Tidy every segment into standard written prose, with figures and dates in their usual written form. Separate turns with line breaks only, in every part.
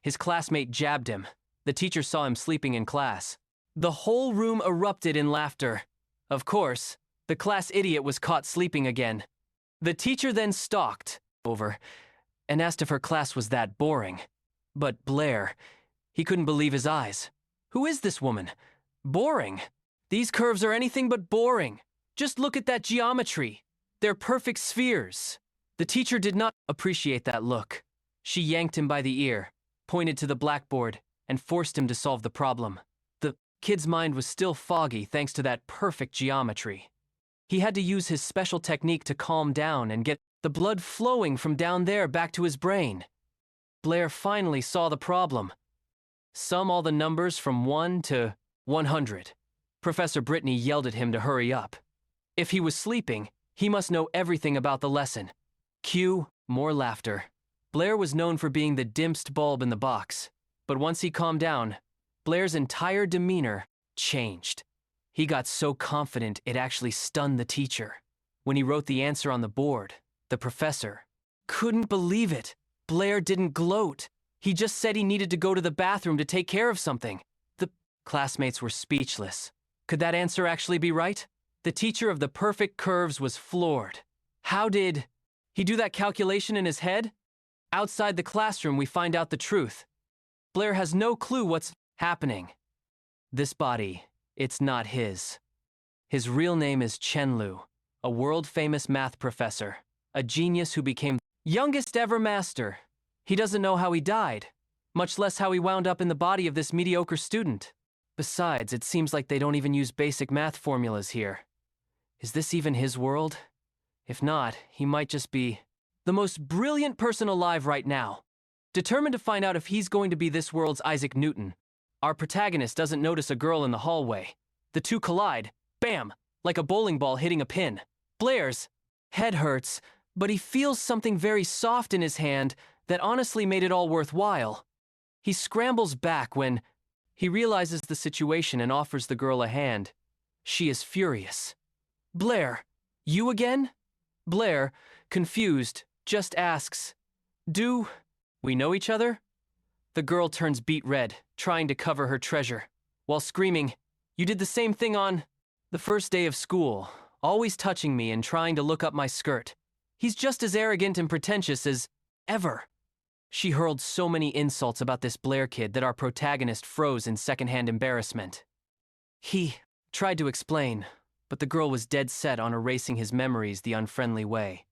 His classmate jabbed him. The teacher saw him sleeping in class. The whole room erupted in laughter. Of course, the class idiot was caught sleeping again. The teacher then stalked over and asked if her class was that boring. But Blair, he couldn't believe his eyes. Who is this woman? Boring? These curves are anything but boring. Just look at that geometry. They're perfect spheres. The teacher did not appreciate that look. She yanked him by the ear, pointed to the blackboard, and forced him to solve the problem. The kid's mind was still foggy thanks to that perfect geometry. He had to use his special technique to calm down and get the blood flowing from down there back to his brain. Blair finally saw the problem. Sum all the numbers from 1 to 100. Professor Brittany yelled at him to hurry up. If he was sleeping, he must know everything about the lesson. Cue more laughter. Blair was known for being the dimmest bulb in the box, but once he calmed down, Blair's entire demeanor changed. He got so confident it actually stunned the teacher. When he wrote the answer on the board, the professor couldn't believe it. Blair didn't gloat. He just said he needed to go to the bathroom to take care of something. The classmates were speechless. Could that answer actually be right? The teacher of the perfect curves was floored. How did he do that calculation in his head? Outside the classroom, we find out the truth. Blair has no clue what's happening. This body, it's not his. His real name is Chen-Lu, a world-famous math professor, a genius who became youngest ever master. He doesn't know how he died, much less how he wound up in the body of this mediocre student. Besides, it seems like they don't even use basic math formulas here. Is this even his world? If not, he might just be the most brilliant person alive right now. Determined to find out if he's going to be this world's Isaac Newton, our protagonist doesn't notice a girl in the hallway. The two collide, bam, like a bowling ball hitting a pin. Blair's head hurts, but he feels something very soft in his hand that honestly made it all worthwhile. He scrambles back when he realizes the situation and offers the girl a hand. She is furious. "Blair, you again?" Blair, confused, just asks, "Do we know each other?" The girl turns beet red, trying to cover her treasure, while screaming, "You did the same thing on the first day of school, always touching me and trying to look up my skirt. He's just as arrogant and pretentious as ever." She hurled so many insults about this Blair kid that our protagonist froze in secondhand embarrassment. He tried to explain, but the girl was dead set on erasing his memories the unfriendly way.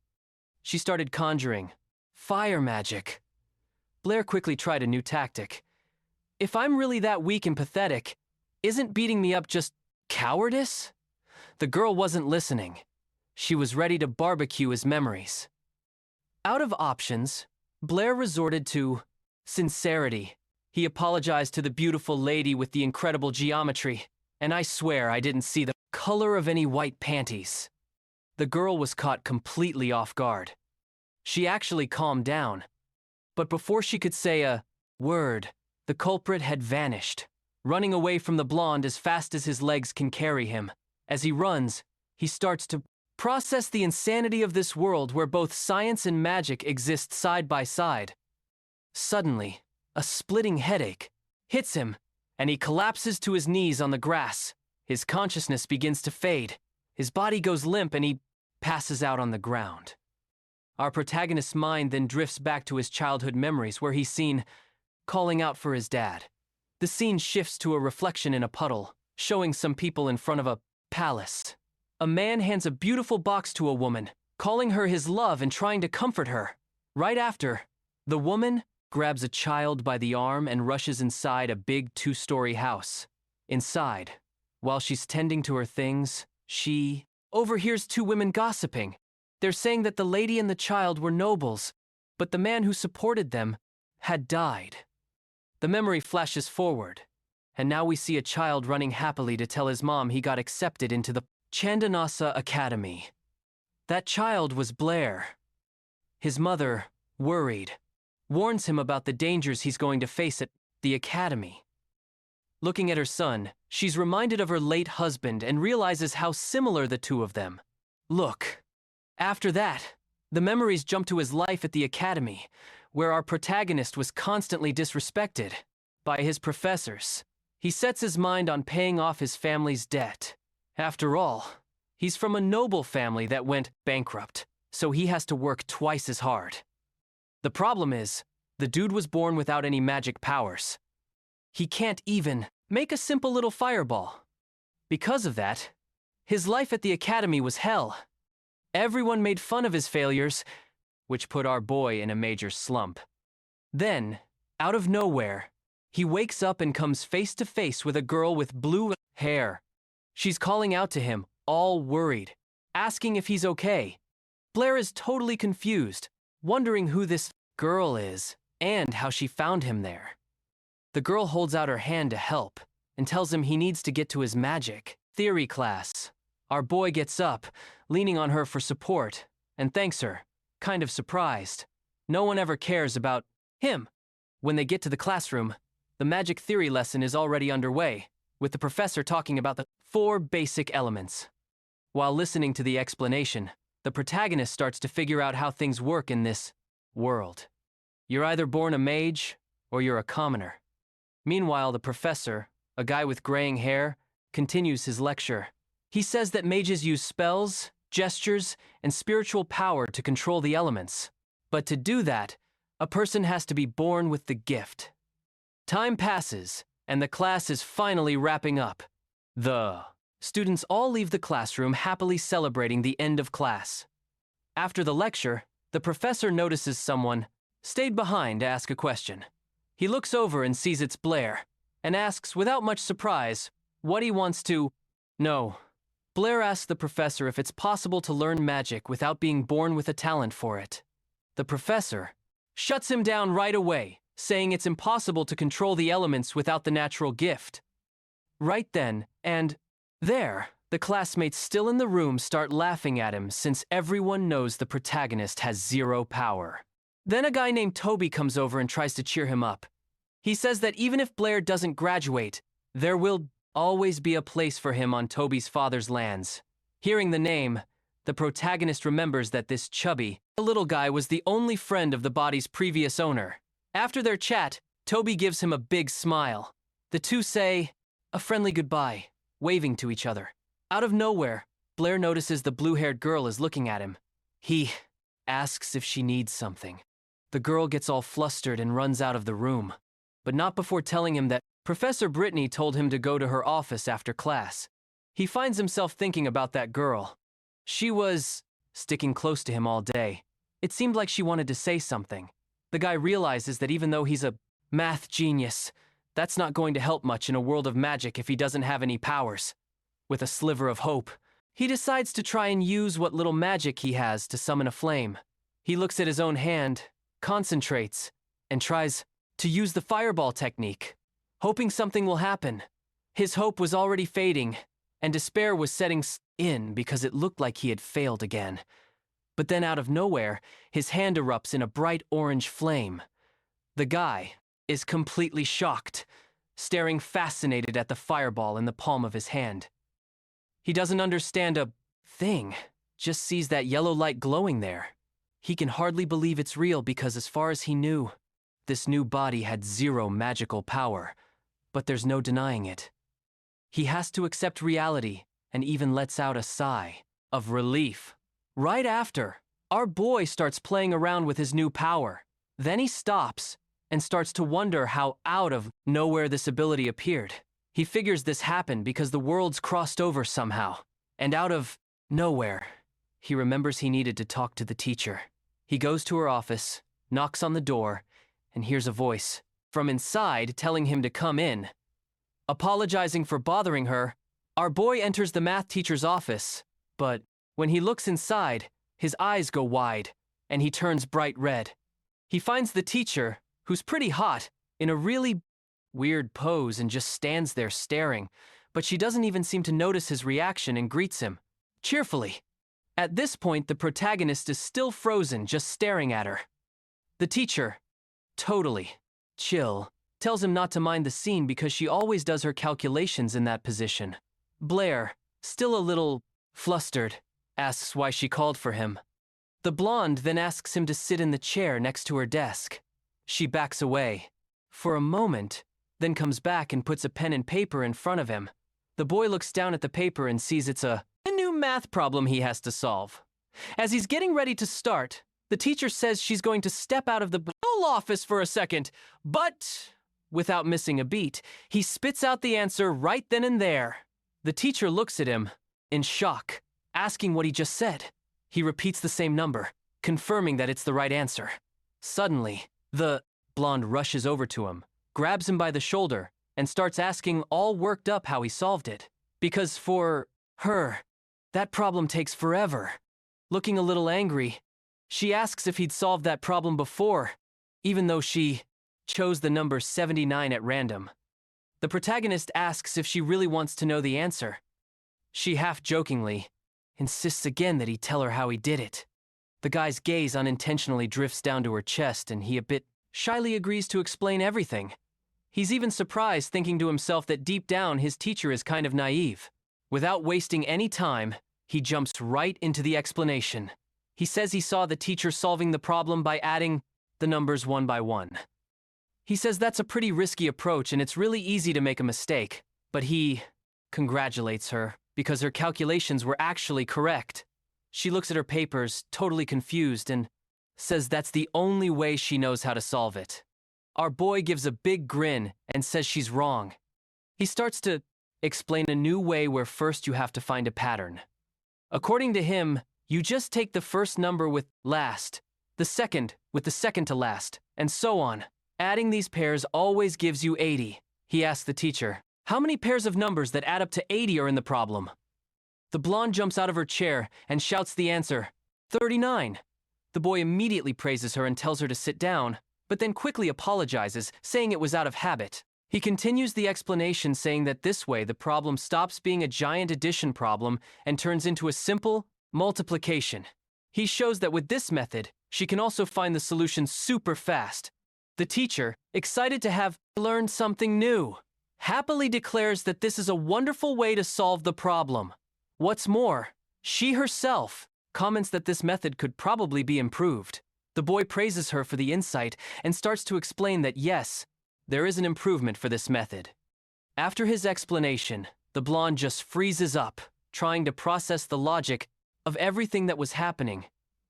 She started conjuring fire magic. Blair quickly tried a new tactic. "If I'm really that weak and pathetic, isn't beating me up just cowardice?" The girl wasn't listening. She was ready to barbecue his memories. Out of options, Blair resorted to sincerity. He apologized to the beautiful lady with the incredible geometry, and I swear I didn't see the color of any white panties. The girl was caught completely off guard. She actually calmed down. But before she could say a word, the culprit had vanished, running away from the blonde as fast as his legs can carry him. As he runs, he starts to process the insanity of this world where both science and magic exist side by side. Suddenly, a splitting headache hits him, and he collapses to his knees on the grass. His consciousness begins to fade. His body goes limp and he passes out on the ground. Our protagonist's mind then drifts back to his childhood memories where he's seen calling out for his dad. The scene shifts to a reflection in a puddle, showing some people in front of a palace. A man hands a beautiful box to a woman, calling her his love and trying to comfort her. Right after, the woman grabs a child by the arm and rushes inside a big 2-story house. Inside, while she's tending to her things, she overhears 2 women gossiping. They're saying that the lady and the child were nobles, but the man who supported them had died. The memory flashes forward, and now we see a child running happily to tell his mom he got accepted into the Chandanasa Academy. That child was Blair. His mother, worried, warns him about the dangers he's going to face at the academy. Looking at her son, she's reminded of her late husband and realizes how similar the two of them look. After that, the memories jump to his life at the academy, where our protagonist was constantly disrespected by his professors. He sets his mind on paying off his family's debt. After all, he's from a noble family that went bankrupt, so he has to work twice as hard. The problem is, the dude was born without any magic powers. He can't even make a simple little fireball. Because of that, his life at the academy was hell. Everyone made fun of his failures, which put our boy in a major slump. Then, out of nowhere, he wakes up and comes face to face with a girl with blue hair. She's calling out to him, all worried, asking if he's okay. Blair is totally confused, wondering who this girl is and how she found him there. The girl holds out her hand to help and tells him he needs to get to his magic theory class. Our boy gets up, leaning on her for support, and thanks her, kind of surprised. No one ever cares about him. When they get to the classroom, the magic theory lesson is already underway, with the professor talking about the 4 basic elements. While listening to the explanation, the protagonist starts to figure out how things work in this world. You're either born a mage, or you're a commoner. Meanwhile, the professor, a guy with graying hair, continues his lecture. He says that mages use spells, gestures, and spiritual power to control the elements. But to do that, a person has to be born with the gift. Time passes, and the class is finally wrapping up. The students all leave the classroom happily celebrating the end of class. After the lecture, the professor notices someone stayed behind to ask a question. He looks over and sees it's Blair, and asks without much surprise what he wants to know. Blair asks the professor if it's possible to learn magic without being born with a talent for it. The professor shuts him down right away, saying it's impossible to control the elements without the natural gift. Right then, and there, the classmates still in the room start laughing at him since everyone knows the protagonist has 0 power. Then a guy named Toby comes over and tries to cheer him up. He says that even if Blair doesn't graduate, there will always be a place for him on Toby's father's lands. Hearing the name, the protagonist remembers that this chubby little guy was the only friend of the body's previous owner. After their chat, Toby gives him a big smile. The two say a friendly goodbye, waving to each other. Out of nowhere, Blair notices the blue-haired girl is looking at him. He asks if she needs something. The girl gets all flustered and runs out of the room, but not before telling him that Professor Brittany told him to go to her office after class. He finds himself thinking about that girl. She was sticking close to him all day. It seemed like she wanted to say something. The guy realizes that even though he's a math genius, that's not going to help much in a world of magic if he doesn't have any powers. With a sliver of hope, he decides to try and use what little magic he has to summon a flame. He looks at his own hand, concentrates, and tries to use the fireball technique, hoping something will happen. His hope was already fading, and despair was setting in because it looked like he had failed again. But then out of nowhere, his hand erupts in a bright orange flame. The guy is completely shocked, staring fascinated at the fireball in the palm of his hand. He doesn't understand a thing, just sees that yellow light glowing there. He can hardly believe it's real because as far as he knew, this new body had 0 magical power, but there's no denying it. He has to accept reality and even lets out a sigh of relief. Right after, our boy starts playing around with his new power. Then he stops and starts to wonder how out of nowhere this ability appeared. He figures this happened because the worlds crossed over somehow, and out of nowhere, he remembers he needed to talk to the teacher. He goes to her office, knocks on the door, and hears a voice from inside telling him to come in. Apologizing for bothering her, our boy enters the math teacher's office, but when he looks inside, his eyes go wide, and he turns bright red. He finds the teacher, who's pretty hot, in a really weird pose and just stands there staring, but she doesn't even seem to notice his reaction and greets him cheerfully. At this point, the protagonist is still frozen, just staring at her. The teacher, totally chill, tells him not to mind the scene because she always does her calculations in that position. Blair, still a little flustered, asks why she called for him. The blonde then asks him to sit in the chair next to her desk. She backs away. For a moment, then comes back and puts a pen and paper in front of him. The boy looks down at the paper and sees it's a new math problem he has to solve. As he's getting ready to start, the teacher says she's going to step out of the office for a second, but without missing a beat, he spits out the answer right then and there. The teacher looks at him in shock, asking what he just said. He repeats the same number, confirming that it's the right answer. Suddenly, the blonde rushes over to him, grabs him by the shoulder, and starts asking all worked up how he solved it. Because for her, that problem takes forever. Looking a little angry, she asks if he'd solved that problem before, even though she chose the number 79 at random. The protagonist asks if she really wants to know the answer. She half-jokingly insists again that he tell her how he did it. The guy's gaze unintentionally drifts down to her chest and he a bit shyly agrees to explain everything. He's even surprised, thinking to himself that deep down his teacher is kind of naive. Without wasting any time, he jumps right into the explanation. He says he saw the teacher solving the problem by adding the numbers one by one. He says that's a pretty risky approach and it's really easy to make a mistake, but he congratulates her because her calculations were actually correct. She looks at her papers, totally confused, and says that's the only way she knows how to solve it. Our boy gives a big grin and says she's wrong. He starts to explain a new way where first you have to find a pattern. According to him, you just take the first number with last, the second with the second to last, and so on. Adding these pairs always gives you 80. He asks the teacher, how many pairs of numbers that add up to 80 are in the problem? The blonde jumps out of her chair and shouts the answer, 39. The boy immediately praises her and tells her to sit down, but then quickly apologizes, saying it was out of habit. He continues the explanation, saying that this way the problem stops being a giant addition problem and turns into a simple multiplication. He shows that with this method, she can also find the solution super fast. The teacher, excited to have learned something new, happily declares that this is a wonderful way to solve the problem. What's more, she herself comments that this method could probably be improved. The boy praises her for the insight and starts to explain that yes, there is an improvement for this method. After his explanation, the blonde just freezes up, trying to process the logic of everything that was happening.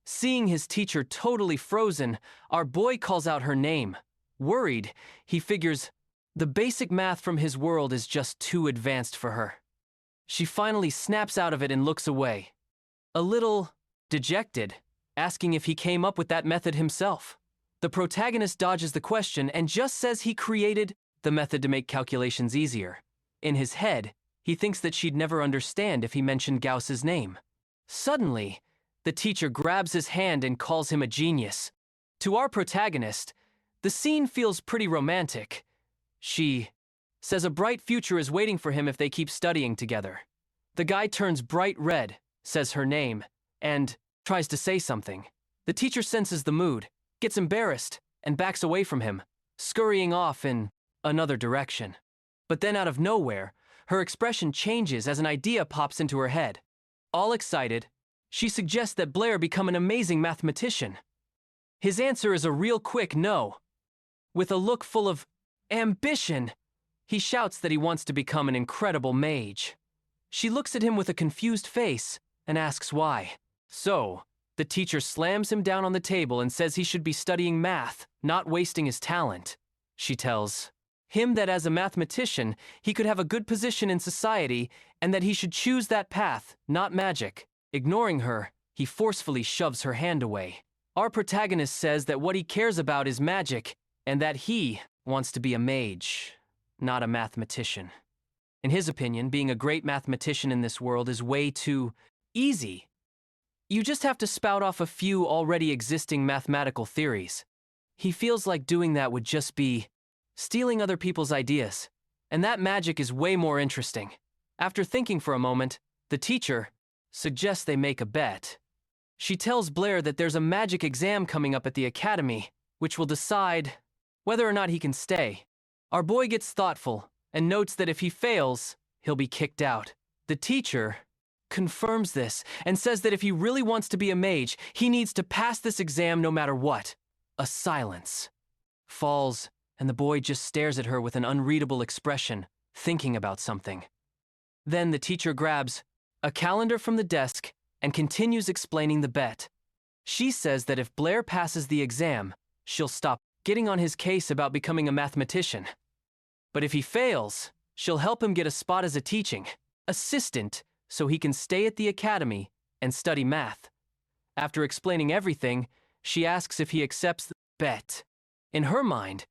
Seeing his teacher totally frozen, our boy calls out her name. Worried, he figures the basic math from his world is just too advanced for her. She finally snaps out of it and looks away, a little dejected, asking if he came up with that method himself. The protagonist dodges the question and just says he created the method to make calculations easier. In his head, he thinks that she'd never understand if he mentioned Gauss's name. Suddenly, the teacher grabs his hand and calls him a genius. To our protagonist, the scene feels pretty romantic. She says a bright future is waiting for him if they keep studying together. The guy turns bright red, says her name, and tries to say something. The teacher senses the mood, gets embarrassed, and backs away from him, scurrying off in another direction. But then out of nowhere, her expression changes as an idea pops into her head. All excited, she suggests that Blair become an amazing mathematician. His answer is a real quick no. With a look full of ambition, he shouts that he wants to become an incredible mage. She looks at him with a confused face and asks why. So, the teacher slams him down on the table and says he should be studying math, not wasting his talent. She tells him that as a mathematician, he could have a good position in society and that he should choose that path, not magic. Ignoring her, he forcefully shoves her hand away. Our protagonist says that what he cares about is magic and that he wants to be a mage, not a mathematician. In his opinion, being a great mathematician in this world is way too easy. You just have to spout off a few already existing mathematical theories. He feels like doing that would just be stealing other people's ideas, and that magic is way more interesting. After thinking for a moment, the teacher suggests they make a bet. She tells Blair that there's a magic exam coming up at the academy, which will decide whether or not he can stay. Our boy gets thoughtful and notes that if he fails, he'll be kicked out. The teacher confirms this and says that if he really wants to be a mage, he needs to pass this exam no matter what. A silence falls, and the boy just stares at her with an unreadable expression, thinking about something. Then the teacher grabs a calendar from the desk and continues explaining the bet. She says that if Blair passes the exam, she'll stop getting on his case about becoming a mathematician. But if he fails, she'll help him get a spot as a teaching assistant so he can stay at the academy and study math. After explaining everything, she asks if he accepts the bet. In her mind,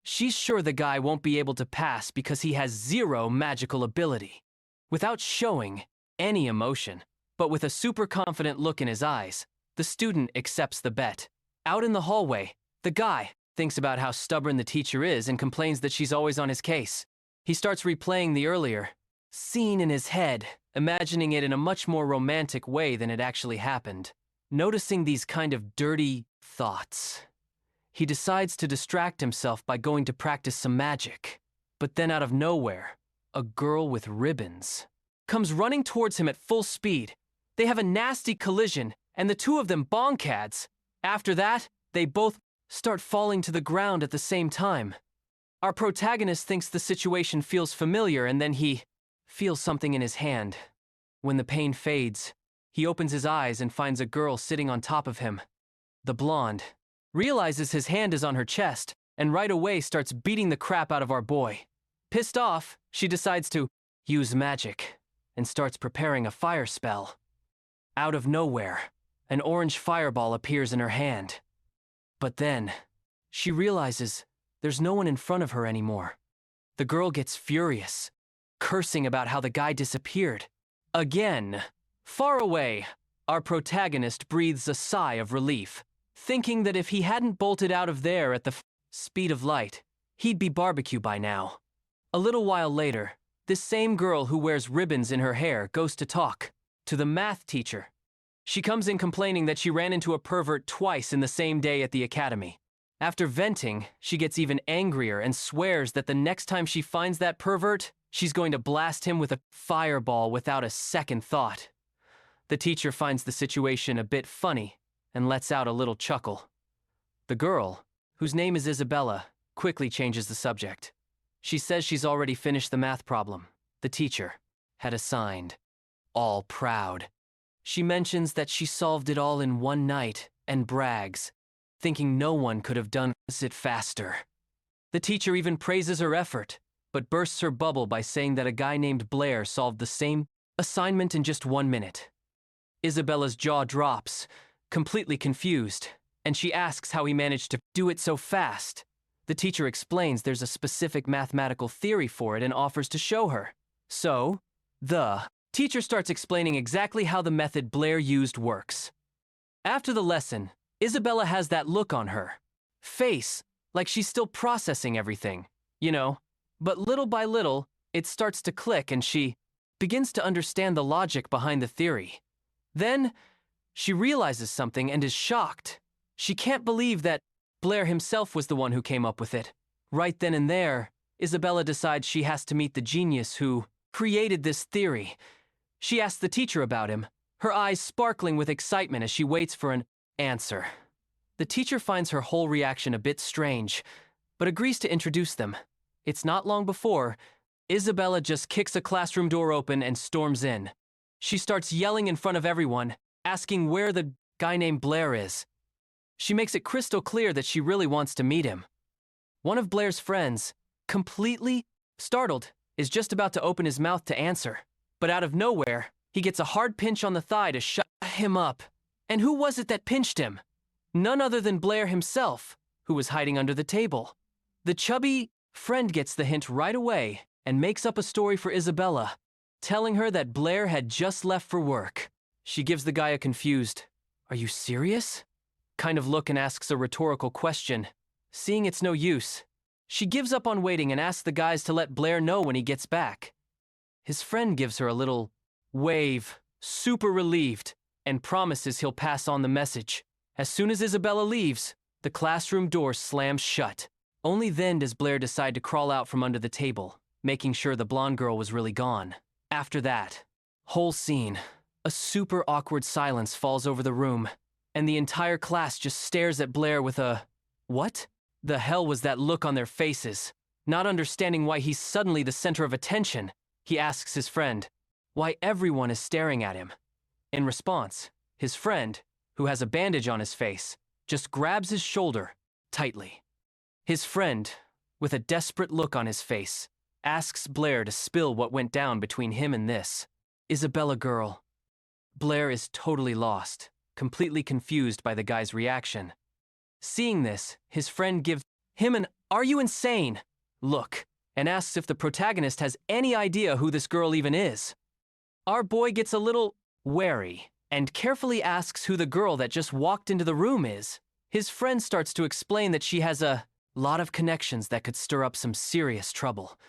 she's sure the guy won't be able to pass because he has zero magical ability. Without showing any emotion, but with a super confident look in his eyes, the student accepts the bet. Out in the hallway, the guy thinks about how stubborn the teacher is and complains that she's always on his case. He starts replaying the earlier scene in his head, imagining it in a much more romantic way than it actually happened. Noticing these kind of dirty thoughts, he decides to distract himself by going to practice some magic. But then out of nowhere, a girl with ribbons comes running towards him at full speed. They have a nasty collision, and the two of them bonkads. After that, they both start falling to the ground at the same time. Our protagonist thinks the situation feels familiar, and then he feels something in his hand. When the pain fades, he opens his eyes and finds a girl sitting on top of him. The blonde realizes his hand is on her chest, and right away starts beating the crap out of our boy. Pissed off, she decides to use magic and starts preparing a fire spell. Out of nowhere, an orange fireball appears in her hand. But then, she realizes there's no one in front of her anymore. The girl gets furious, cursing about how the guy disappeared. Again, far away, our protagonist breathes a sigh of relief, thinking that if he hadn't bolted out of there at the speed of light, he'd be barbecue by now. A little while later, this same girl who wears ribbons in her hair goes to talk to the math teacher. She comes in complaining that she ran into a pervert twice in the same day at the academy. After venting, she gets even angrier and swears that the next time she finds that pervert, she's going to blast him with a fireball without a second thought. The teacher finds the situation a bit funny and lets out a little chuckle. The girl, whose name is Isabella, quickly changes the subject. She says she's already finished the math problem the teacher had assigned. All proud, she mentions that she solved it all in one night and brags, thinking no one could have done it faster. The teacher even praises her effort, but bursts her bubble by saying that a guy named Blair solved the same assignment in just 1 minute. Isabella's jaw drops, completely confused, and she asks how he managed to do it so fast. The teacher explains there's a specific mathematical theory for it and offers to show her. So, the teacher starts explaining exactly how the method Blair used works. After the lesson, Isabella has that look on her face, like she's still processing everything, But little by little, it starts to click and she begins to understand the logic behind the theory. Then, she realizes something and is shocked. She can't believe that Blair himself was the one who came up with it. Right then and there, Isabella decides she has to meet the genius who created this theory. She asks the teacher about him, her eyes sparkling with excitement as she waits for an answer. The teacher finds her whole reaction a bit strange, but agrees to introduce them. It's not long before Isabella just kicks a classroom door open and storms in. She starts yelling in front of everyone, asking where the guy named Blair is. She makes it crystal clear that she really wants to meet him. One of Blair's friends, completely startled, is just about to open his mouth to answer. But out of nowhere, he gets a hard pinch on the thigh to shut him up. And who was it that pinched him? None other than Blair himself, who was hiding under the table. The chubby friend gets the hint right away and makes up a story for Isabella, telling her that Blair had just left for work. She gives the guy a confused, "Are you serious?" kind of look and asks a rhetorical question. Seeing it's no use, she gives up on waiting and asks the guys to let Blair know when he gets back. His friend gives her a little wave, super relieved, and promises he'll pass on the message. As soon as Isabella leaves, the classroom door slams shut. Only then does Blair decide to crawl out from under the table, making sure the blonde girl was really gone. After that whole scene, A super awkward silence falls over the room, and the entire class just stares at Blair with a, "What the hell was that look on their faces?" Not understanding why he's suddenly the center of attention, he asks his friend why everyone is staring at him. In response, his friend, who has a bandage on his face, just grabs his shoulder tightly. His friend, with a desperate look on his face, asks Blair to spill what went down between him and this Isabella girl. Blair is totally lost, completely confused by the guy's reaction. Seeing this, his friend gives him an "Are you insane?" look and asks if the protagonist has any idea who this girl even is. Our boy gets a little wary and carefully asks who the girl that just walked into the room is. His friend starts to explain that she has a lot of connections that could stir up some serious trouble,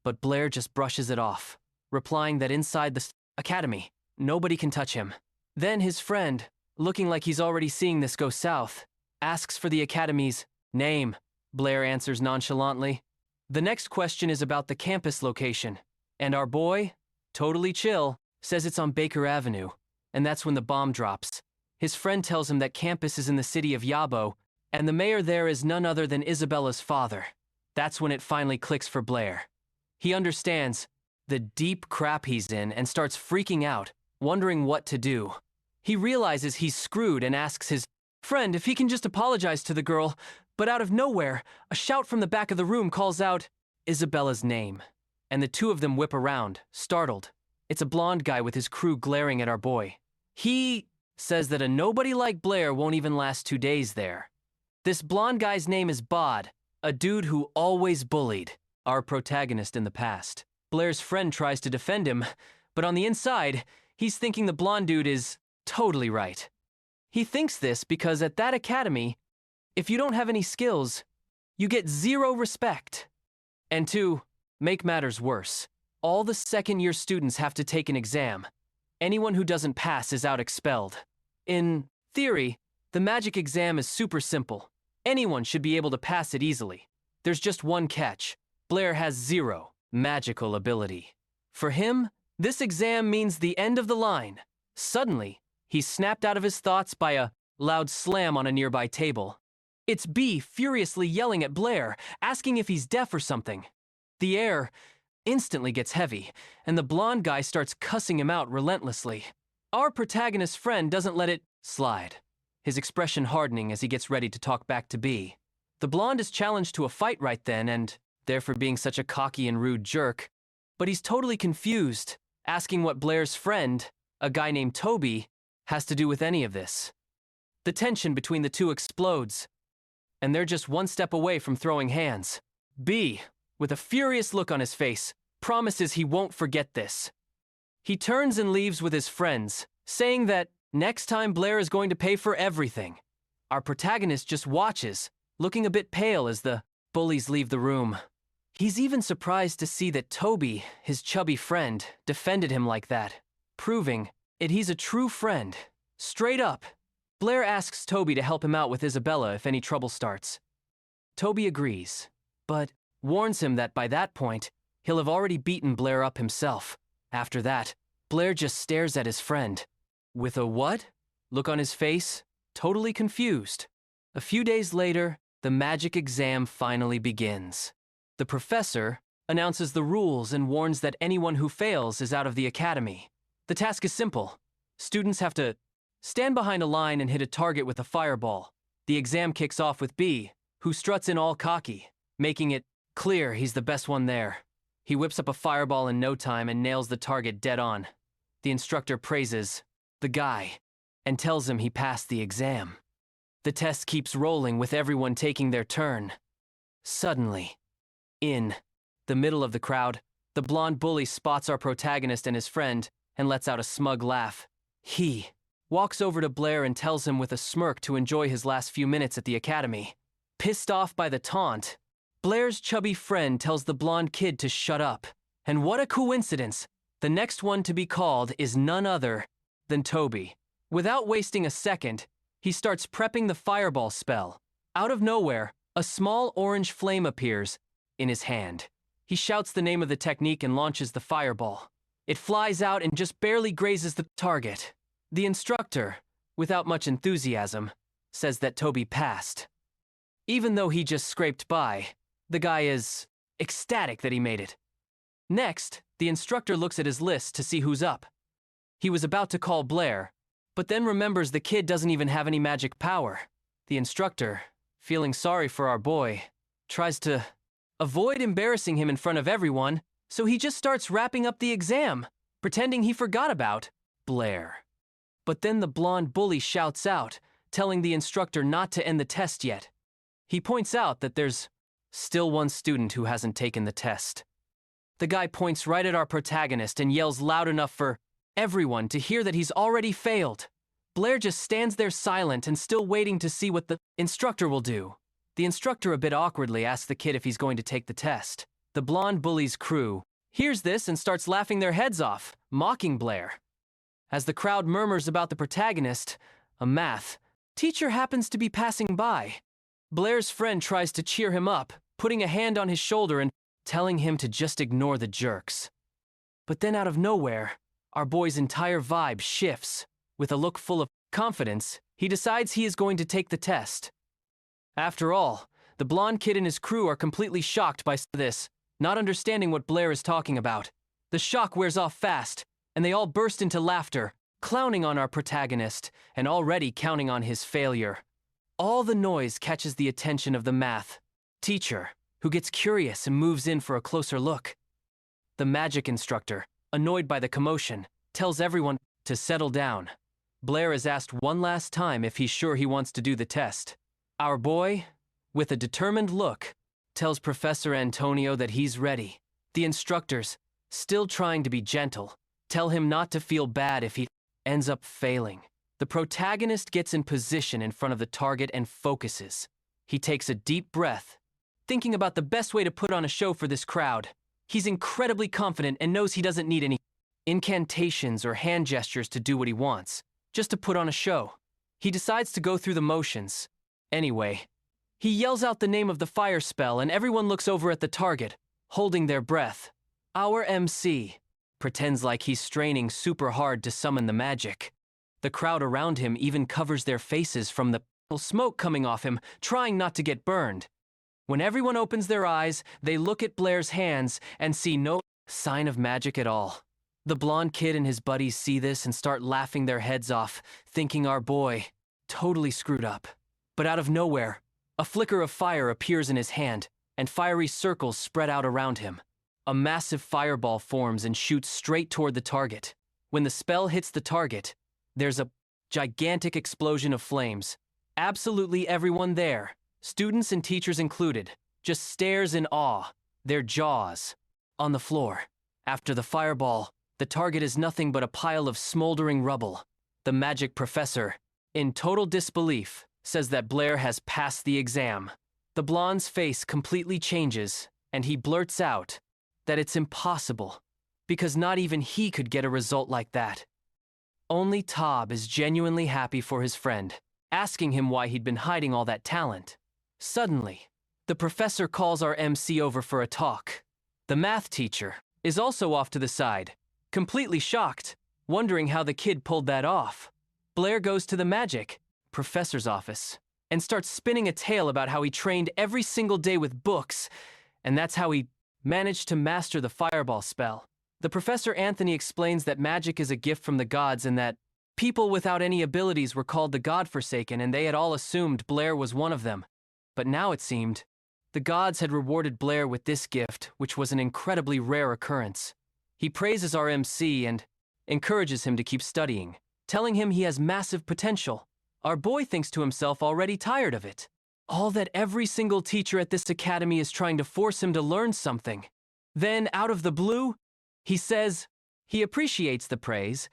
but Blair just brushes it off, replying that inside the academy, nobody can touch him. Then his friend, looking like he's already seeing this go south, asks for the academy's name. Blair answers nonchalantly. The next question is about the campus location, and our boy, totally chill, says it's on Baker Avenue, and that's when the bomb drops. His friend tells him that campus is in the city of Yabo, and the mayor there is none other than Isabella's father. That's when it finally clicks for Blair. He understands the deep crap he's in and starts freaking out, wondering what to do. He realizes he's screwed and asks his friend if he can just apologize to the girl, but out of nowhere, a shout from the back of the room calls out Isabella's name, and the two of them whip around, startled. It's a blonde guy with his crew glaring at our boy. He says that a nobody like Blair won't even last 2 days there. This blonde guy's name is Bod, a dude who always bullied our protagonist in the past. Blair's friend tries to defend him, but on the inside, he's thinking the blonde dude is totally right. He thinks this because at that academy, if you don't have any skills, you get 0 respect. And to make matters worse, all the second-year students have to take an exam. Anyone who doesn't pass is out expelled. In theory, the magic exam is super simple. Anyone should be able to pass it easily. There's just one catch. Blair has 0 magical ability. For him, this exam means the end of the line. Suddenly, he's snapped out of his thoughts by a loud slam on a nearby table. It's B furiously yelling at Blair, asking if he's deaf or something. The air instantly gets heavy, and the blonde guy starts cussing him out relentlessly. Our protagonist's friend doesn't let it slide, his expression hardening as he gets ready to talk back to B. The blonde is challenged to a fight right then, and therefore being such a cocky and rude jerk, but he's totally confused, asking what Blair's friend, a guy named Toby, has to do with any of this. The tension between the two explodes, and they're just one step away from throwing hands. B, with a furious look on his face, promises he won't forget this. He turns and leaves with his friends, saying that next time Blair is going to pay for everything. Our protagonist just watches, looking a bit pale as the bullies leave the room. He's even surprised to see that Toby, his chubby friend, defended him like that, proving that he's a true friend. Straight up, Blair asks Toby to help him out with Isabella if any trouble starts. Toby agrees, but warns him that by that point, he'll have already beaten Blair up himself. After that, Blair just stares at his friend, with a what? Look on his face, totally confused. A few days later, the magic exam finally begins. The professor announces the rules and warns that anyone who fails is out of the academy. The task is simple. Students have to stand behind a line and hit a target with a fireball. The exam kicks off with B, who struts in all cocky, making it clear he's the best one there. He whips up a fireball in no time and nails the target dead on. The instructor praises the guy and tells him he passed the exam. The test keeps rolling with everyone taking their turn. Suddenly, in the middle of the crowd, the blonde bully spots our protagonist and his friend and lets out a smug laugh. He walks over to Blair and tells him with a smirk to enjoy his last few minutes at the academy. Pissed off by the taunt, Blair's chubby friend tells the blonde kid to shut up. And what a coincidence! The next one to be called is none other than Toby. Without wasting a second, he starts prepping the fireball spell. Out of nowhere, a small orange flame appears in his hand. He shouts the name of the technique and launches the fireball. It flies out and just barely grazes the target. The instructor, without much enthusiasm, says that Toby passed. Even though he just scraped by, the guy is ecstatic that he made it. Next, the instructor looks at his list to see who's up. He was about to call Blair, but then remembers the kid doesn't even have any magic power. The instructor, feeling sorry for our boy, tries to avoid embarrassing him in front of everyone, so he just starts wrapping up the exam, pretending he forgot about Blair. But then the blonde bully shouts out, telling the instructor not to end the test yet. He points out that there's still one student who hasn't taken the test. The guy points right at our protagonist and yells loud enough for everyone to hear that he's already failed. Blair just stands there silent and still waiting to see what the instructor will do. The instructor a bit awkwardly asks the kid if he's going to take the test. The blonde bully's crew hears this and starts laughing their heads off, mocking Blair. As the crowd murmurs about the protagonist, a math teacher happens to be passing by. Blair's friend tries to cheer him up, putting a hand on his shoulder and telling him to just ignore the jerks. But then out of nowhere, our boy's entire vibe shifts. With a look full of confidence, he decides he is going to take the test. After all, the blonde kid and his crew are completely shocked by this, not understanding what Blair is talking about. The shock wears off fast, and they all burst into laughter, clowning on our protagonist, and already counting on his failure. All the noise catches the attention of the math teacher, who gets curious and moves in for a closer look. The magic instructor, annoyed by the commotion, tells everyone to settle down. Blair is asked one last time if he's sure he wants to do the test. Our boy, with a determined look, tells Professor Antonio that he's ready. The instructors, still trying to be gentle, tell him not to feel bad if he ends up failing. The protagonist gets in position in front of the target and focuses. He takes a deep breath, thinking about the best way to put on a show for this crowd. He's incredibly confident and knows he doesn't need any incantations or hand gestures to do what he wants, just to put on a show. He decides to go through the motions. Anyway, he yells out the name of the fire spell and everyone looks over at the target, holding their breath. Our MC pretends like he's straining super hard to summon the magic. The crowd around him even covers their faces from the smoke coming off him, trying not to get burned. When everyone opens their eyes, they look at Blair's hands and see no sign of magic at all. The blonde kid and his buddies see this and start laughing their heads off, thinking our boy totally screwed up. But out of nowhere, a flicker of fire appears in his hand, and fiery circles spread out around him. A massive fireball forms and shoots straight toward the target. When the spell hits the target, there's a gigantic explosion of flames. Absolutely everyone there, students and teachers included, just stares in awe, their jaws on the floor. After the fireball, the target is nothing but a pile of smoldering rubble. The magic professor, in total disbelief, says that Blair has passed the exam. The blonde's face completely changes, and he blurts out that it's impossible, because not even he could get a result like that. Only Tob is genuinely happy for his friend, asking him why he'd been hiding all that talent. Suddenly, the professor calls our MC over for a talk. The math teacher is also off to the side, completely shocked, wondering how the kid pulled that off. Blair goes to the magic professor's office and starts spinning a tale about how he trained every single day with books, and that's how he managed to master the fireball spell. The Professor Anthony explains that magic is a gift from the gods and that people without any abilities were called the God-forsaken, and they had all assumed Blair was one of them. But now it seemed the gods had rewarded Blair with this gift, which was an incredibly rare occurrence. He praises our MC and encourages him to keep studying, telling him he has massive potential. Our boy thinks to himself, already tired of it. All that every single teacher at this academy is trying to force him to learn something. Then, out of the blue, he says he appreciates the praise,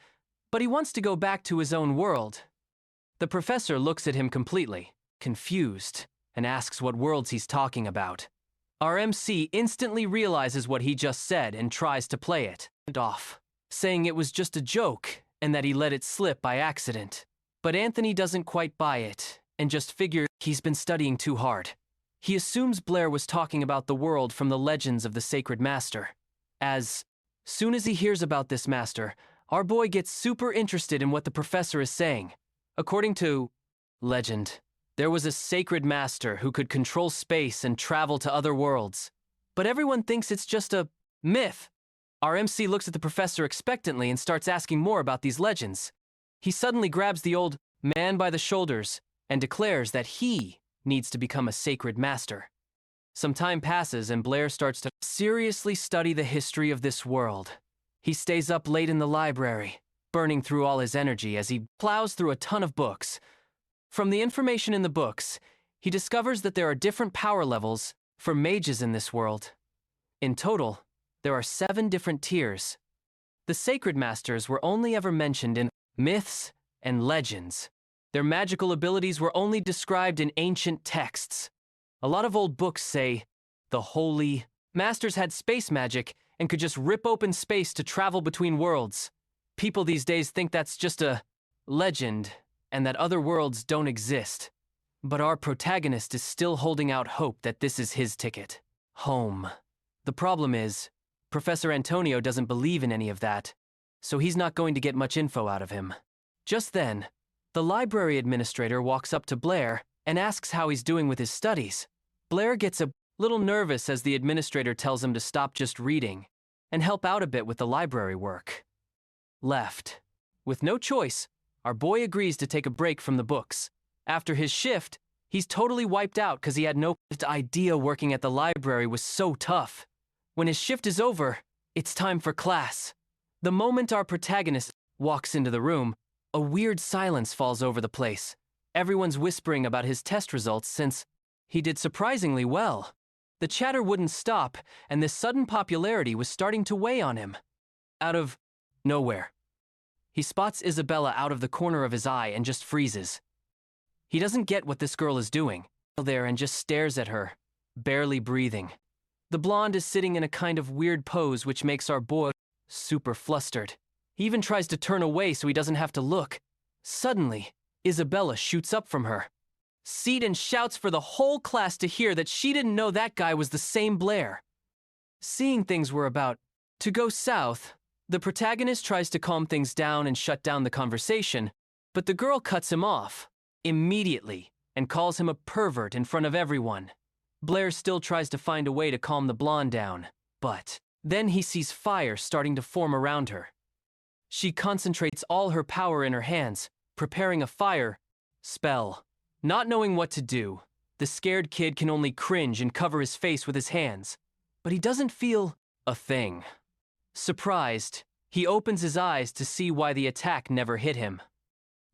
but he wants to go back to his own world. The professor looks at him completely confused and asks what worlds he's talking about. Our MC instantly realizes what he just said and tries to play it off, saying it was just a joke and that he let it slip by accident. But Anthony doesn't quite buy it and just figures he's been studying too hard. He assumes Blair was talking about the world from the legends of the Sacred Master. As Soon as he hears about this master, our boy gets super interested in what the professor is saying. According to legend, there was a sacred master who could control space and travel to other worlds. But everyone thinks it's just a myth. Our MC looks at the professor expectantly and starts asking more about these legends. He suddenly grabs the old man by the shoulders and declares that he needs to become a sacred master. Some time passes and Blair starts to seriously study the history of this world. He stays up late in the library, burning through all his energy as he plows through a ton of books. From the information in the books, he discovers that there are different power levels for mages in this world. In total, there are 7 different tiers. The sacred masters were only ever mentioned in myths and legends. Their magical abilities were only described in ancient texts. A lot of old books say the holy masters had space magic and could just rip open space to travel between worlds. People these days think that's just a legend and that other worlds don't exist. But our protagonist is still holding out hope that this is his ticket home. The problem is, Professor Antonio doesn't believe in any of that, so he's not going to get much info out of him. Just then, the library administrator walks up to Blair and asks how he's doing with his studies. Blair gets a little nervous as the administrator tells him to stop just reading and help out a bit with the library work. Left. With no choice, our boy agrees to take a break from the books. After his shift, he's totally wiped out because he had no idea working at the library was so tough. When his shift is over, it's time for class. The moment our protagonist walks into the room, a weird silence falls over the place. Everyone's whispering about his test results since he did surprisingly well. The chatter wouldn't stop, and this sudden popularity was starting to weigh on him. Out of nowhere, he spots Isabella out of the corner of his eye and just freezes. He doesn't get what this girl is doing. There and just stares at her, barely breathing. The blonde is sitting in a kind of weird pose which makes our boy super flustered. He even tries to turn away so he doesn't have to look. Suddenly, Isabella shoots up from her seat and shouts for the whole class to hear that she didn't know that guy was the same Blair. Seeing things were about to go south, the protagonist tries to calm things down and shut down the conversation, but the girl cuts him off immediately and calls him a pervert in front of everyone. Blair still tries to find a way to calm the blonde down, but then he sees fire starting to form around her. She concentrates all her power in her hands, preparing a fire spell. Not knowing what to do, the scared kid can only cringe and cover his face with his hands, but he doesn't feel a thing. Surprised, he opens his eyes to see why the attack never hit him.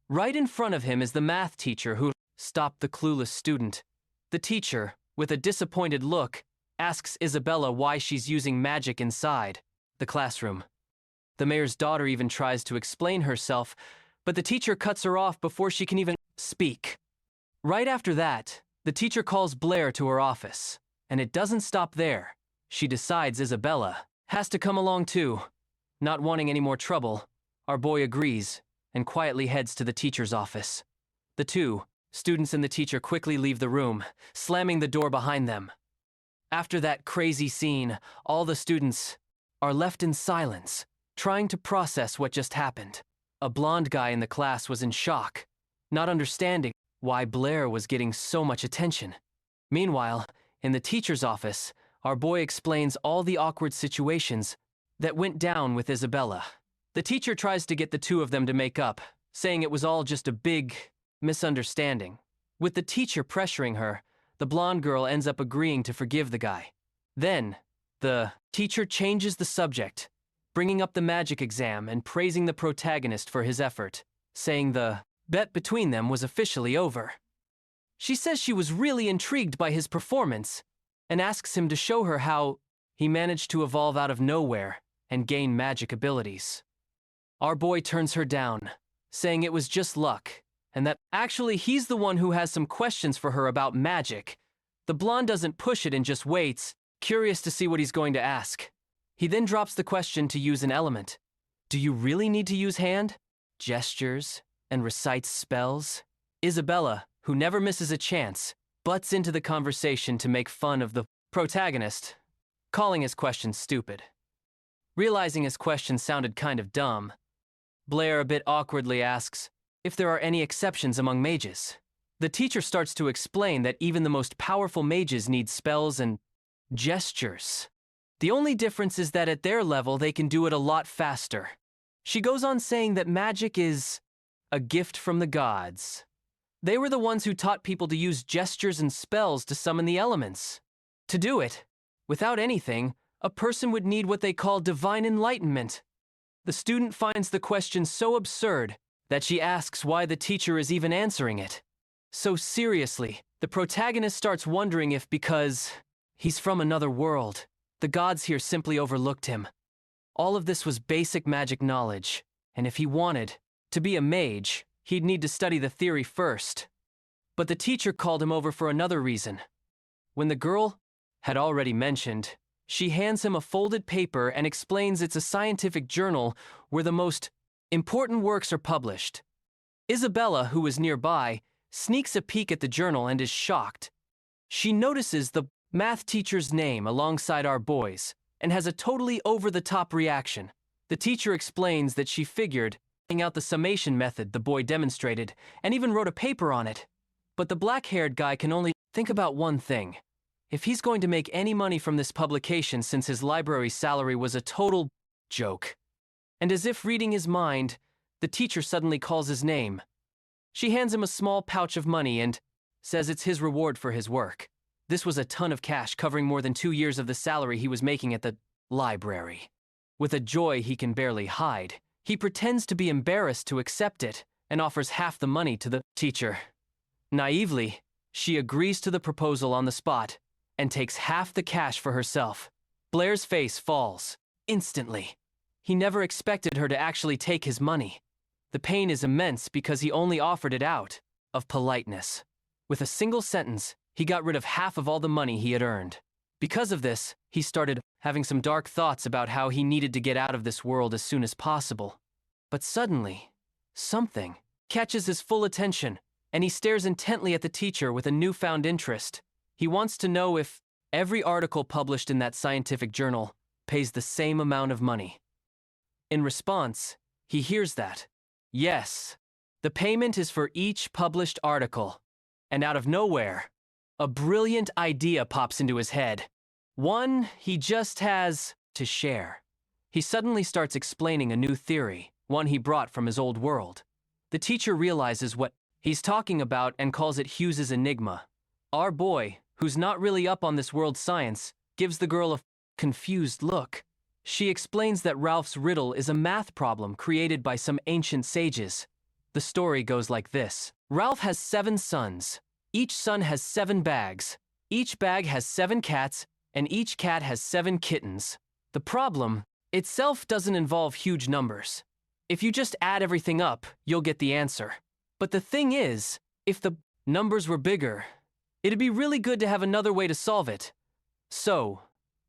Right in front of him is the math teacher who stopped the clueless student. The teacher, with a disappointed look, asks Isabella why she's using magic inside the classroom. The mayor's daughter even tries to explain herself, but the teacher cuts her off before she can even speak. Right after that, the teacher calls Blair to her office, and it doesn't stop there. She decides Isabella has to come along too. Not wanting any more trouble, our boy agrees and quietly heads to the teacher's office. The two students and the teacher quickly leave the room, slamming the door behind them. After that crazy scene, all the students are left in silence, trying to process what just happened. A blonde guy in the class was in shock, not understanding why Blair was getting so much attention. Meanwhile, in the teacher's office, our boy explains all the awkward situations that went down with Isabella. The teacher tries to get the two of them to make up, saying it was all just a big misunderstanding. With the teacher pressuring her, the blonde girl ends up agreeing to forgive the guy. Then, the teacher changes the subject, bringing up the magic exam and praising the protagonist for his effort, saying the bet between them was officially over. She says she was really intrigued by his performance and asks him to show her how he managed to evolve out of nowhere and gain magic abilities. Our boy turns her down, saying it was just luck and that actually he's the one who has some questions for her about magic. The blonde doesn't push it and just waits, curious to see what he's going to ask. He then drops the question to use an element. Do you really need to use hand, gestures, and recites spells? Isabella, who never misses a chance, butts into the conversation to make fun of the protagonist, calling his question stupid. Realizing his question sounded kind of dumb, Blair a bit awkwardly asks if there are any exceptions among mages. The teacher starts to explain that even the most powerful mages need spells and gestures. The only difference is that at their level they can do it a lot faster. She goes on saying that magic is a gift from the gods. They were the ones who taught people to use gestures and spells to summon the elements. To do it, without anything, a person would need what they call divine enlightenment. The student finds the question so absurd that she asks why the teacher is even answering it. So seriously, the protagonist starts wondering if because he's from another world, the gods here simply overlooked him. All of this was basic magic knowledge, and if he wanted to be a mage, he'd need to study the theory first. But the teacher called him over for another reason. When the girl had already mentioned, she hands him a folded paper and explains it's a scientific journal where the most important works are published. Isabella, who was nearby, sneaks a peek at the journal and is shocked. She notices the math teacher's name alongside our boy's and has a totally over-the-top reaction. The teacher explains that she figured out the summation method the boy demonstrated and even wrote a paper on it. But the black-haired guy can only think about one thing. If he's going to make any money from this publication since his library salary was a total joke. And as if reading his mind, the teacher suddenly calls his name. She hands him a small pouch of money and says it's his reward for his work. This was a ton of cash covering more than 2 years of the salary he was making at the library. With a joy he can barely hide, he pretends to be embarrassed to accept it and offers half the money to the teacher. Naively, she agrees to the proposal on the spot and takes half the cash for herself. Blair's face falls instantly. He never expected her to actually take his money. The pain is immense because he only offered it out of politeness. With a single sentence, he got rid of half of all the money he had earned. Because of this, he started having some dark thoughts about how he needed to get out of this world as soon as possible. But suddenly, something catches his full attention, and he stares intently at the teacher with a newfound interest. He wants to know if every article published in that scientific journal pays the same amount of money. In response, he hears that, yes, the payment is for each published article. And out of nowhere, a brilliant idea pops into his head. One he just has to share. He suddenly starts explaining a new theory, one he brought from his old world. The teacher realizes what he's talking about and calls it Hughes's enigma. Our boy, who's not really up on this world's science, gives the girl a confused look. She explains that Ralph's riddle is a math problem created by some ancient sages. The story goes like this. Ralph has 7 sons. Each son has 7 bags. Each bag has 7 cats, and each cat has 7 kittens. The problem itself doesn't involve huge numbers. If you just add everything up, you'll get the answer. But the thing is, if the numbers were bigger, it'd be really good to have another way to solve it. So,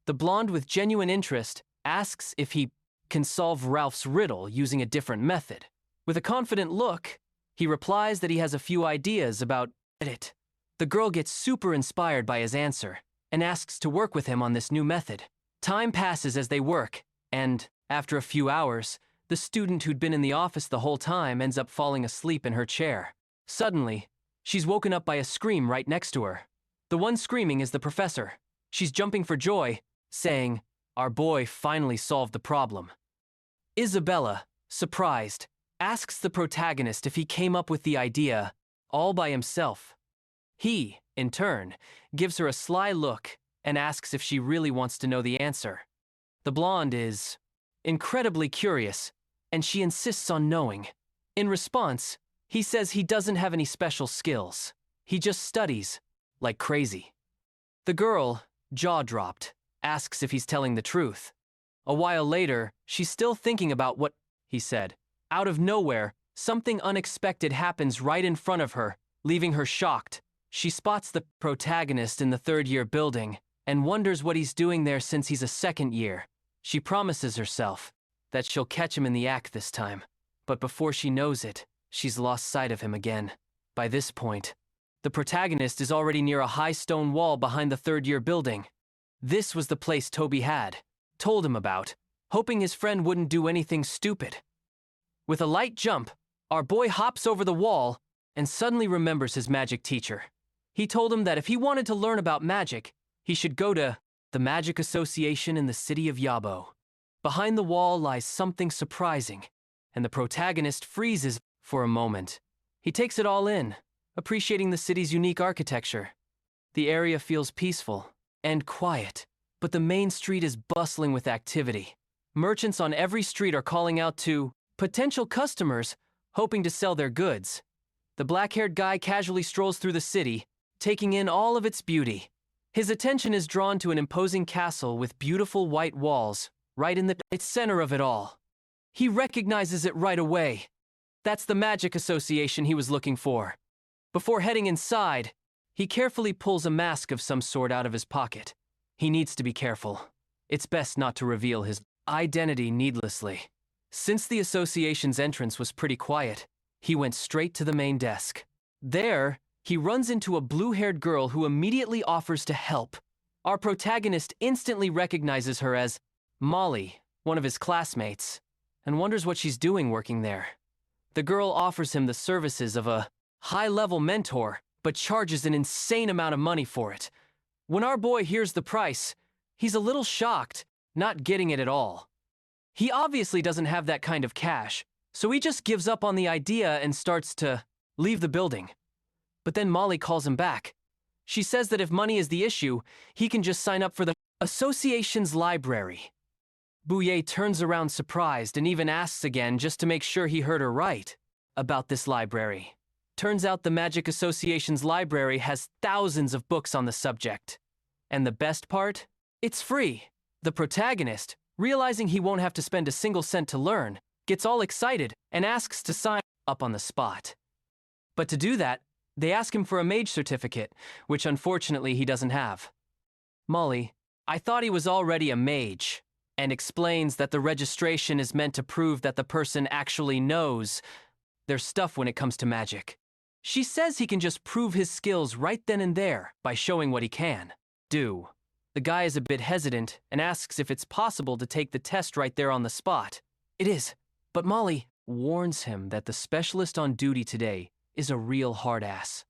the blonde with genuine interest asks if he can solve Ralph's riddle using a different method. With a confident look, he replies that he has a few ideas about it. The girl gets super inspired by his answer and asks to work with him on this new method. Time passes as they work, and after a few hours, the student who'd been in the office the whole time ends up falling asleep in her chair. Suddenly, she's woken up by a scream right next to her. The one screaming is the professor. She's jumping for joy, saying, "Our boy finally solved the problem." Isabella, surprised, asks the protagonist if he came up with the idea all by himself. He, in turn, gives her a sly look and asks if she really wants to know the answer. The blonde is incredibly curious, and she insists on knowing. In response, he says he doesn't have any special skills. He just studies like crazy. The girl, jaw-dropped, asks if he's telling the truth. A while later, she's still thinking about what he said. Out of nowhere, something unexpected happens right in front of her, leaving her shocked. She spots the protagonist in the third-year building and wonders what he's doing there since he's a second year. She promises herself that she'll catch him in the act this time, but before she knows it, she's lost sight of him again. By this point, the protagonist is already near a high stone wall behind the third-year building. This was the place Toby had told him about, hoping his friend wouldn't do anything stupid. With a light jump, our boy hops over the wall and suddenly remembers his magic teacher. He told him that if he wanted to learn about magic, he should go to the Magic Association in the city of Yabo. Behind the wall lies something surprising, and the protagonist freezes for a moment. He takes it all in, appreciating the city's unique architecture. The area feels peaceful and quiet, but the main street is bustling with activity. Merchants on every street are calling out to potential customers, hoping to sell their goods. The black-haired guy casually strolls through the city, taking in all of its beauty. His attention is drawn to an imposing castle with beautiful white walls, right in the center of it all. He recognizes it right away. That's the Magic Association he was looking for. Before heading inside, he carefully pulls a mask of some sort out of his pocket. He needs to be careful. It's best not to reveal his identity needlessly. Since the association's entrance was pretty quiet, he went straight to the main desk. There, he runs into a blue-haired girl who immediately offers to help. Our protagonist instantly recognizes her as Molly, one of his classmates, and wonders what she's doing working there. The girl offers him the services of a high-level mentor, but charges an insane amount of money for it. When our boy hears the price, he's a little shocked, not getting it at all. He obviously doesn't have that kind of cash, so he just gives up on the idea and starts to leave the building. But then Molly calls him back. She says that if money is the issue, he can just sign up for the association's library. Bouye turns around surprised and even asks again just to make sure he heard her right about this library. Turns out the Magic Association's library has thousands of books on the subject. And the best part? It's free. The protagonist, realizing he won't have to spend a single cent to learn, gets all excited and asks to sign up on the spot. But to do that, they ask him for a mage certificate, which unfortunately he doesn't have. Molly, I thought he was already a mage, and explains that the registration is meant to prove that the person actually knows their stuff when it comes to magic. She says he can just prove his skills right then and there by showing what he can do. The guy is a bit hesitant and asks if it's possible to take the test right there on the spot. It is, but Molly warns him that the specialist on duty today is a real hard-ass.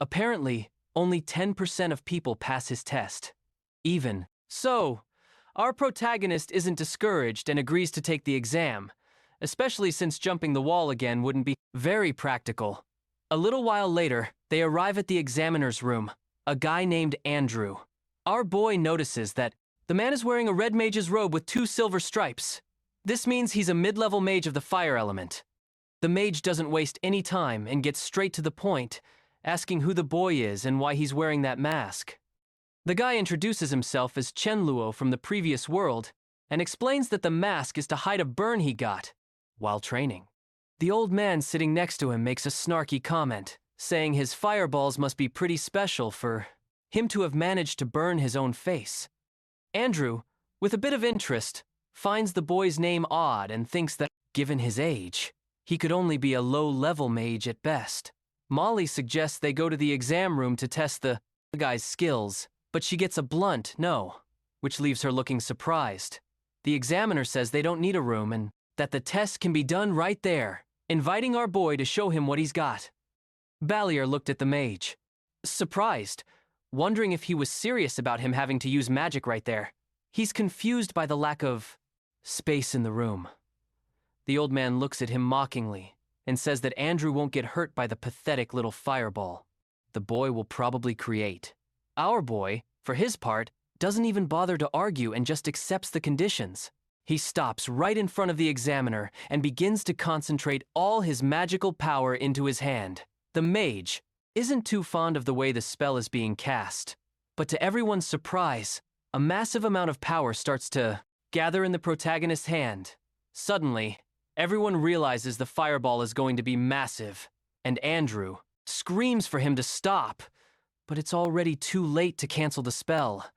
Apparently, only 10% of people pass his test. Even so, our protagonist isn't discouraged and agrees to take the exam, especially since jumping the wall again wouldn't be very practical. A little while later, they arrive at the examiner's room, a guy named Andrew. Our boy notices that the man is wearing a red mage's robe with 2 silver stripes. This means he's a mid-level mage of the fire element. The mage doesn't waste any time and gets straight to the point, asking who the boy is and why he's wearing that mask. The guy introduces himself as Chen Luo from the previous world and explains that the mask is to hide a burn he got while training. The old man sitting next to him makes a snarky comment, saying his fireballs must be pretty special for him to have managed to burn his own face. Andrew, with a bit of interest, finds the boy's name odd and thinks that, given his age, he could only be a low-level mage at best. Molly suggests they go to the exam room to test the guy's skills, but she gets a blunt no, which leaves her looking surprised. The examiner says they don't need a room and that the test can be done right there, inviting our boy to show him what he's got. Ballier looked at the mage, surprised, wondering if he was serious about him having to use magic right there. He's confused by the lack of space in the room. The old man looks at him mockingly and says that Andrew won't get hurt by the pathetic little fireball the boy will probably create. Our boy, for his part, doesn't even bother to argue and just accepts the conditions. He stops right in front of the examiner and begins to concentrate all his magical power into his hand. The mage isn't too fond of the way the spell is being cast, but to everyone's surprise, a massive amount of power starts to gather in the protagonist's hand. Suddenly, everyone realizes the fireball is going to be massive, and Andrew screams for him to stop, but it's already too late to cancel the spell,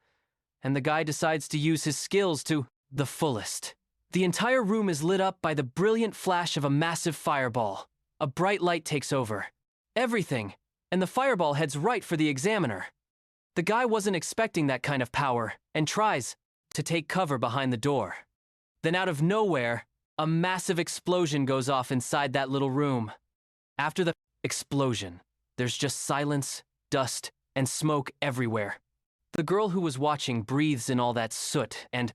and the guy decides to use his skills to the fullest. The entire room is lit up by the brilliant flash of a massive fireball. A bright light takes over everything, and the fireball heads right for the examiner. The guy wasn't expecting that kind of power and tries to take cover behind the door. Then out of nowhere, a massive explosion goes off inside that little room. After the explosion, there's just silence, dust, and smoke everywhere. The girl who was watching breathes in all that soot and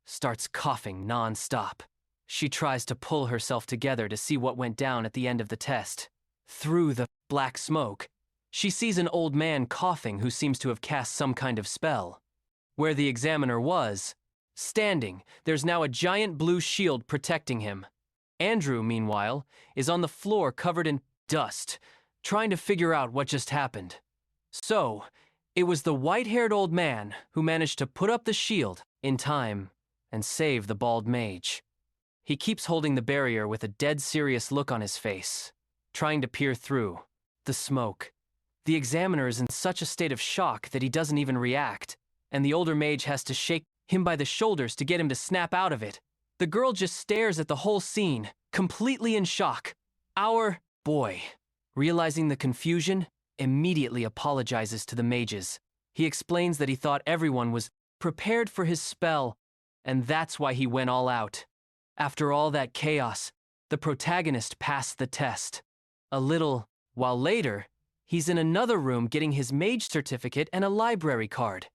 starts coughing non-stop. She tries to pull herself together to see what went down at the end of the test. Through the black smoke, she sees an old man coughing who seems to have cast some kind of spell. Where the examiner was, standing, there's now a giant blue shield protecting him. Andrew, meanwhile, is on the floor covered in dust, trying to figure out what just happened. So, it was the white-haired old man who managed to put up the shield in time and save the bald mage. He keeps holding the barrier with a dead serious look on his face, trying to peer through the smoke. The examiner is in such a state of shock that he doesn't even react, and the older mage has to shake him by the shoulders to get him to snap out of it. The girl just stares at the whole scene, completely in shock. Our boy, realizing the confusion, immediately apologizes to the mages. He explains that he thought everyone was prepared for his spell, and that's why he went all out. After all that chaos, the protagonist passed the test. A little while later, he's in another room getting his mage certificate and a library card.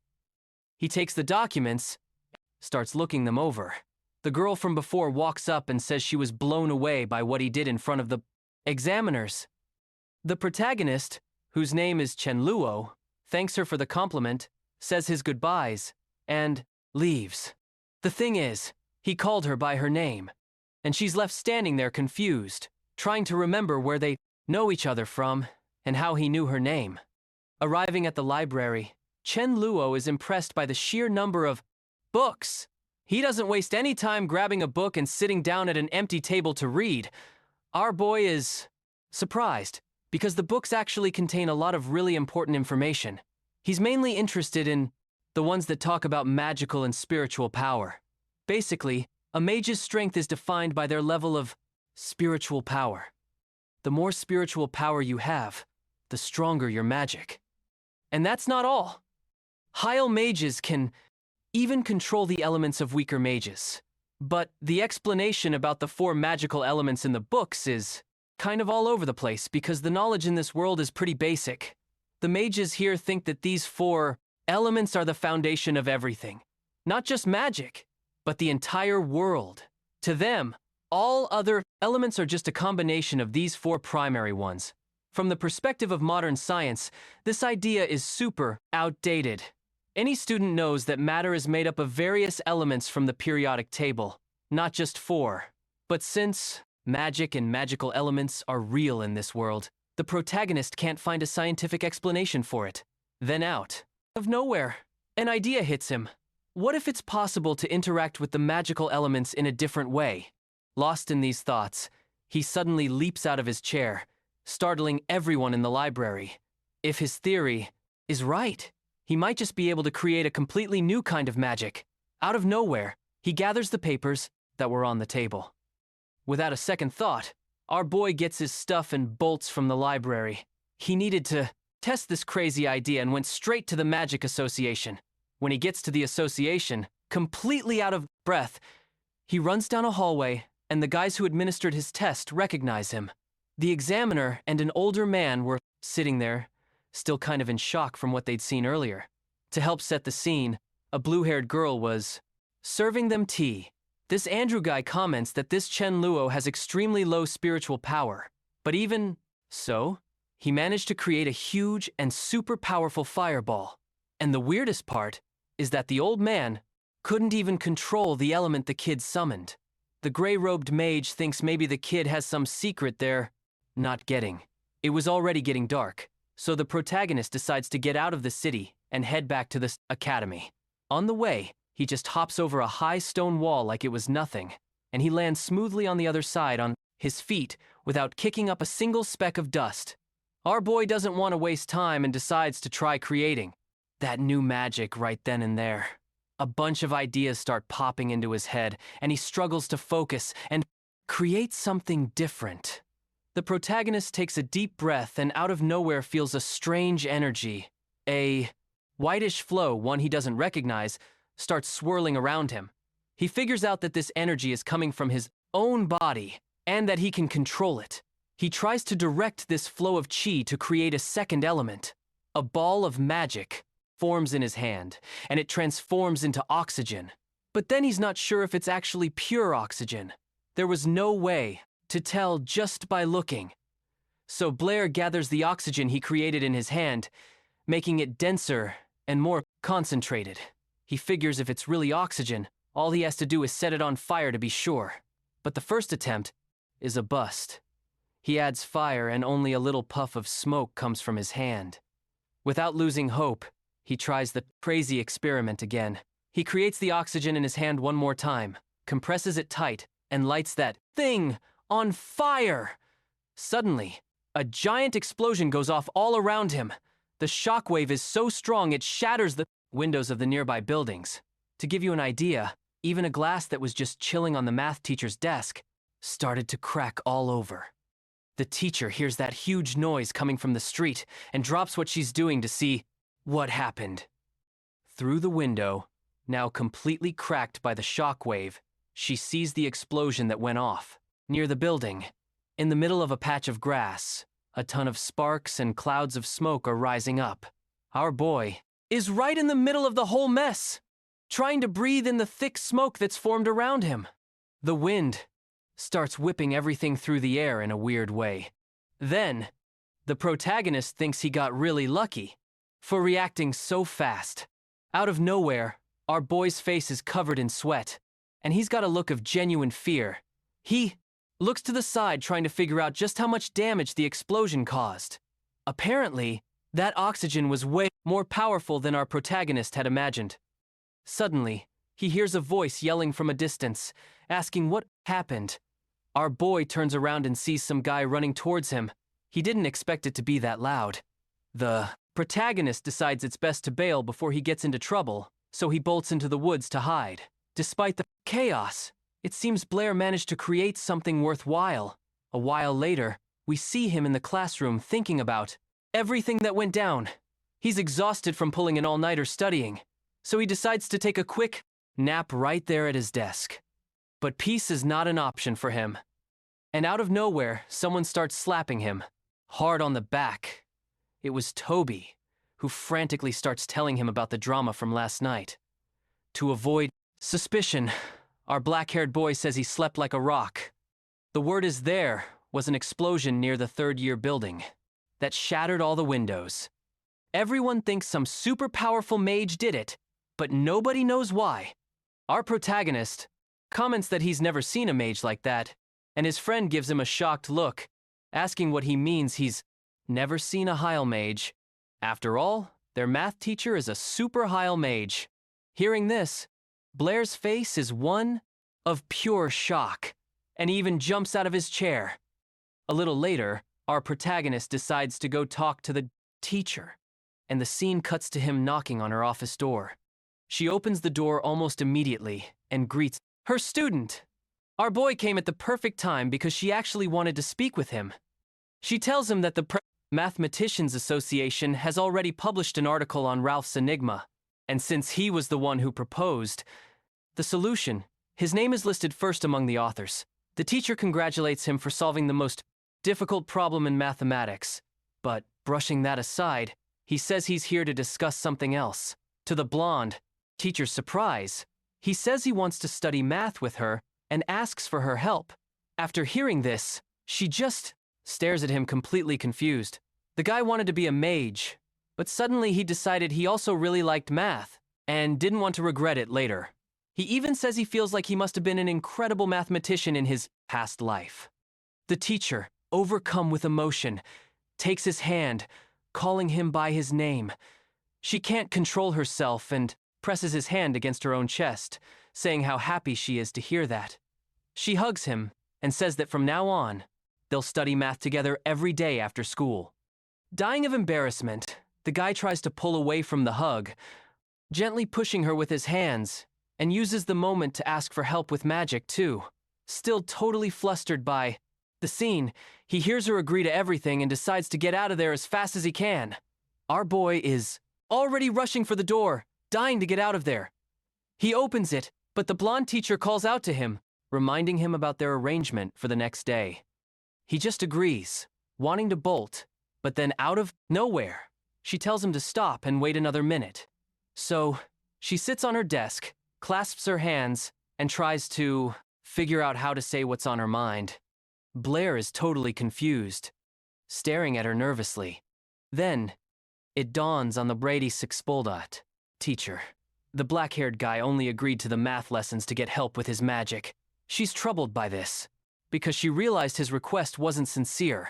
He takes the documents, starts looking them over. The girl from before walks up and says she was blown away by what he did in front of the examiners. The protagonist, whose name is Chen Luo, thanks her for the compliment, says his goodbyes, and leaves. The thing is, he called her by her name, and she's left standing there confused, trying to remember where they know each other from and how he knew her name. Arriving at the library, Chen Luo is impressed by the sheer number of books. He doesn't waste any time grabbing a book and sitting down at an empty table to read. Our boy is surprised, because the books actually contain a lot of really important information. He's mainly interested in the ones that talk about magical and spiritual power. Basically, a mage's strength is defined by their level of spiritual power. The more spiritual power you have, the stronger your magic. And that's not all. High mages can even control the elements of weaker mages. But the explanation about the 4 magical elements in the books is kind of all over the place because the knowledge in this world is pretty basic. The mages here think that these 4 elements are the foundation of everything. Not just magic, but the entire world. To them, all other elements are just a combination of these 4 primary ones. From the perspective of modern science, this idea is super outdated. Any student knows that matter is made up of various elements from the periodic table, not just 4. But since magic and magical elements are real in this world, the protagonist can't find a scientific explanation for it. Then out of nowhere, an idea hits him. What if it's possible to interact with the magical elements in a different way? Lost in these thoughts, he suddenly leaps out of his chair, startling everyone in the library. If his theory is right, he might just be able to create a completely new kind of magic. Out of nowhere, he gathers the papers that were on the table. Without a second thought, our boy gets his stuff and bolts from the library. He needed to test this crazy idea and went straight to the Magic Association. When he gets to the association, completely out of breath, he runs down a hallway, and the guys who administered his test recognize him. The examiner and an older man were sitting there, still kind of in shock from what they'd seen earlier. To help set the scene, a blue-haired girl was serving them tea. This Andrew guy comments that this Chen Luo has extremely low spiritual power, but even so, he managed to create a huge and super powerful fireball. And the weirdest part is that the old man couldn't even control the element the kid summoned. The gray-robed mage thinks maybe the kid has some secret they're not getting. It was already getting dark, so the protagonist decides to get out of the city and head back to the academy. On the way, he just hops over a high stone wall like it was nothing, and he lands smoothly on the other side on his feet without kicking up a single speck of dust. Our boy doesn't want to waste time and decides to try creating that new magic right then and there. A bunch of ideas start popping into his head, and he struggles to focus and create something different. The protagonist takes a deep breath and out of nowhere feels a strange energy. A whitish flow, one he doesn't recognize, starts swirling around him. He figures out that this energy is coming from his own body and that he can control it. He tries to direct this flow of chi to create a second element. A ball of magic forms in his hand, and it transforms into oxygen. But then he's not sure if it's actually pure oxygen. There was no way to tell just by looking. So Blair gathers the oxygen he created in his hand, making it denser and more concentrated. He figures if it's really oxygen, all he has to do is set it on fire to be sure. But the first attempt is a bust. He adds fire and only a little puff of smoke comes from his hand. Without losing hope, he tries the crazy experiment again. He creates the oxygen in his hand one more time, compresses it tight, and lights that thing on fire. Suddenly, a giant explosion goes off all around him. The shockwave is so strong it shatters the windows of the nearby buildings. To give you an idea, even a glass that was just chilling on the math teacher's desk started to crack all over. The teacher hears that huge noise coming from the street and drops what she's doing to see what happened. Through the window, now completely cracked by the shockwave, she sees the explosion that went off. Near the building, in the middle of a patch of grass, a ton of sparks and clouds of smoke are rising up. Our boy is right in the middle of the whole mess, trying to breathe in the thick smoke that's formed around him. The wind starts whipping everything through the air in a weird way. Then, the protagonist thinks he got really lucky for reacting so fast. Out of nowhere, our boy's face is covered in sweat, and he's got a look of genuine fear. He looks to the side trying to figure out just how much damage the explosion caused. Apparently, that oxygen was way more powerful than our protagonist had imagined. Suddenly, he hears a voice yelling from a distance, asking what happened. Our boy turns around and sees some guy running towards him. He didn't expect it to be that loud. The protagonist decides it's best to bail before he gets into trouble, so he bolts into the woods to hide. Despite the chaos, it seems Blair managed to create something worthwhile. A while later, we see him in the classroom thinking about everything that went down. He's exhausted from pulling an all-nighter studying, so he decides to take a quick nap right there at his desk. But peace is not an option for him. And out of nowhere, someone starts slapping him, hard on the back. It was Toby, who frantically starts telling him about the drama from last night. To avoid suspicion, our black-haired boy says he slept like a rock. The word is there was an explosion near the third-year building that shattered all the windows. Everyone thinks some super powerful mage did it, but nobody knows why. Our protagonist comments that he's never seen a mage like that, and his friend gives him a shocked look, asking what he means he's never seen a Heil mage. After all, their math teacher is a super Heil mage. Hearing this, Blair's face is one of pure shock, and he even jumps out of his chair. A little later, our protagonist decides to go talk to the teacher, and the scene cuts to him knocking on her office door. She opens the door almost immediately and greets her student. Our boy came at the perfect time because she actually wanted to speak with him. She tells him that the Mathematicians Association has already published an article on Ralph's enigma, and since he was the one who proposed the solution, his name is listed first among the authors. The teacher congratulates him for solving the most difficult problem in mathematics, but brushing that aside, he says he's here to discuss something else. To the blonde teacher's surprise, he says he wants to study math with her and asks for her help. After hearing this, she just stares at him completely confused. The guy wanted to be a mage, but suddenly he decided he also really liked math and didn't want to regret it later. He even says he feels like he must have been an incredible mathematician in his past life. The teacher, overcome with emotion, takes his hand, calling him by his name. She can't control herself and presses his hand against her own chest, saying how happy she is to hear that. She hugs him and says that from now on, they'll study math together every day after school. Dying of embarrassment, the guy tries to pull away from the hug, gently pushing her with his hands, and uses the moment to ask for help with magic too. Still totally flustered by the scene, he hears her agree to everything and decides to get out of there as fast as he can. Our boy is already rushing for the door, dying to get out of there. He opens it, But the blonde teacher calls out to him, reminding him about their arrangement for the next day. He just agrees, wanting to bolt, but then out of nowhere, she tells him to stop and wait another minute. So, she sits on her desk, clasps her hands, and tries to figure out how to say what's on her mind. Blair is totally confused, staring at her nervously. Then, it dawns on the Brady Sixpoldat teacher. The black-haired guy only agreed to the math lessons to get help with his magic. She's troubled by this, because she realized his request wasn't sincere.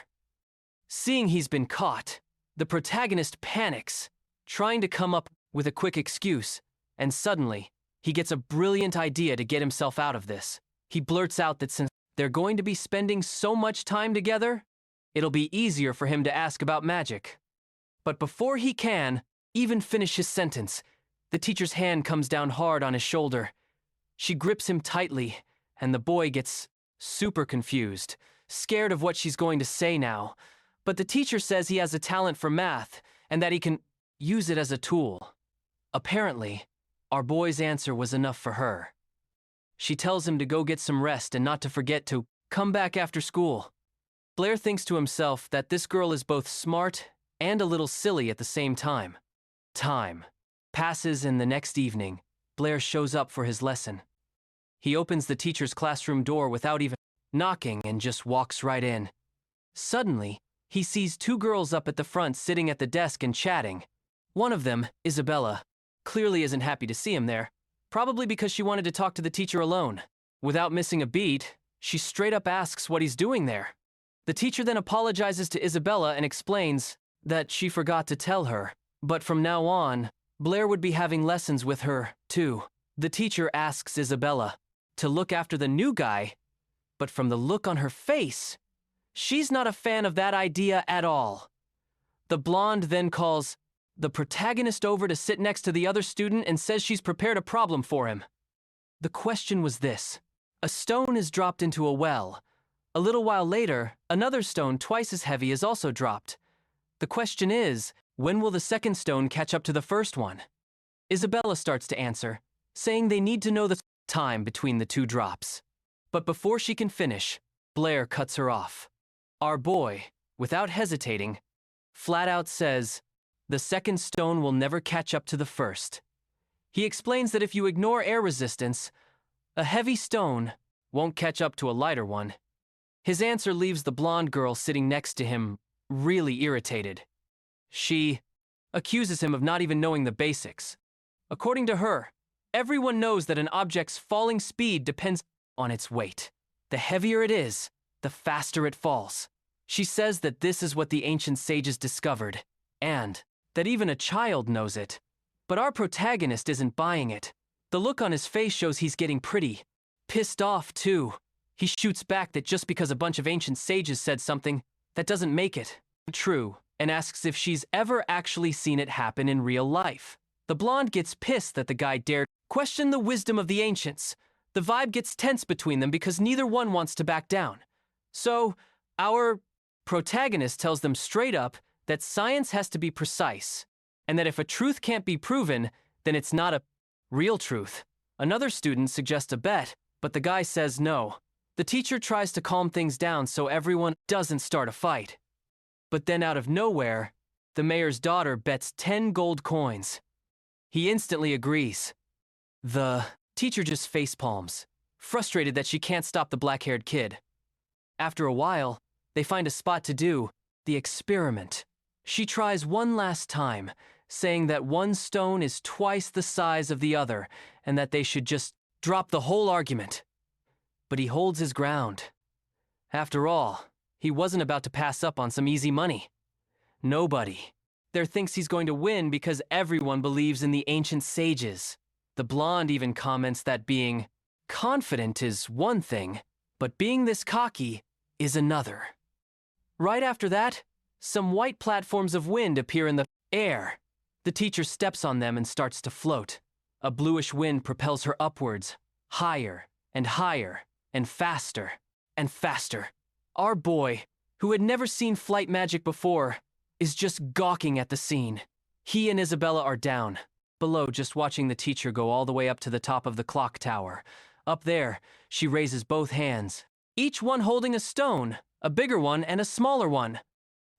Seeing he's been caught, the protagonist panics, trying to come up with a quick excuse, and suddenly, he gets a brilliant idea to get himself out of this. He blurts out that since they're going to be spending so much time together, it'll be easier for him to ask about magic. But before he can even finish his sentence, the teacher's hand comes down hard on his shoulder. She grips him tightly, and the boy gets super confused, scared of what she's going to say now. But the teacher says he has a talent for math, and that he can use it as a tool. Apparently, our boy's answer was enough for her. She tells him to go get some rest and not to forget to come back after school. Blair thinks to himself that this girl is both smart and a little silly at the same time. Time passes, and the next evening, Blair shows up for his lesson. He opens the teacher's classroom door without even knocking and just walks right in. Suddenly, he sees two girls up at the front sitting at the desk and chatting. One of them, Isabella, clearly isn't happy to see him there, probably because she wanted to talk to the teacher alone. Without missing a beat, she straight up asks what he's doing there. The teacher then apologizes to Isabella and explains that she forgot to tell her, but from now on, Blair would be having lessons with her, too. The teacher asks Isabella to look after the new guy, but from the look on her face, she's not a fan of that idea at all. The blonde then calls the protagonist over to sit next to the other student and says she's prepared a problem for him. The question was this: a stone is dropped into a well. A little while later, another stone twice as heavy is also dropped. The question is, when will the second stone catch up to the first one? Isabella starts to answer, saying they need to know the time between the two drops. But before she can finish, Blair cuts her off. Our boy, without hesitating, flat out says, the second stone will never catch up to the first. He explains that if you ignore air resistance, a heavy stone won't catch up to a lighter one. His answer leaves the blonde girl sitting next to him really irritated. She accuses him of not even knowing the basics. According to her, everyone knows that an object's falling speed depends on its weight. The heavier it is, the faster it falls. She says that this is what the ancient sages discovered, and that even a child knows it. But our protagonist isn't buying it. The look on his face shows he's getting pretty pissed off, too. He shoots back that just because a bunch of ancient sages said something, that doesn't make it true, and asks if she's ever actually seen it happen in real life. The blonde gets pissed that the guy dared question the wisdom of the ancients. The vibe gets tense between them because neither one wants to back down. So, our protagonist tells them straight up that science has to be precise, and that if a truth can't be proven, then it's not a real truth. Another student suggests a bet, but the guy says no. The teacher tries to calm things down so everyone doesn't start a fight. But then out of nowhere, the mayor's daughter bets 10 gold coins. He instantly agrees. The teacher just facepalms, frustrated that she can't stop the black-haired kid. After a while, they find a spot to do the experiment. She tries one last time, saying that one stone is twice the size of the other and that they should just drop the whole argument. But he holds his ground. After all, he wasn't about to pass up on some easy money. Nobody there thinks he's going to win because everyone believes in the ancient sages. The blonde even comments that being confident is one thing, but being this cocky is another. Right after that, some white platforms of wind appear in the air. The teacher steps on them and starts to float. A bluish wind propels her upwards, higher and higher, and faster and faster. Our boy, who had never seen flight magic before, is just gawking at the scene. He and Isabella are down. below just watching the teacher go all the way up to the top of the clock tower. Up there, she raises both hands, each one holding a stone, a bigger one and a smaller one.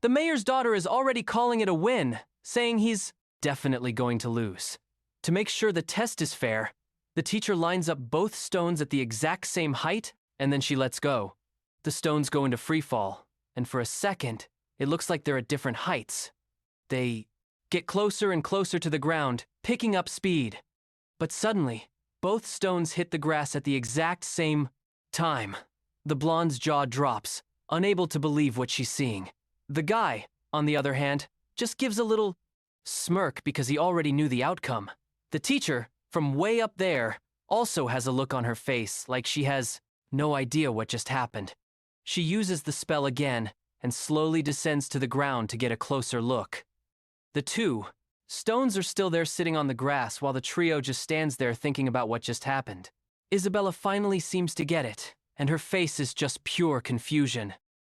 The mayor's daughter is already calling it a win, saying he's definitely going to lose. To make sure the test is fair, the teacher lines up both stones at the exact same height, and then she lets go. The stones go into free fall, and for a second, it looks like they're at different heights. They get closer and closer to the ground, picking up speed. But suddenly, both stones hit the grass at the exact same time. The blonde's jaw drops, unable to believe what she's seeing. The guy, on the other hand, just gives a little smirk because he already knew the outcome. The teacher, from way up there, also has a look on her face like she has no idea what just happened. She uses the spell again and slowly descends to the ground to get a closer look. The two stones are still there sitting on the grass while the trio just stands there thinking about what just happened. Isabella finally seems to get it, and her face is just pure confusion.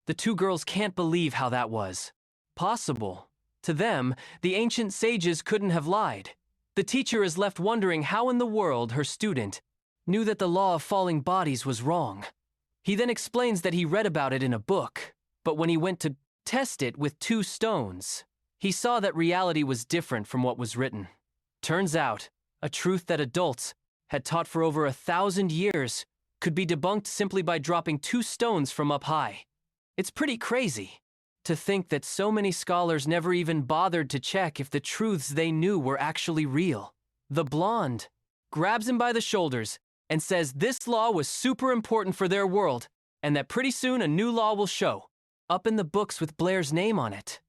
The two girls can't believe how that was possible. To them, the ancient sages couldn't have lied. The teacher is left wondering how in the world her student knew that the law of falling bodies was wrong. He then explains that he read about it in a book, but when he went to test it with two stones, he saw that reality was different from what was written. Turns out, a truth that adults had taught for over 1,000 years could be debunked simply by dropping two stones from up high. It's pretty crazy to think that so many scholars never even bothered to check if the truths they knew were actually real. The blonde grabs him by the shoulders and says this law was super important for their world and that pretty soon a new law will show up in the books with Blair's name on it.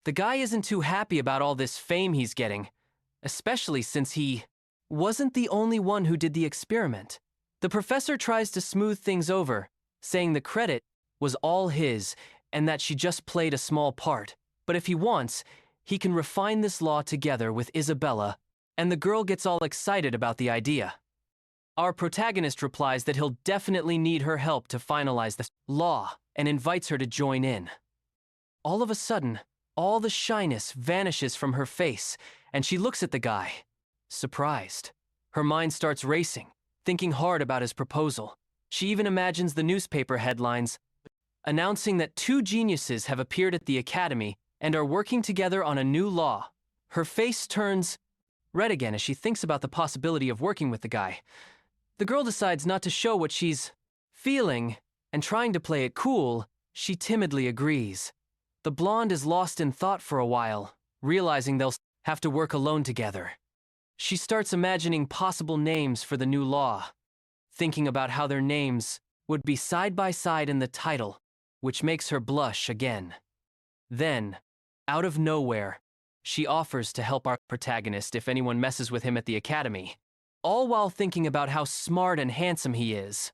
The guy isn't too happy about all this fame he's getting, especially since he wasn't the only one who did the experiment. The professor tries to smooth things over, saying the credit was all his and that she just played a small part. But if he wants, he can refine this law together with Isabella, and the girl gets all excited about the idea. Our protagonist replies that he'll definitely need her help to finalize the law and invites her to join in. All of a sudden, all the shyness vanishes from her face, and she looks at the guy, surprised. Her mind starts racing, thinking hard about his proposal. She even imagines the newspaper headlines announcing that two geniuses have appeared at the academy and are working together on a new law. Her face turns red again as she thinks about the possibility of working with the guy. The girl decides not to show what she's feeling, and trying to play it cool, she timidly agrees. The blonde is lost in thought for a while, realizing they'll have to work alone together. She starts imagining possible names for the new law, thinking about how their names would be side by side in the title, which makes her blush again. Then, out of nowhere, she offers to help our protagonist if anyone messes with him at the academy, all while thinking about how smart and handsome he is.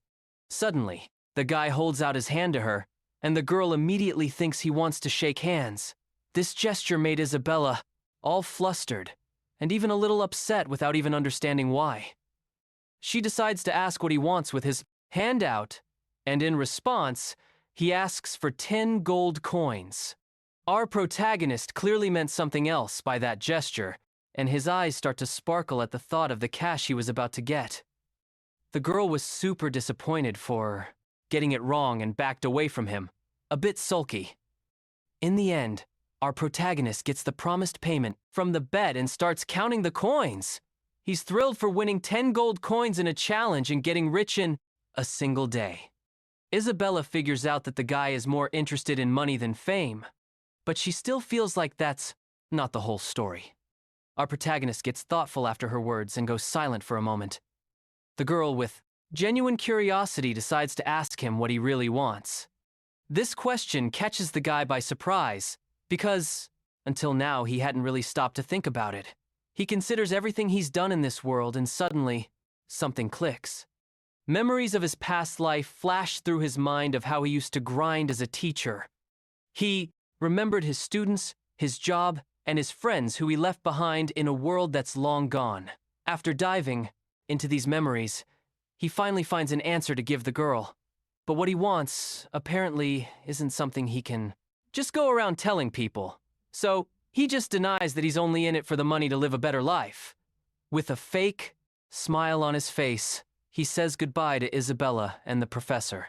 Suddenly, the guy holds out his hand to her, and the girl immediately thinks he wants to shake hands. This gesture made Isabella all flustered, and even a little upset without even understanding why. She decides to ask what he wants with his hand out, and in response, he asks for 10 gold coins. Our protagonist clearly meant something else by that gesture, and his eyes start to sparkle at the thought of the cash he was about to get. The girl was super disappointed for getting it wrong and backed away from him, a bit sulky. In the end, our protagonist gets the promised payment from the bet and starts counting the coins. He's thrilled for winning 10 gold coins in a challenge and getting rich in a single day. Isabella figures out that the guy is more interested in money than fame, but she still feels like that's not the whole story. Our protagonist gets thoughtful after her words and goes silent for a moment. The girl, with genuine curiosity, decides to ask him what he really wants. This question catches the guy by surprise, because, until now, he hadn't really stopped to think about it. He considers everything he's done in this world, and suddenly, something clicks. Memories of his past life flash through his mind of how he used to grind as a teacher. He remembered his students, his job, and his friends who he left behind in a world that's long gone. After diving into these memories, he finally finds an answer to give the girl. But what he wants, apparently, isn't something he can just go around telling people. So, he just denies that he's only in it for the money to live a better life. With a fake smile on his face, he says goodbye to Isabella and the professor.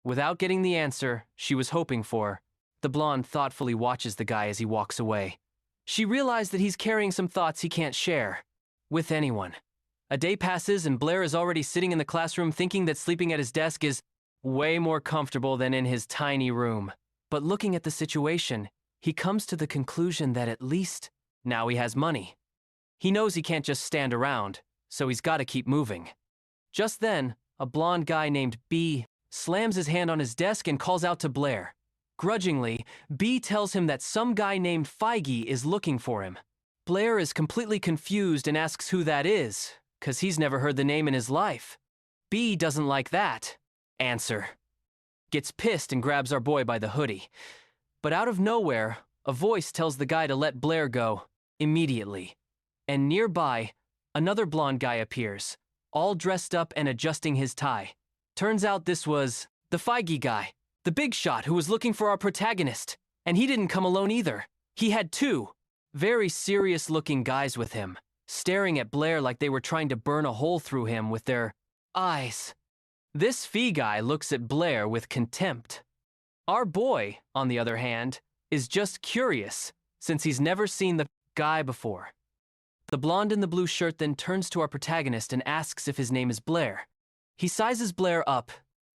Without getting the answer she was hoping for, the blonde thoughtfully watches the guy as he walks away. She realized that he's carrying some thoughts he can't share with anyone. A day passes and Blair is already sitting in the classroom thinking that sleeping at his desk is way more comfortable than in his tiny room. But looking at the situation, he comes to the conclusion that at least now he has money. He knows he can't just stand around, so he's got to keep moving. Just then, a blonde guy named B slams his hand on his desk and calls out to Blair. Grudgingly, B tells him that some guy named Feige is looking for him. Blair is completely confused and asks who that is, 'cause he's never heard the name in his life. B doesn't like that answer. Gets pissed and grabs our boy by the hoodie. But out of nowhere, a voice tells the guy to let Blair go immediately. And nearby, another blonde guy appears, all dressed up and adjusting his tie. Turns out this was the Feige guy, the big shot who was looking for our protagonist. And he didn't come alone either. He had two very serious-looking guys with him, staring at Blair like they were trying to burn a hole through him with their eyes. This Fee guy looks at Blair with contempt. Our boy, on the other hand, is just curious, since he's never seen the guy before. The blonde in the blue shirt then turns to our protagonist and asks if his name is Blair. He sizes Blair up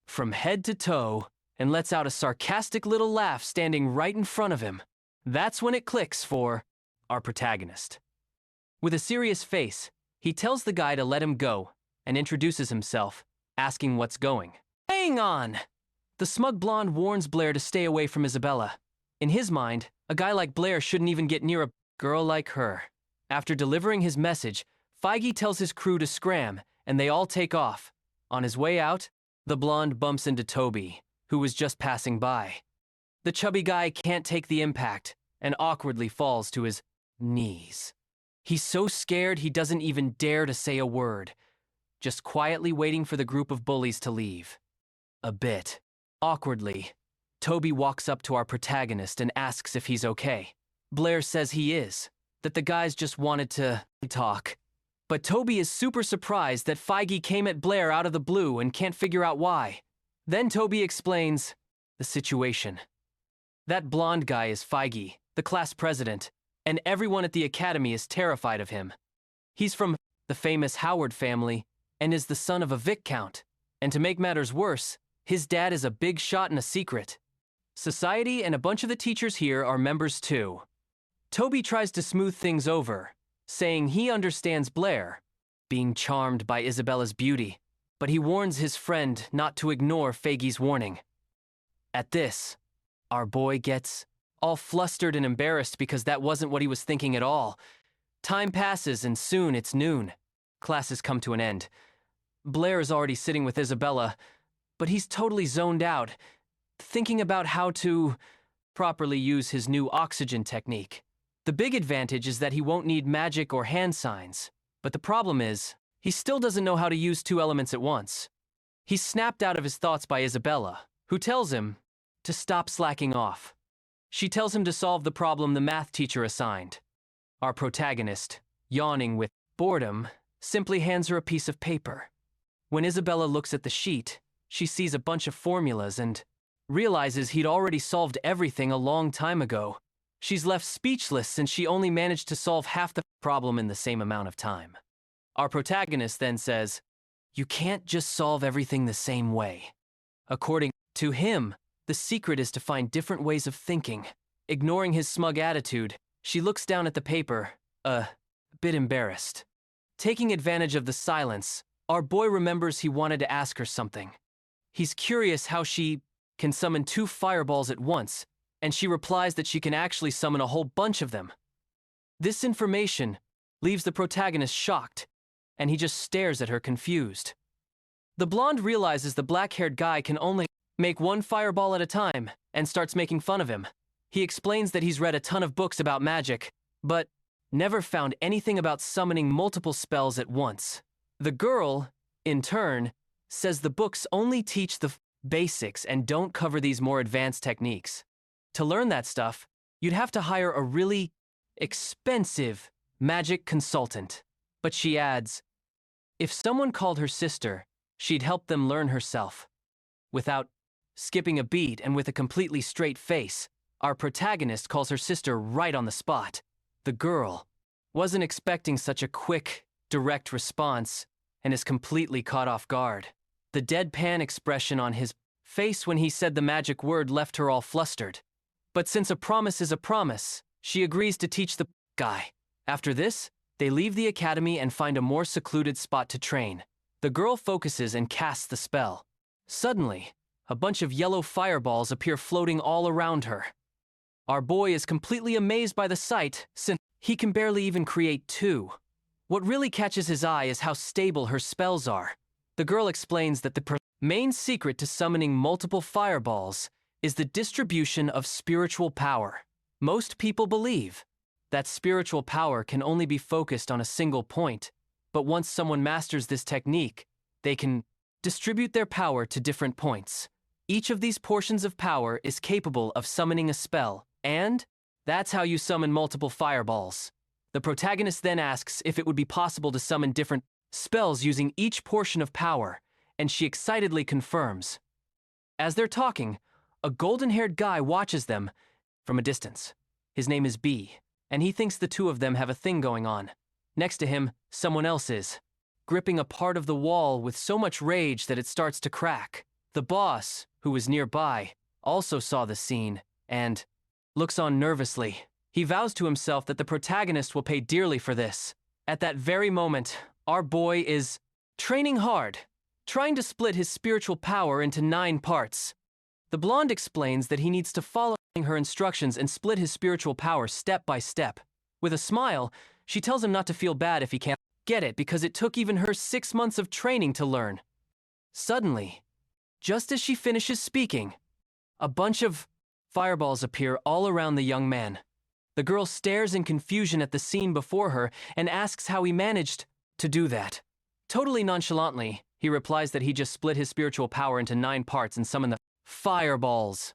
from head to toe and lets out a sarcastic little laugh standing right in front of him. That's when it clicks for our protagonist. With a serious face, he tells the guy to let him go and introduces himself, asking what's going. Hang on! The smug blonde warns Blair to stay away from Isabella. In his mind, a guy like Blair shouldn't even get near a girl like her. After delivering his message, Feige tells his crew to scram, and they all take off. On his way out, the blonde bumps into Toby, who was just passing by. The chubby guy can't take the impact and awkwardly falls to his knees. He's so scared he doesn't even dare to say a word, just quietly waiting for the group of bullies to leave. A bit awkwardly, Toby walks up to our protagonist and asks if he's okay. Blair says he is, that the guys just wanted to talk. But Toby is super surprised that Feige came at Blair out of the blue and can't figure out why. Then Toby explains the situation. That blonde guy is Feige, the class president, and everyone at the academy is terrified of him. He's from the famous Howard family and is the son of a Viscount. And to make matters worse, his dad is a big shot in a secret. Society and a bunch of the teachers here are members too. Toby tries to smooth things over, saying he understands Blair, being charmed by Isabella's beauty, but he warns his friend not to ignore Feige's warning. At this, our boy gets all flustered and embarrassed because that wasn't what he was thinking at all. Time passes and soon it's noon. Classes come to an end. Blair is already sitting with Isabella, but he's totally zoned out, thinking about how to properly use his new oxygen technique. The big advantage is that he won't need magic or hand signs, but the problem is, he still doesn't know how to use two elements at once. He's snapped out of his thoughts by Isabella, who tells him to stop slacking off. She tells him to solve the problem the math teacher assigned. Our protagonist, yawning with boredom, simply hands her a piece of paper. When Isabella looks at the sheet, she sees a bunch of formulas and realizes he'd already solved everything a long time ago. She's left speechless since she only managed to solve half the problem in the same amount of time. Our protagonist then says, "You can't just solve everything the same way." According to him, the secret is to find different ways of thinking. Ignoring his smug attitude, she looks down at the paper, a bit embarrassed. Taking advantage of the silence, our boy remembers he wanted to ask her something. He's curious how she can summon two fireballs at once, and she replies that she can actually summon a whole bunch of them. This information leaves the protagonist shocked, and he just stares at her confused. The blonde realizes the black-haired guy can only make one fireball at a time and starts making fun of him. He explains that he's read a ton of books about magic, but never found anything about summoning multiple spells at once. The girl, in turn, says the books only teach the basics and don't cover these more advanced techniques. To learn that stuff, you'd have to hire a really expensive magic consultant. But But she adds, if someone called her sister, she'd help them learn herself. Without skipping a beat and with a completely straight face, our protagonist calls her sister right on the spot. The girl wasn't expecting such a quick, direct response and is completely caught off guard. The deadpan expression on his face when he said the magic word left her all flustered. But since a promise is a promise, she agrees to teach the guy. After this, they leave the academy and find a more secluded spot to train. The girl focuses and casts the spell. Suddenly, a bunch of yellow fireballs appear floating all around her. Our boy is completely amazed by the sight, since he can barely even create two. What really catches his eye is how stable her spells are. The girl explains that the main secret to summoning multiple fireballs is the distribution of spiritual power. Most people believe that spiritual power can only be focused on a single point, but once someone masters this technique, they can distribute their power to different points. Each of these portions of power is capable of summoning a spell, and that's how you summon multiple fireballs. The protagonist then asks if it would be possible to summon different spells using each portion of power, and she excitedly confirms. As they're talking, a golden-haired guy watches them from a distance. His name is B, and he thinks the two of them have a thing going on. Next to him, someone else is gripping a part of the wall with so much rage that it starts to crack. The boss, who was nearby, also saw the scene and looks on nervously. He vows to himself that the protagonist will pay dearly for this. At that very moment, our boy is training hard, trying to split his spiritual power into 9 parts. The blonde explains that he needs to follow her instructions and split his spiritual power step by step. With a smile, she tells him not to feel bad if he can't get it because it took even her 6 months of training to learn. Suddenly, just as she finishes speaking, a bunch of fireballs appear all around the young man. The girl stares in confusion at the scene before her and asks how he managed to do that. Totally nonchalantly, he replies that he just split his spiritual power into 9 parts and summoned the fireballs.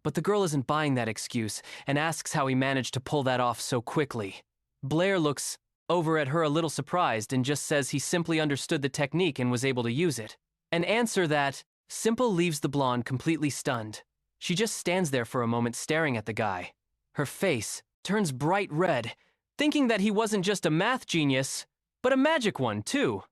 But the girl isn't buying that excuse and asks how he managed to pull that off so quickly. Blair looks over at her a little surprised and just says he simply understood the technique and was able to use it. An answer that simple leaves the blonde completely stunned. She just stands there for a moment staring at the guy. Her face turns bright red, thinking that he wasn't just a math genius, but a magic one too.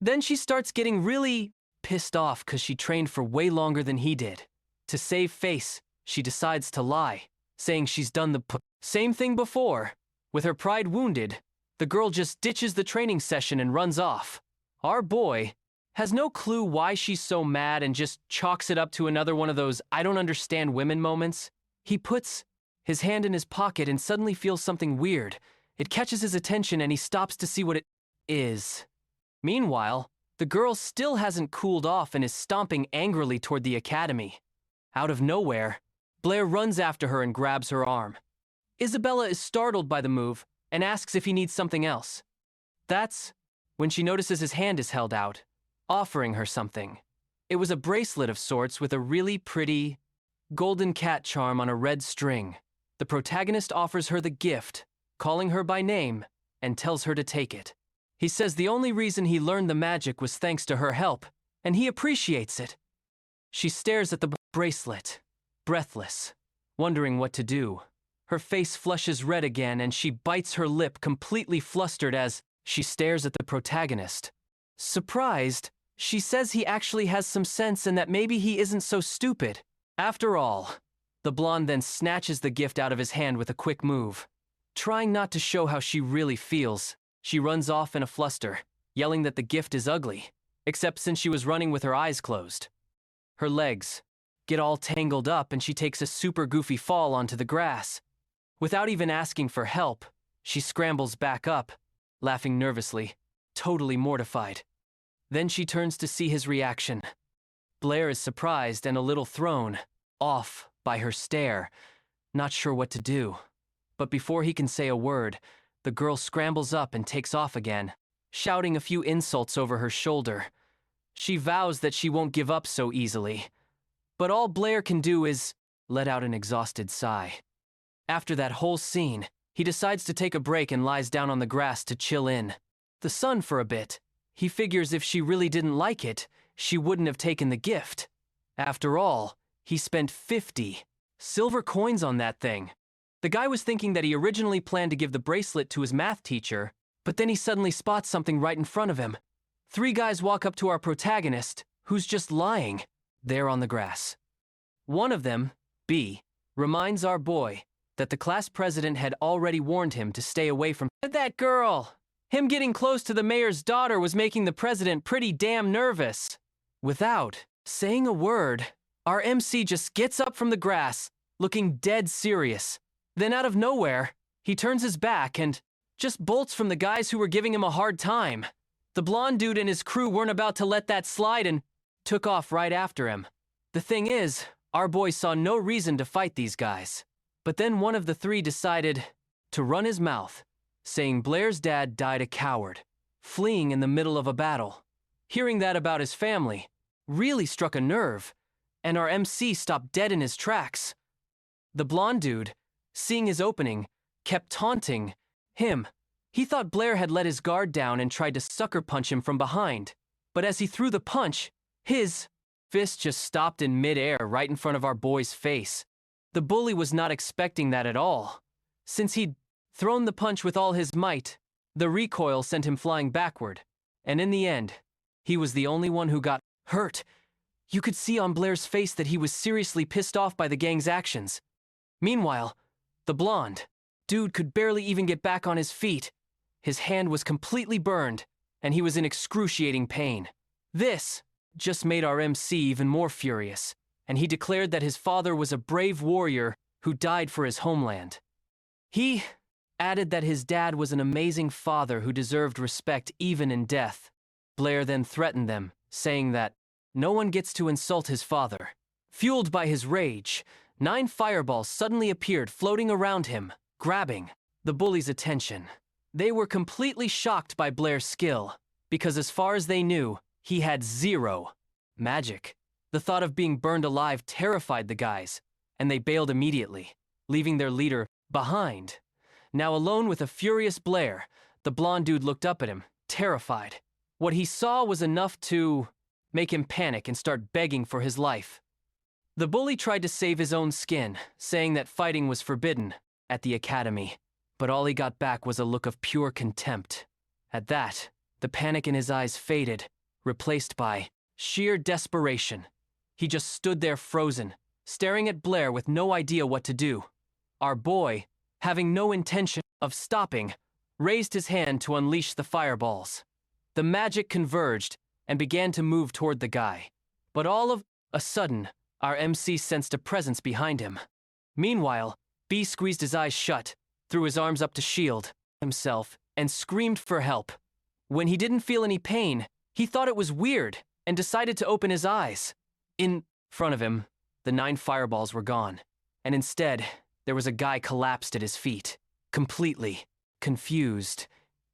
Then she starts getting really pissed off because she trained for way longer than he did. To save face, she decides to lie, saying she's done the same thing before. With her pride wounded, the girl just ditches the training session and runs off. Our boy has no clue why she's so mad and just chalks it up to another one of those I don't understand women moments. He puts his hand in his pocket and suddenly feels something weird. It catches his attention and he stops to see what it is. Meanwhile, the girl still hasn't cooled off and is stomping angrily toward the academy. Out of nowhere, Blair runs after her and grabs her arm. Isabella is startled by the move and asks if he needs something else. That's when she notices his hand is held out, offering her something. It was a bracelet of sorts with a really pretty golden cat charm on a red string. The protagonist offers her the gift, calling her by name, and tells her to take it. He says the only reason he learned the magic was thanks to her help, and he appreciates it. She stares at the bracelet, breathless, wondering what to do. Her face flushes red again and she bites her lip, completely flustered as she stares at the protagonist. Surprised, she says he actually has some sense and that maybe he isn't so stupid. After all, the blonde then snatches the gift out of his hand with a quick move. Trying not to show how she really feels, she runs off in a fluster, yelling that the gift is ugly, except since she was running with her eyes closed. Her legs get all tangled up and she takes a super goofy fall onto the grass. Without even asking for help, she scrambles back up, laughing nervously, totally mortified. Then she turns to see his reaction. Blair is surprised and a little thrown off by her stare, not sure what to do. But before he can say a word, the girl scrambles up and takes off again, shouting a few insults over her shoulder. She vows that she won't give up so easily. But all Blair can do is let out an exhausted sigh. After that whole scene, he decides to take a break and lies down on the grass to chill in. the sun for a bit. He figures if she really didn't like it, she wouldn't have taken the gift. After all, he spent 50 silver coins on that thing. The guy was thinking that he originally planned to give the bracelet to his math teacher, but then he suddenly spots something right in front of him. 3 guys walk up to our protagonist, who's just lying there on the grass. One of them, B, reminds our boy that the class president had already warned him to stay away from that girl. Him getting close to the mayor's daughter was making the president pretty damn nervous. Without saying a word, our MC just gets up from the grass, looking dead serious. Then out of nowhere, he turns his back and just bolts from the guys who were giving him a hard time. The blonde dude and his crew weren't about to let that slide and took off right after him. The thing is, our boy saw no reason to fight these guys. But then one of the 3 decided to run his mouth, saying Blair's dad died a coward, fleeing in the middle of a battle. Hearing that about his family really struck a nerve, and our MC stopped dead in his tracks. The blonde dude, seeing his opening, kept taunting him. He thought Blair had let his guard down and tried to sucker punch him from behind. But as he threw the punch, his fist just stopped in midair right in front of our boy's face. The bully was not expecting that at all. Since he'd thrown the punch with all his might, the recoil sent him flying backward. And in the end, he was the only one who got hurt. You could see on Blair's face that he was seriously pissed off by the gang's actions. Meanwhile, the blonde dude could barely even get back on his feet. His hand was completely burned, and he was in excruciating pain. This just made our MC even more furious, and he declared that his father was a brave warrior who died for his homeland. He added that his dad was an amazing father who deserved respect even in death. Blair then threatened them, saying that no one gets to insult his father. Fueled by his rage, 9 fireballs suddenly appeared floating around him, grabbing the bully's attention. They were completely shocked by Blair's skill, because as far as they knew, he had 0 magic. The thought of being burned alive terrified the guys, and they bailed immediately, leaving their leader behind. Now alone with a furious Blair, the blonde dude looked up at him, terrified. What he saw was enough to make him panic and start begging for his life. The bully tried to save his own skin, saying that fighting was forbidden at the academy, but all he got back was a look of pure contempt. At that, the panic in his eyes faded, replaced by sheer desperation. He just stood there frozen, staring at Blair with no idea what to do. Our boy, having no intention of stopping, raised his hand to unleash the fireballs. The magic converged and began to move toward the guy. But all of a sudden, our MC sensed a presence behind him. Meanwhile, B squeezed his eyes shut, threw his arms up to shield himself, and screamed for help. When he didn't feel any pain, he thought it was weird and decided to open his eyes. In front of him, the 9 fireballs were gone, and instead, there was a guy collapsed at his feet, completely confused.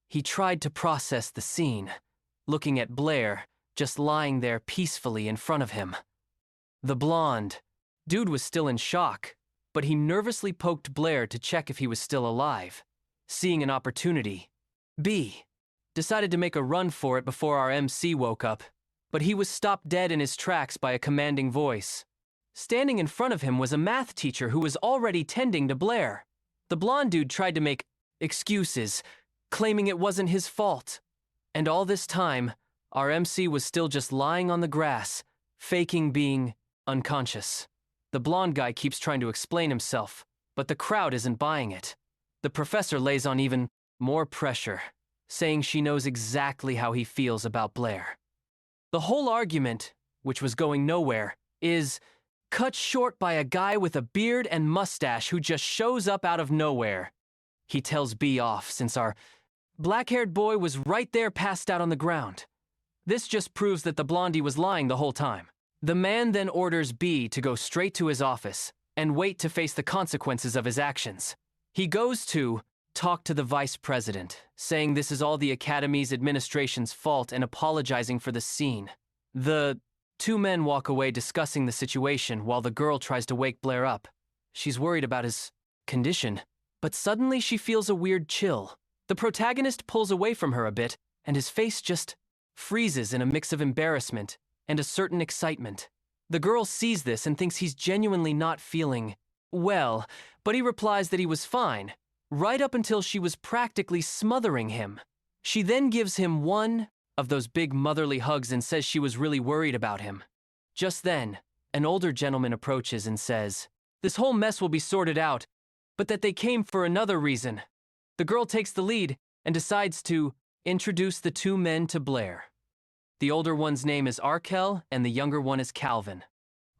He tried to process the scene, looking at Blair, just lying there peacefully in front of him. The blonde dude was still in shock, but he nervously poked Blair to check if he was still alive. Seeing an opportunity, B decided to make a run for it before our MC woke up, but he was stopped dead in his tracks by a commanding voice. Standing in front of him was a math teacher who was already tending to Blair. The blonde dude tried to make excuses, claiming it wasn't his fault. And all this time, our MC was still just lying on the grass, faking being unconscious. The blonde guy keeps trying to explain himself, but the crowd isn't buying it. The professor lays on even more pressure, saying she knows exactly how he feels about Blair. The whole argument, which was going nowhere, is cut short by a guy with a beard and mustache who just shows up out of nowhere. He tells B off since our black-haired boy was right there passed out on the ground. This just proves that the blondie was lying the whole time. The man then orders B to go straight to his office and wait to face the consequences of his actions. He goes to talk to the vice president, saying this is all the academy's administration's fault and apologizing for the scene. The 2 men walk away discussing the situation while the girl tries to wake Blair up. She's worried about his condition, but suddenly she feels a weird chill. The protagonist pulls away from her a bit and his face just freezes in a mix of embarrassment and a certain excitement. The girl sees this and thinks he's genuinely not feeling well, but he replies that he was fine, right up until she was practically smothering him. She then gives him one of those big motherly hugs and says she was really worried about him. Just then, an older gentleman approaches and says, "This whole mess will be sorted out, but that they came for another reason." The girl takes the lead and decides to introduce the two men to Blair. The older one's name is Arkel and the younger one is Calvin.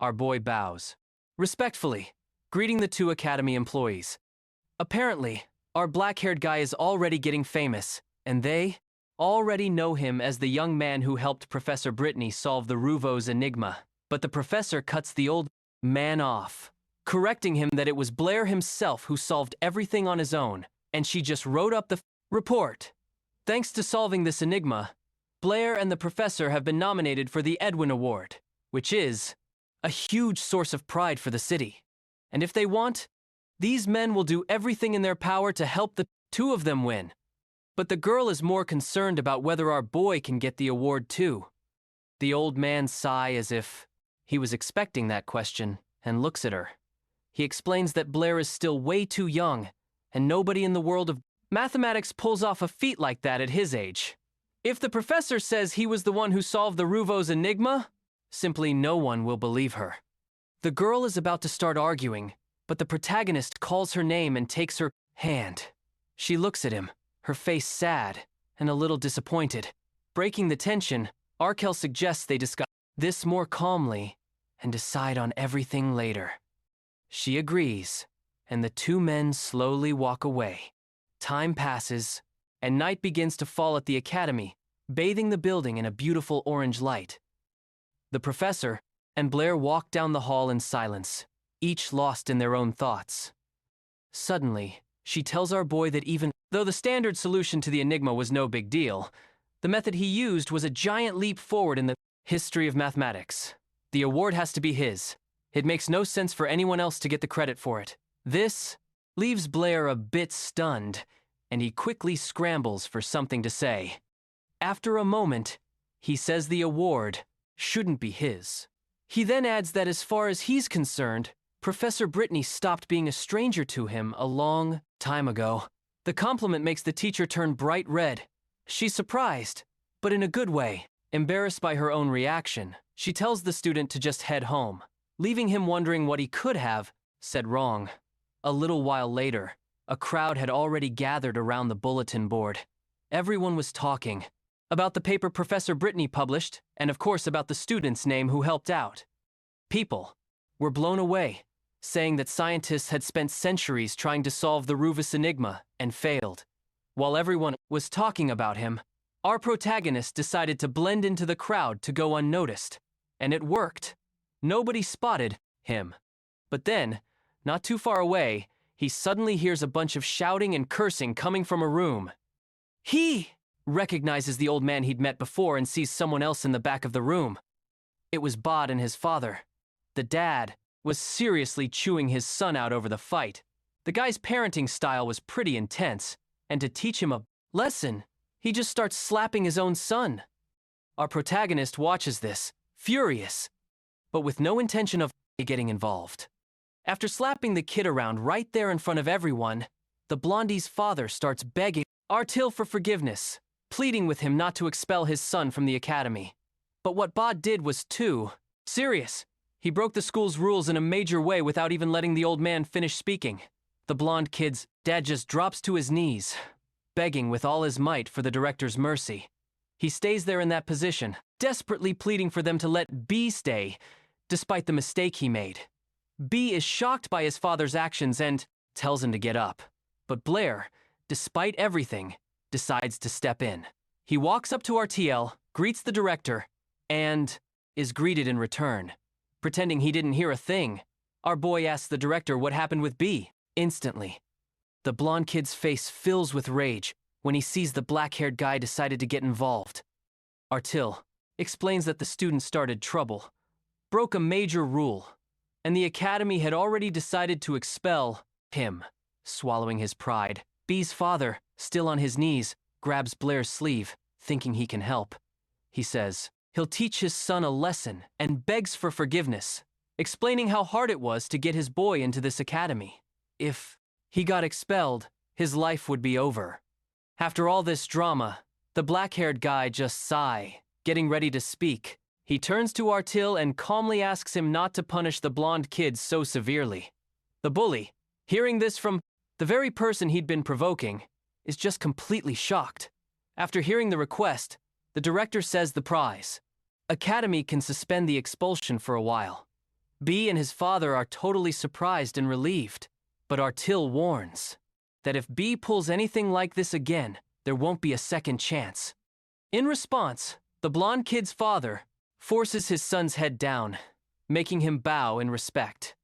Our boy bows respectfully, greeting the two academy employees. Apparently, our black-haired guy is already getting famous, and they already know him as the young man who helped Professor Brittany solve the Ruvos enigma. But the professor cuts the old man off, correcting him that it was Blair himself who solved everything on his own, and she just wrote up the report. Thanks to solving this enigma, Blair and the professor have been nominated for the Edwin Award, which is a huge source of pride for the city. And if they want, these men will do everything in their power to help the two of them win. But the girl is more concerned about whether our boy can get the award too. The old man sighs as if he was expecting that question and looks at her. He explains that Blair is still way too young, and nobody in the world of mathematics pulls off a feat like that at his age. If the professor says he was the one who solved the Ruvos enigma, simply no one will believe her. The girl is about to start arguing, but the protagonist calls her name and takes her hand. She looks at him, her face sad and a little disappointed. Breaking the tension, Arkel suggests they discuss this more calmly and decide on everything later. She agrees, and the two men slowly walk away. Time passes, and night begins to fall at the academy, bathing the building in a beautiful orange light. The professor and Blair walk down the hall in silence, each lost in their own thoughts. Suddenly, she tells our boy that even though the standard solution to the enigma was no big deal, the method he used was a giant leap forward in the history of mathematics. The award has to be his. It makes no sense for anyone else to get the credit for it. This leaves Blair a bit stunned, and he quickly scrambles for something to say. After a moment, he says the award shouldn't be his. He then adds that as far as he's concerned, Professor Brittany stopped being a stranger to him a long time ago. The compliment makes the teacher turn bright red. She's surprised, but in a good way. Embarrassed by her own reaction, she tells the student to just head home, leaving him wondering what he could have said wrong. A little while later, a crowd had already gathered around the bulletin board. Everyone was talking about the paper Professor Brittany published, and of course about the student's name who helped out. People were blown away, saying that scientists had spent centuries trying to solve the Ruvus enigma and failed. While everyone was talking about him, our protagonist decided to blend into the crowd to go unnoticed, and it worked. Nobody spotted him. But then, not too far away, he suddenly hears a bunch of shouting and cursing coming from a room. He recognizes the old man he'd met before and sees someone else in the back of the room. It was Bod and his father. The dad was seriously chewing his son out over the fight. The guy's parenting style was pretty intense, and to teach him a lesson, he just starts slapping his own son. Our protagonist watches this, furious, but with no intention of getting involved. After slapping the kid around right there in front of everyone, the blondie's father starts begging Artil for forgiveness, pleading with him not to expel his son from the academy. But what Bod did was too serious. He broke the school's rules in a major way without even letting the old man finish speaking. The blonde kid's dad just drops to his knees, begging with all his might for the director's mercy. He stays there in that position, desperately pleading for them to let B stay, despite the mistake he made. B is shocked by his father's actions and tells him to get up. But Blair, despite everything, decides to step in. He walks up to RTL, greets the director, and is greeted in return. Pretending he didn't hear a thing, our boy asks the director what happened with B. Instantly, the blonde kid's face fills with rage when he sees the black-haired guy decided to get involved. Artil explains that the student started trouble, broke a major rule, and the academy had already decided to expel him. Swallowing his pride, B's father, still on his knees, grabs Blair's sleeve, thinking he can help. He says he'll teach his son a lesson and begs for forgiveness, explaining how hard it was to get his boy into this academy. If he got expelled, his life would be over. After all this drama, the black-haired guy just sighs, getting ready to speak. He turns to Artil and calmly asks him not to punish the blonde kid so severely. The bully, hearing this from the very person he'd been provoking, is just completely shocked. After hearing the request, the director says the prize. Academy can suspend the expulsion for a while. B and his father are totally surprised and relieved, but Artil warns that if B pulls anything like this again, there won't be a second chance. In response, the blonde kid's father forces his son's head down, making him bow in respect.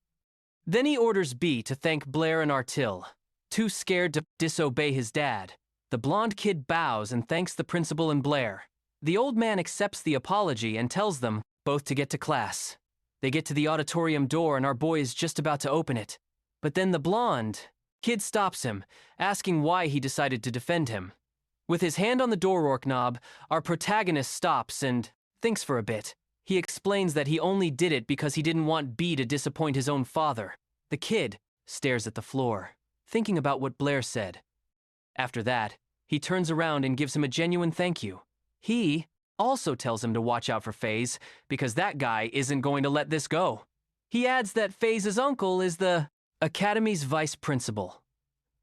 Then he orders B to thank Blair and Artil. Too scared to disobey his dad, the blonde kid bows and thanks the principal and Blair. The old man accepts the apology and tells them both to get to class. They get to the auditorium door and our boy is just about to open it. But then the blonde kid stops him, asking why he decided to defend him. With his hand on the door knob, our protagonist stops and thinks for a bit. He explains that he only did it because he didn't want B to disappoint his own father. The kid stares at the floor, thinking about what Blair said. After that, he turns around and gives him a genuine thank you. He also tells him to watch out for FaZe, because that guy isn't going to let this go. He adds that FaZe's uncle is the Academy's vice principal.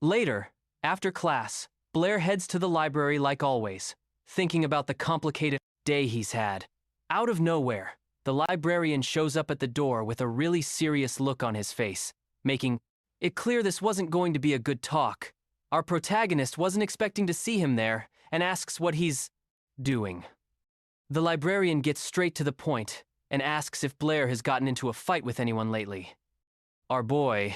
Later, after class, Blair heads to the library like always, thinking about the complicated day he's had. Out of nowhere, the librarian shows up at the door with a really serious look on his face, making it clear this wasn't going to be a good talk. Our protagonist wasn't expecting to see him there and asks what he's doing. The librarian gets straight to the point and asks if Blair has gotten into a fight with anyone lately. Our boy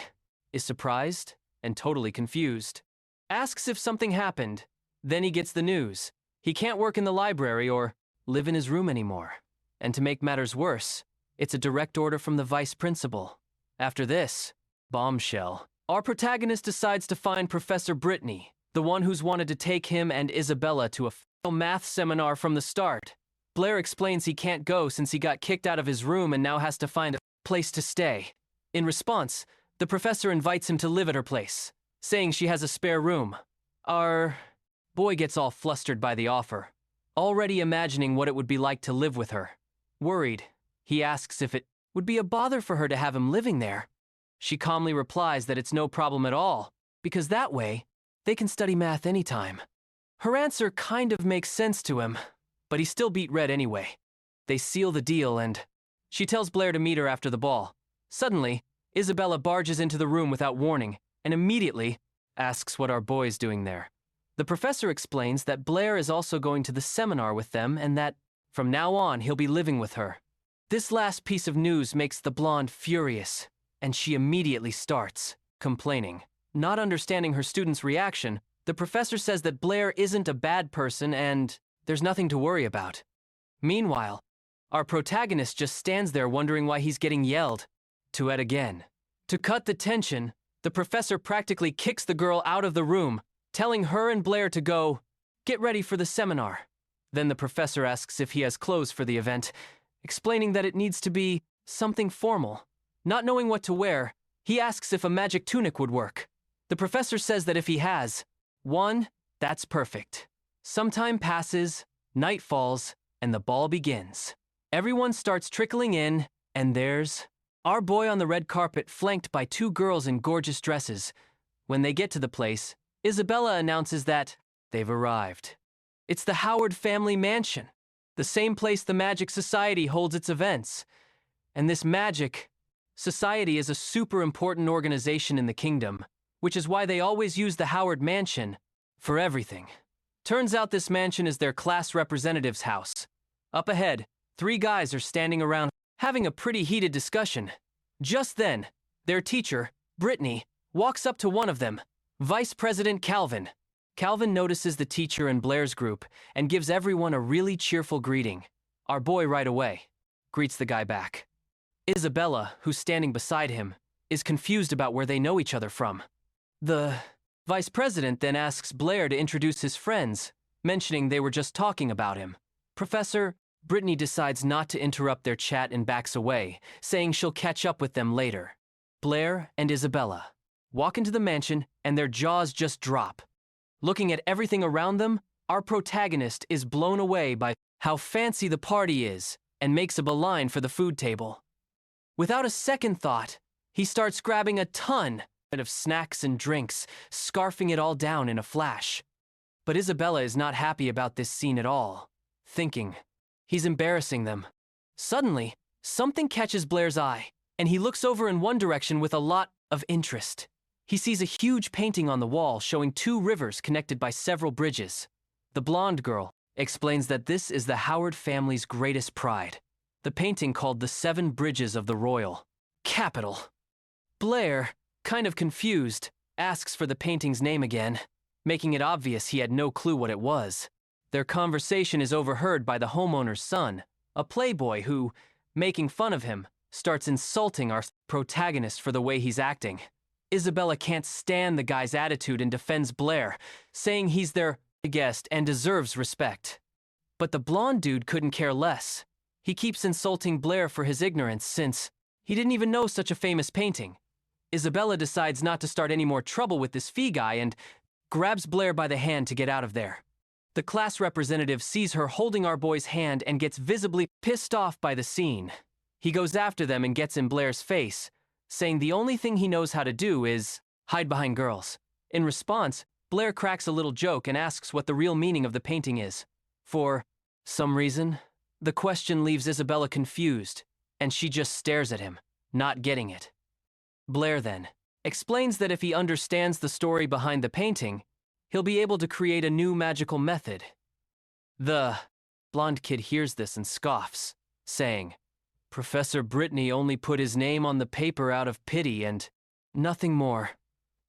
is surprised and totally confused. Asks if something happened. Then he gets the news. He can't work in the library or live in his room anymore. And to make matters worse, it's a direct order from the vice principal. After this bombshell, our protagonist decides to find Professor Brittany, the one who's wanted to take him and Isabella to a math seminar from the start. Blair explains he can't go since he got kicked out of his room and now has to find a place to stay. In response, the professor invites him to live at her place, saying she has a spare room. Our boy gets all flustered by the offer, already imagining what it would be like to live with her. Worried, he asks if it would be a bother for her to have him living there. She calmly replies that it's no problem at all, because that way, they can study math anytime. Her answer kind of makes sense to him, but he still beat red anyway. They seal the deal and she tells Blair to meet her after the ball. Suddenly, Isabella barges into the room without warning and immediately asks what our boy's doing there. The professor explains that Blair is also going to the seminar with them and that, from now on, he'll be living with her. This last piece of news makes the blonde furious, and she immediately starts complaining. Not understanding her student's reaction, the professor says that Blair isn't a bad person and there's nothing to worry about. Meanwhile, our protagonist just stands there wondering why he's getting yelled at again. To cut the tension, the professor practically kicks the girl out of the room, telling her and Blair to go get ready for the seminar. Then the professor asks if he has clothes for the event, explaining that it needs to be something formal. Not knowing what to wear, he asks if a magic tunic would work. The professor says that if he has one, that's perfect. Some time passes, night falls, and the ball begins. Everyone starts trickling in, and there's our boy on the red carpet flanked by two girls in gorgeous dresses. When they get to the place, Isabella announces that they've arrived. It's the Howard family mansion, the same place the Magic Society holds its events. And this Magic Society is a super important organization in the kingdom, which is why they always use the Howard mansion for everything. Turns out this mansion is their class representative's house. Up ahead, three guys are standing around having a pretty heated discussion. Just then, their teacher, Brittany, walks up to one of them, Vice President Calvin. Calvin notices the teacher and Blair's group and gives everyone a really cheerful greeting. Our boy right away greets the guy back. Isabella, who's standing beside him, is confused about where they know each other from. The vice president then asks Blair to introduce his friends, mentioning they were just talking about him. Professor Brittany decides not to interrupt their chat and backs away, saying she'll catch up with them later. Blair and Isabella walk into the mansion and their jaws just drop. Looking at everything around them, our protagonist is blown away by how fancy the party is and makes a beeline for the food table. Without a second thought, he starts grabbing a ton of snacks and drinks, scarfing it all down in a flash. But Isabella is not happy about this scene at all, thinking he's embarrassing them. Suddenly, something catches Blair's eye, and he looks over in one direction with a lot of interest. He sees a huge painting on the wall showing 2 rivers connected by several bridges. The blonde girl explains that this is the Howard family's greatest pride, the painting called the 7 Bridges of the Royal Capital. Blair, kind of confused, asks for the painting's name again, making it obvious he had no clue what it was. Their conversation is overheard by the homeowner's son, a playboy who, making fun of him, starts insulting our protagonist for the way he's acting. Isabella can't stand the guy's attitude and defends Blair, saying he's their guest and deserves respect. But the blonde dude couldn't care less. He keeps insulting Blair for his ignorance since he didn't even know such a famous painting. Isabella decides not to start any more trouble with this fee guy and grabs Blair by the hand to get out of there. The class representative sees her holding our boy's hand and gets visibly pissed off by the scene. He goes after them and gets in Blair's face, saying the only thing he knows how to do is hide behind girls. In response, Blair cracks a little joke and asks what the real meaning of the painting is. For some reason, the question leaves Isabella confused, and she just stares at him, not getting it. Blair then explains that if he understands the story behind the painting, he'll be able to create a new magical method. The blonde kid hears this and scoffs, saying, "Professor Brittany only put his name on the paper out of pity and nothing more."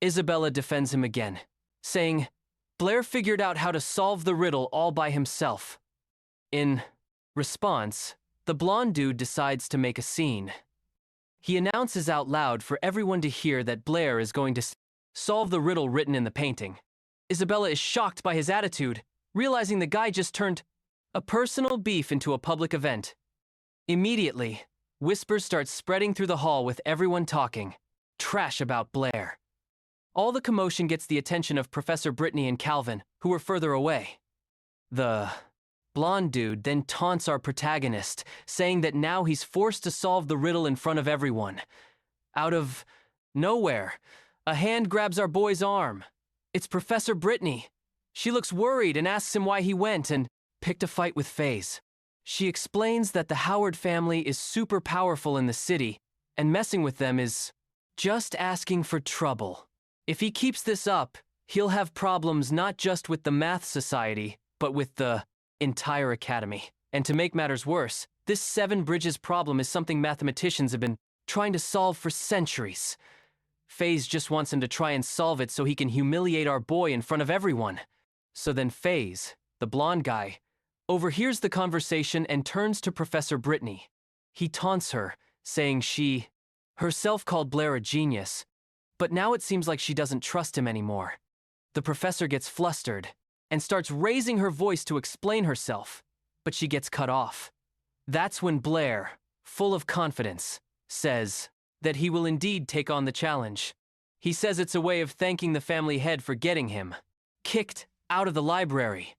Isabella defends him again, saying, Blair figured out how to solve the riddle all by himself. In response, the blonde dude decides to make a scene. He announces out loud for everyone to hear that Blair is going to solve the riddle written in the painting. Isabella is shocked by his attitude, realizing the guy just turned a personal beef into a public event. Immediately, whispers start spreading through the hall with everyone talking trash about Blair. All the commotion gets the attention of Professor Brittany and Calvin, who are further away. The blonde dude then taunts our protagonist, saying that now he's forced to solve the riddle in front of everyone. Out of nowhere, a hand grabs our boy's arm. It's Professor Brittany. She looks worried and asks him why he went and picked a fight with FaZe. She explains that the Howard family is super powerful in the city, and messing with them is just asking for trouble. If he keeps this up, he'll have problems not just with the Math Society, but with the entire academy. And to make matters worse, this 7 Bridges problem is something mathematicians have been trying to solve for centuries. FaZe just wants him to try and solve it so he can humiliate our boy in front of everyone. So then FaZe, the blonde guy, overhears the conversation and turns to Professor Brittany. He taunts her, saying she herself called Blair a genius, but now it seems like she doesn't trust him anymore. The professor gets flustered and starts raising her voice to explain herself, but she gets cut off. That's when Blair, full of confidence, says that he will indeed take on the challenge. He says it's a way of thanking the family head for getting him kicked out of the library.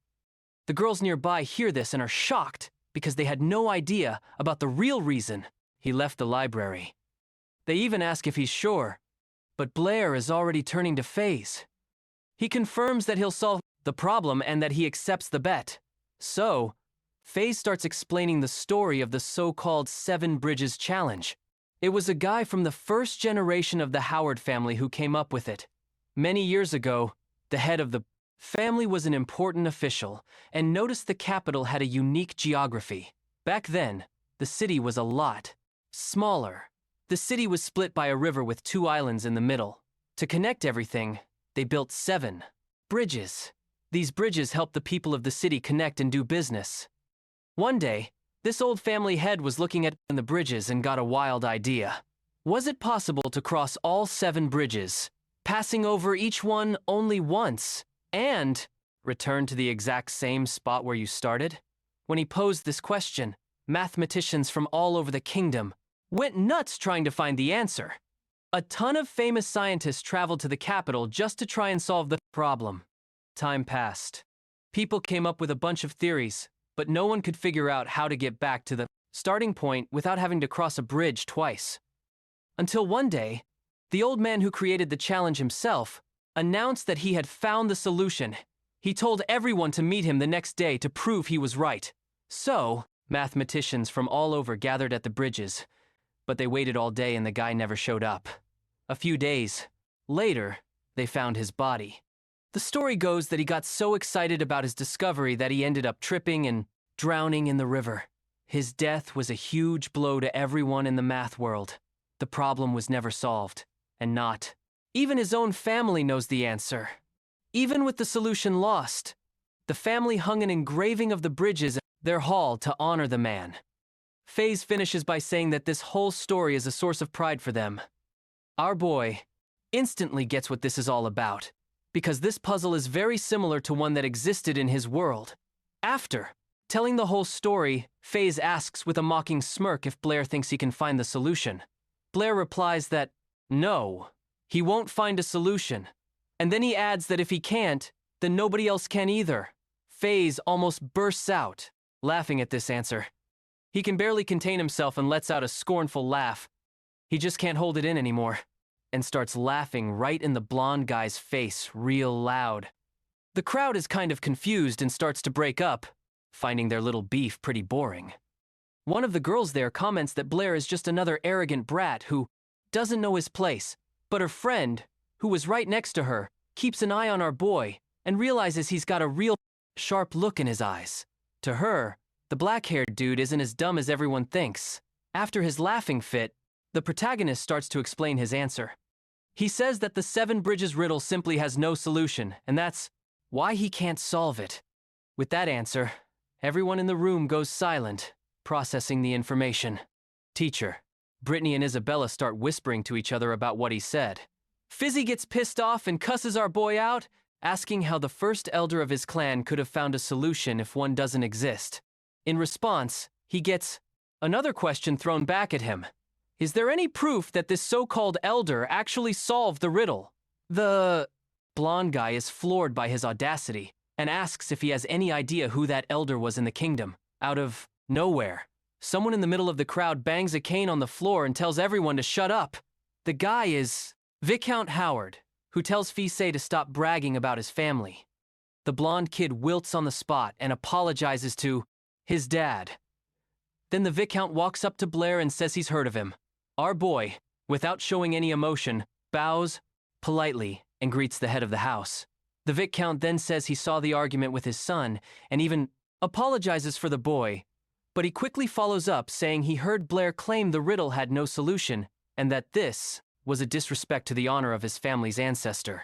The girls nearby hear this and are shocked because they had no idea about the real reason he left the library. They even ask if he's sure, but Blair is already turning to FaZe. He confirms that he'll solve the problem and that he accepts the bet. So, FaZe starts explaining the story of the so-called 7 Bridges Challenge. It was a guy from the first generation of the Howard family who came up with it. Many years ago, the head of the family was an important official and noticed the capital had a unique geography. Back then, the city was a lot smaller. The city was split by a river with 2 islands in the middle. To connect everything, they built 7 bridges. These bridges helped the people of the city connect and do business. One day, this old family head was looking at the bridges and got a wild idea. Was it possible to cross all 7 bridges, passing over each one only once, and return to the exact same spot where you started? When he posed this question, mathematicians from all over the kingdom went nuts trying to find the answer. A ton of famous scientists traveled to the capital just to try and solve the problem. Time passed. People came up with a bunch of theories, but no one could figure out how to get back to the starting point without having to cross a bridge twice. Until one day, the old man who created the challenge himself announced that he had found the solution. He told everyone to meet him the next day to prove he was right. So, mathematicians from all over gathered at the bridges, but they waited all day and the guy never showed up. A few days later, they found his body. The story goes that he got so excited about his discovery that he ended up tripping and drowning in the river. His death was a huge blow to everyone in the math world. The problem was never solved, and not even his own family knows the answer. Even with the solution lost, the family hung an engraving of the bridges in their hall to honor the man. FaZe finishes by saying that this whole story is a source of pride for them. Our boy instantly gets what this is all about, because this puzzle is very similar to one that existed in his world. After telling the whole story, FaZe asks with a mocking smirk if Blair thinks he can find the solution. Blair replies that, no, he won't find a solution. And then he adds that if he can't, then nobody else can either. FaZe almost bursts out, laughing at this answer. He can barely contain himself and lets out a scornful laugh. He just can't hold it in anymore, and starts laughing right in the blonde guy's face real loud. The crowd is kind of confused and starts to break up, finding their little beef pretty boring. One of the girls there comments that Blair is just another arrogant brat who doesn't know his place, but her friend, who was right next to her, keeps an eye on our boy and realizes he's got a real sharp look in his eyes. To her, the black-haired dude isn't as dumb as everyone thinks. After his laughing fit, the protagonist starts to explain his answer. He says that the 7 bridges riddle simply has no solution, and that's why he can't solve it. With that answer, everyone in the room goes silent, processing the information. Teacher, Brittany and Isabella start whispering to each other about what he said. Fizzy gets pissed off and cusses our boy out, asking how the first elder of his clan could have found a solution if one doesn't exist. In response, he gets another question thrown back at him. Is there any proof that this so-called elder actually solved the riddle? The blonde guy is floored by his audacity and asks if he has any idea who that elder was in the kingdom. Out of nowhere, someone in the middle of the crowd bangs a cane on the floor and tells everyone to shut up. The guy is Viscount Howard, who tells Fise to stop bragging about his family. The blonde kid wilts on the spot and apologizes to his dad. Then the Viscount walks up to Blair and says he's heard of him. Our boy, without showing any emotion, bows politely and greets the head of the house. The Viscount then says he saw the argument with his son and even apologizes for the boy, but he quickly follows up saying he heard Blair claim the riddle had no solution and that this was a disrespect to the honor of his family's ancestor.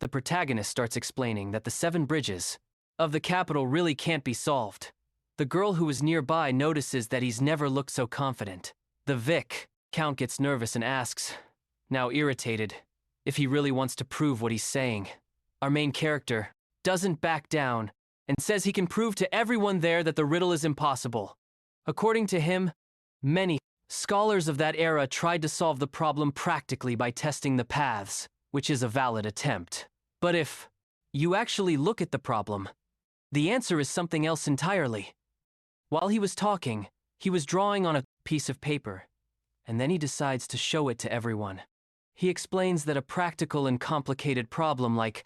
The protagonist starts explaining that the 7 bridges of the capital really can't be solved. The girl who is nearby notices that he's never looked so confident. The Viscount gets nervous and asks, now irritated, if he really wants to prove what he's saying. Our main character doesn't back down and says he can prove to everyone there that the riddle is impossible. According to him, many scholars of that era tried to solve the problem practically by testing the paths, which is a valid attempt. But if you actually look at the problem, the answer is something else entirely. While he was talking, he was drawing on a piece of paper, and then he decides to show it to everyone. He explains that a practical and complicated problem like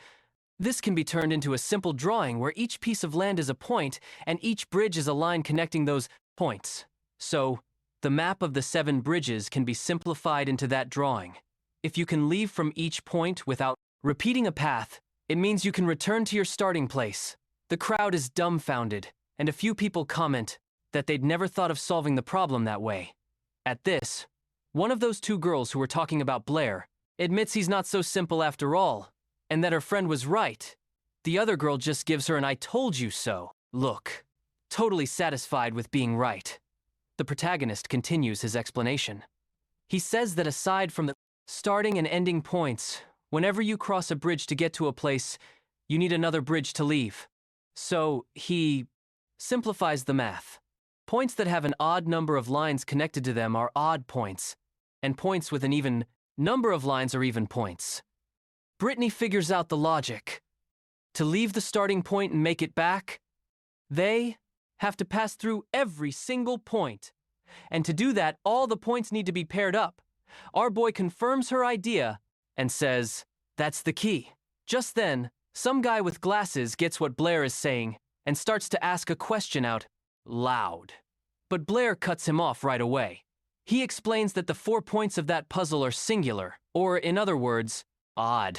this can be turned into a simple drawing where each piece of land is a point and each bridge is a line connecting those points. So, the map of the 7 bridges can be simplified into that drawing. If you can leave from each point without repeating a path, it means you can return to your starting place. The crowd is dumbfounded, and a few people comment that they'd never thought of solving the problem that way. At this, one of those 2 girls who were talking about Blair admits he's not so simple after all, and that her friend was right. The other girl just gives her an I told you so look, totally satisfied with being right. The protagonist continues his explanation. He says that aside from the starting and ending points, whenever you cross a bridge to get to a place, you need another bridge to leave. So he simplifies the math. Points that have an odd number of lines connected to them are odd points, and points with an even number of lines are even points. Brittany figures out the logic. To leave the starting point and make it back, they have to pass through every single point. And to do that, all the points need to be paired up. Our boy confirms her idea and says, "That's the key." Just then, some guy with glasses gets what Blair is saying and starts to ask a question out loud. But Blair cuts him off right away. He explains that the 4 points of that puzzle are singular, or in other words, odd.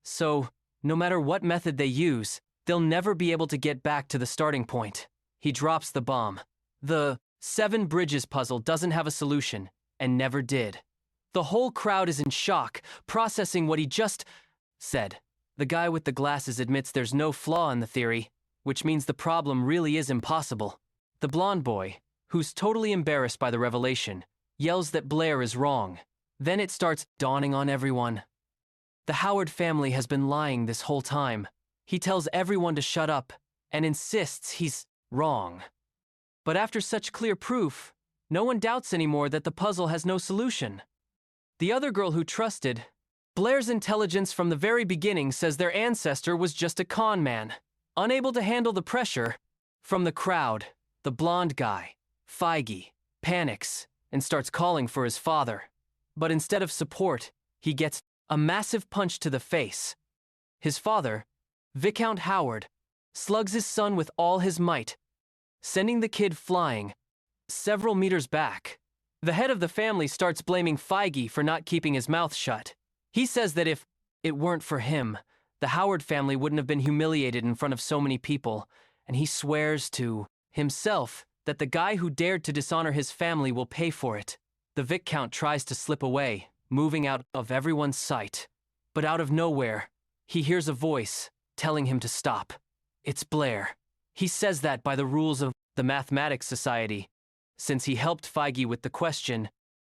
So, no matter what method they use, they'll never be able to get back to the starting point. He drops the bomb. The 7 bridges puzzle doesn't have a solution, and never did. The whole crowd is in shock, processing what he just said. The guy with the glasses admits there's no flaw in the theory, which means the problem really is impossible. The blonde boy, who's totally embarrassed by the revelation, yells that Blair is wrong. Then it starts dawning on everyone. The Howard family has been lying this whole time. He tells everyone to shut up and insists he's wrong. But after such clear proof, no one doubts anymore that the puzzle has no solution. The other girl who trusted, Blair's intelligence from the very beginning says their ancestor was just a con man, unable to handle the pressure from the crowd. The blonde guy, Feige, panics and starts calling for his father. But instead of support, he gets a massive punch to the face. His father, Viscount Howard, slugs his son with all his might, sending the kid flying several meters back. The head of the family starts blaming Feige for not keeping his mouth shut. He says that if it weren't for him, the Howard family wouldn't have been humiliated in front of so many people, and he swears to himself that the guy who dared to dishonor his family will pay for it. The Viscount tries to slip away, moving out of everyone's sight. But out of nowhere, he hears a voice telling him to stop. It's Blair. He says that by the rules of the Mathematics Society. Since he helped Feige with the question,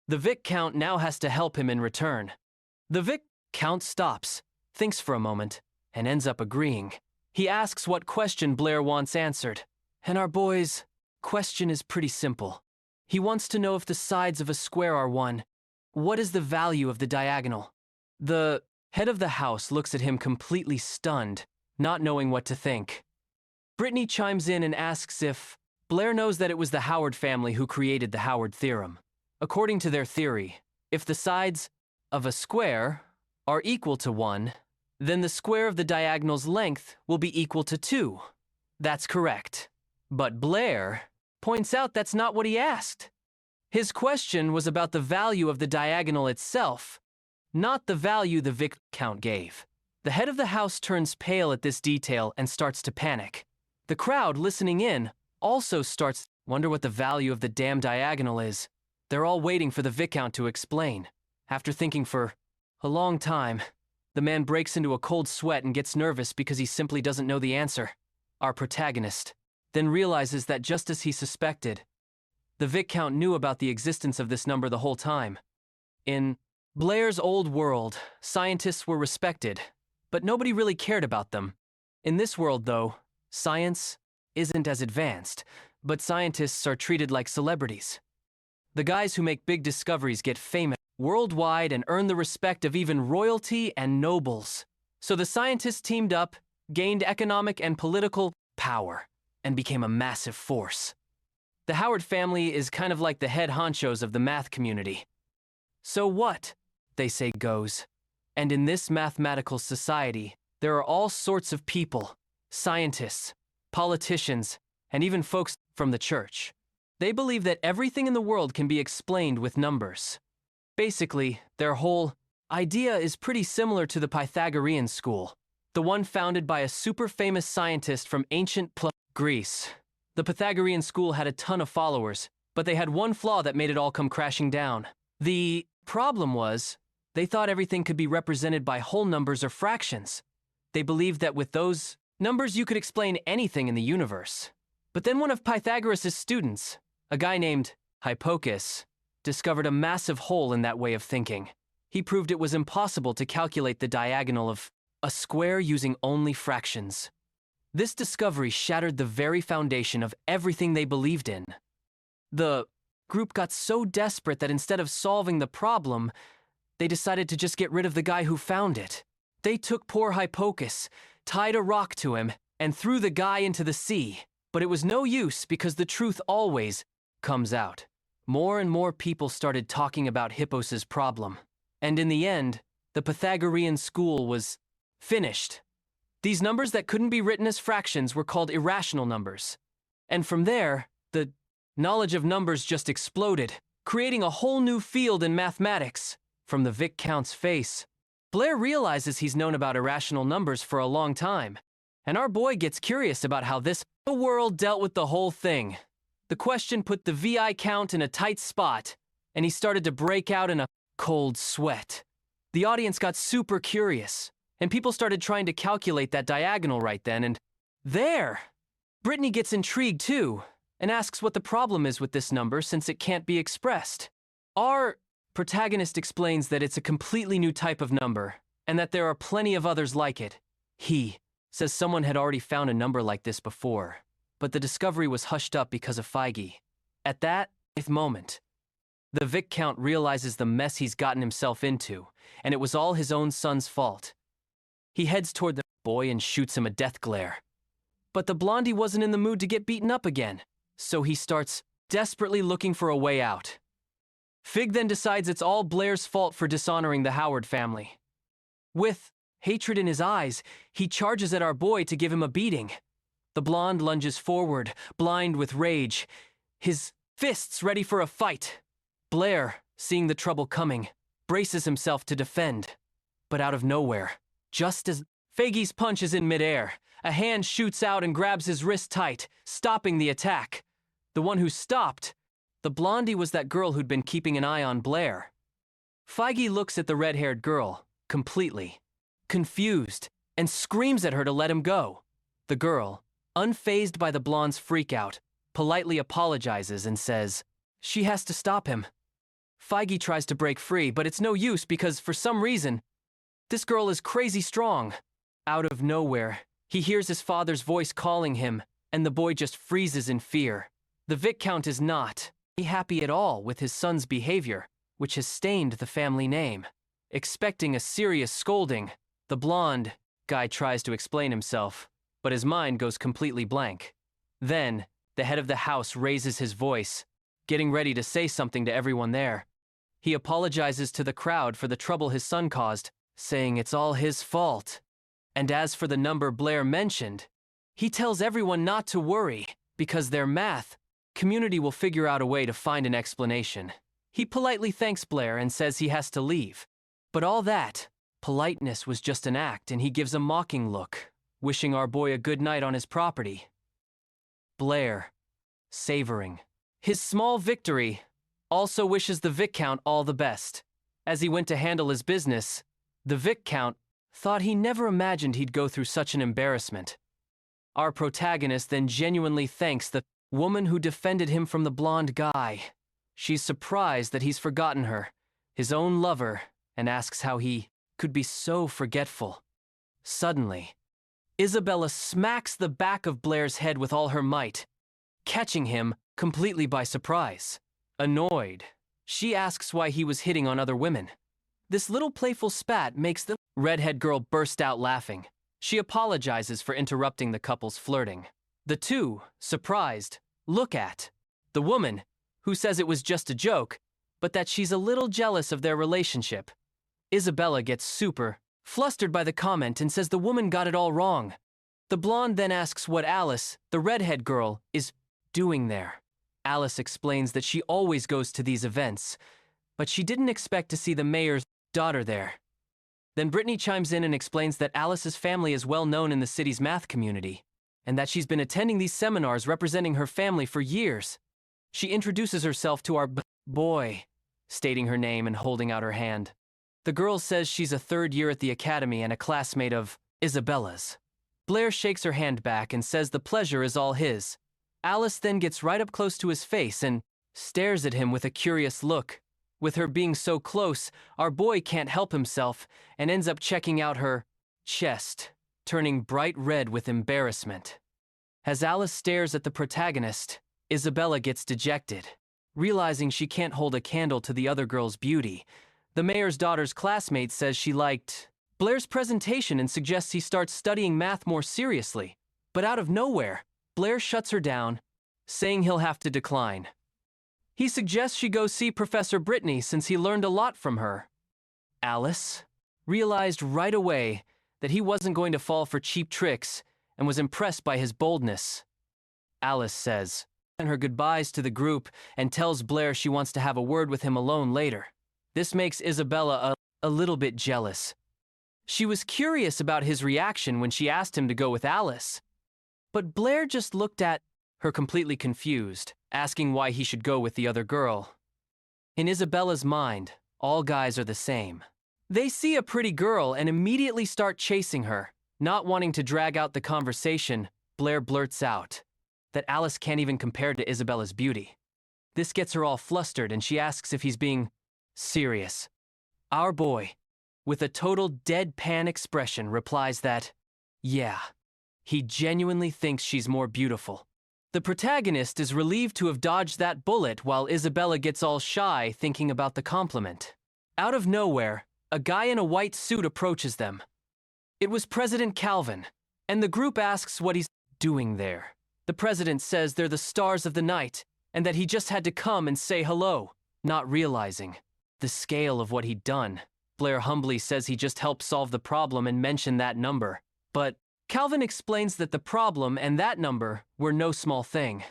the Viscount now has to help him in return. The Viscount stops, thinks for a moment, and ends up agreeing. He asks what question Blair wants answered. And our boy's question is pretty simple. He wants to know if the sides of a square are 1. What is the value of the diagonal? The head of the house looks at him completely stunned, not knowing what to think. Brittany chimes in and asks if Blair knows that it was the Howard family who created the Howard theorem. According to their theory, if the sides of a square are equal to 1, then the square of the diagonal's length will be equal to 2. That's correct. But Blair points out that's not what he asked. His question was about the value of the diagonal itself, not the value the Viscount gave. The head of the house turns pale at this detail and starts to panic. The crowd listening in also starts to wonder what the value of the damn diagonal is. They're all waiting for the Viscount to explain. After thinking for a long time, the man breaks into a cold sweat and gets nervous because he simply doesn't know the answer. Our protagonist then realizes that just as he suspected, the Viscount knew about the existence of this number the whole time. In Blair's old world, scientists were respected, but nobody really cared about them. In this world, though, science isn't as advanced, but scientists are treated like celebrities. The guys who make big discoveries get famous worldwide and earn the respect of even royalty and nobles. So the scientists teamed up, gained economic and political power, and became a massive force. The Howard family is kind of like the head honchos of the math community. So what, they say, goes. And in this mathematical society, there are all sorts of people, scientists, politicians, and even folks from the church. They believe that everything in the world can be explained with numbers. Basically, their whole idea is pretty similar to the Pythagorean school, the one founded by a super famous scientist from ancient Greece. The Pythagorean school had a ton of followers, but they had one flaw that made it all come crashing down. The problem was, they thought everything could be represented by whole numbers or fractions. They believed that with those numbers you could explain anything in the universe. But then one of Pythagoras' students, a guy named Hipparchus, discovered a massive hole in that way of thinking. He proved it was impossible to calculate the diagonal of a square using only fractions. This discovery shattered the very foundation of everything they believed in. The group got so desperate that instead of solving the problem, they decided to just get rid of the guy who found it. They took poor Hypocus, tied a rock to him, and threw the guy into the sea. But it was no use because the truth always comes out. More and more people started talking about Hippos's problem. And in the end, the Pythagorean school was finished. These numbers that couldn't be written as fractions were called irrational numbers. And from there, the knowledge of numbers just exploded, creating a whole new field in mathematics. From the Viscount's face, Blair realizes he's known about irrational numbers for a long time, and our boy gets curious about how the world dealt with the whole thing. The question put the Viscount in a tight spot, and he started to break out in a cold sweat. The audience got super curious, and people started trying to calculate that diagonal right then, and there! Brittany gets intrigued too, and asks what the problem is with this number since it can't be expressed. Our protagonist explains that it's a completely new type of number, and that there are plenty of others like it. He says someone had already found a number like this before, but the discovery was hushed up because of Feige. At that moment, the Viscount realizes the mess he's gotten himself into, and it was all his own son's fault. He heads toward the boy and shoots him a death glare. But the blondie wasn't in the mood to get beaten up again, so he starts desperately looking for a way out. Fig then decides it's all Blair's fault for dishonoring the Howard family. With hatred in his eyes, he charges at our boy to give him a beating. The blonde lunges forward, blind with rage, his fists ready for a fight. Blair, seeing the trouble coming, braces himself to defend. But out of nowhere, just as Feige's punch is in midair, a hand shoots out and grabs his wrist tight, stopping the attack. The one who stopped, the blondie, was that girl who'd been keeping an eye on Blair. Feige looks at the red-haired girl, completely confused, and screams at her to let him go. The girl, unfazed by the blonde's freakout, politely apologizes and says she has to stop him. Feige tries to break free, but it's no use because, for some reason, this girl is crazy strong. Out of nowhere, he hears his father's voice calling him, and the boy just freezes in fear. The Viscount is not happy at all with his son's behavior, which has stained the family name. Expecting a serious scolding, the blonde guy tries to explain himself, but his mind goes completely blank. Then, the head of the house raises his voice, getting ready to say something to everyone there. He apologizes to the crowd for the trouble his son caused, saying it's all his fault. And as for the number Blair mentioned, he tells everyone not to worry, because their math community will figure out a way to find an explanation. He politely thanks Blair and says he has to leave. But all that politeness was just an act, and he gives a mocking look, wishing our boy a good night on his property. Blair, savoring his small victory, also wishes the Viscount all the best. As he went to handle his business, the Viscount thought he never imagined he'd go through such an embarrassment. Our protagonist then genuinely thanks the woman who defended him from the blonde guy. She's surprised that he's forgotten her, his own lover, and asks how he could be so forgetful. Suddenly, Isabella smacks the back of Blair's head with all her might, catching him completely by surprise. Annoyed, she asks why he was hitting on other women. This little playful spat makes the redhead girl burst out laughing. She apologizes for interrupting the couple's flirting. The two, surprised, look at the woman, who says it was just a joke, but that she's a little jealous of their relationship. Isabella gets super flustered by the comment and says the woman got it all wrong. The blonde then asks what Alice, the redhead girl, is doing there. Alice explains that she always goes to these events, but she didn't expect to see the mayor's daughter there. Then Brittany chimes in and explains that Alice's family is well known in the city's math community, and that she's been attending these seminars representing her family for years. She introduces herself to our boy, stating her name and holding out her hand. The girl says she's a third year at the academy and a classmate of Isabella's. Blair shakes her hand back and says the pleasure is all his. Alice then gets right up close to his face and stares at him with a curious look. With her being so close, our boy can't help himself and ends up checking out her chest, turning bright red with embarrassment. As Alice stares at the protagonist, Isabella gets dejected. Realizing she can't hold a candle to the other girl's beauty, the mayor's daughter's classmate says she liked Blair's presentation and suggests he starts studying math more seriously. But out of nowhere, Blair shuts her down, saying he'll have to decline. He suggests she go see Professor Brittany since he learned a lot from her. Alice realized right away that he wasn't going to fall for cheap tricks and was impressed by his boldness. Alice says her goodbyes to the group and tells Blair she wants to have a word with him alone later. This makes Isabella a little bit jealous. She was curious about his reaction when she asked him to go with Alice. But Blair just looked at her completely confused, asking why he should go with the other girl. In Isabella's mind, all guys are the same. They see a pretty girl and immediately start chasing her. Not wanting to drag out the conversation, Blair blurts out that Alice can't even compare to Isabella's beauty. This gets her all flustered and she asks if he's being serious. Our boy, with a total deadpan expression, replies that, yeah, he genuinely thinks she's more beautiful. The protagonist is relieved to have dodged that bullet while Isabella gets all shy thinking about the compliment. Out of nowhere, a guy in a white suit approaches them. It was President Calvin, and the group asks what he's doing there. The president says they're the stars of the night, and that he just had to come and say hello, not realizing the scale of what he'd done. Blair humbly says he just helped solve the problem and mentioned that number. But Calvin explains that the problem and that number were no small thing.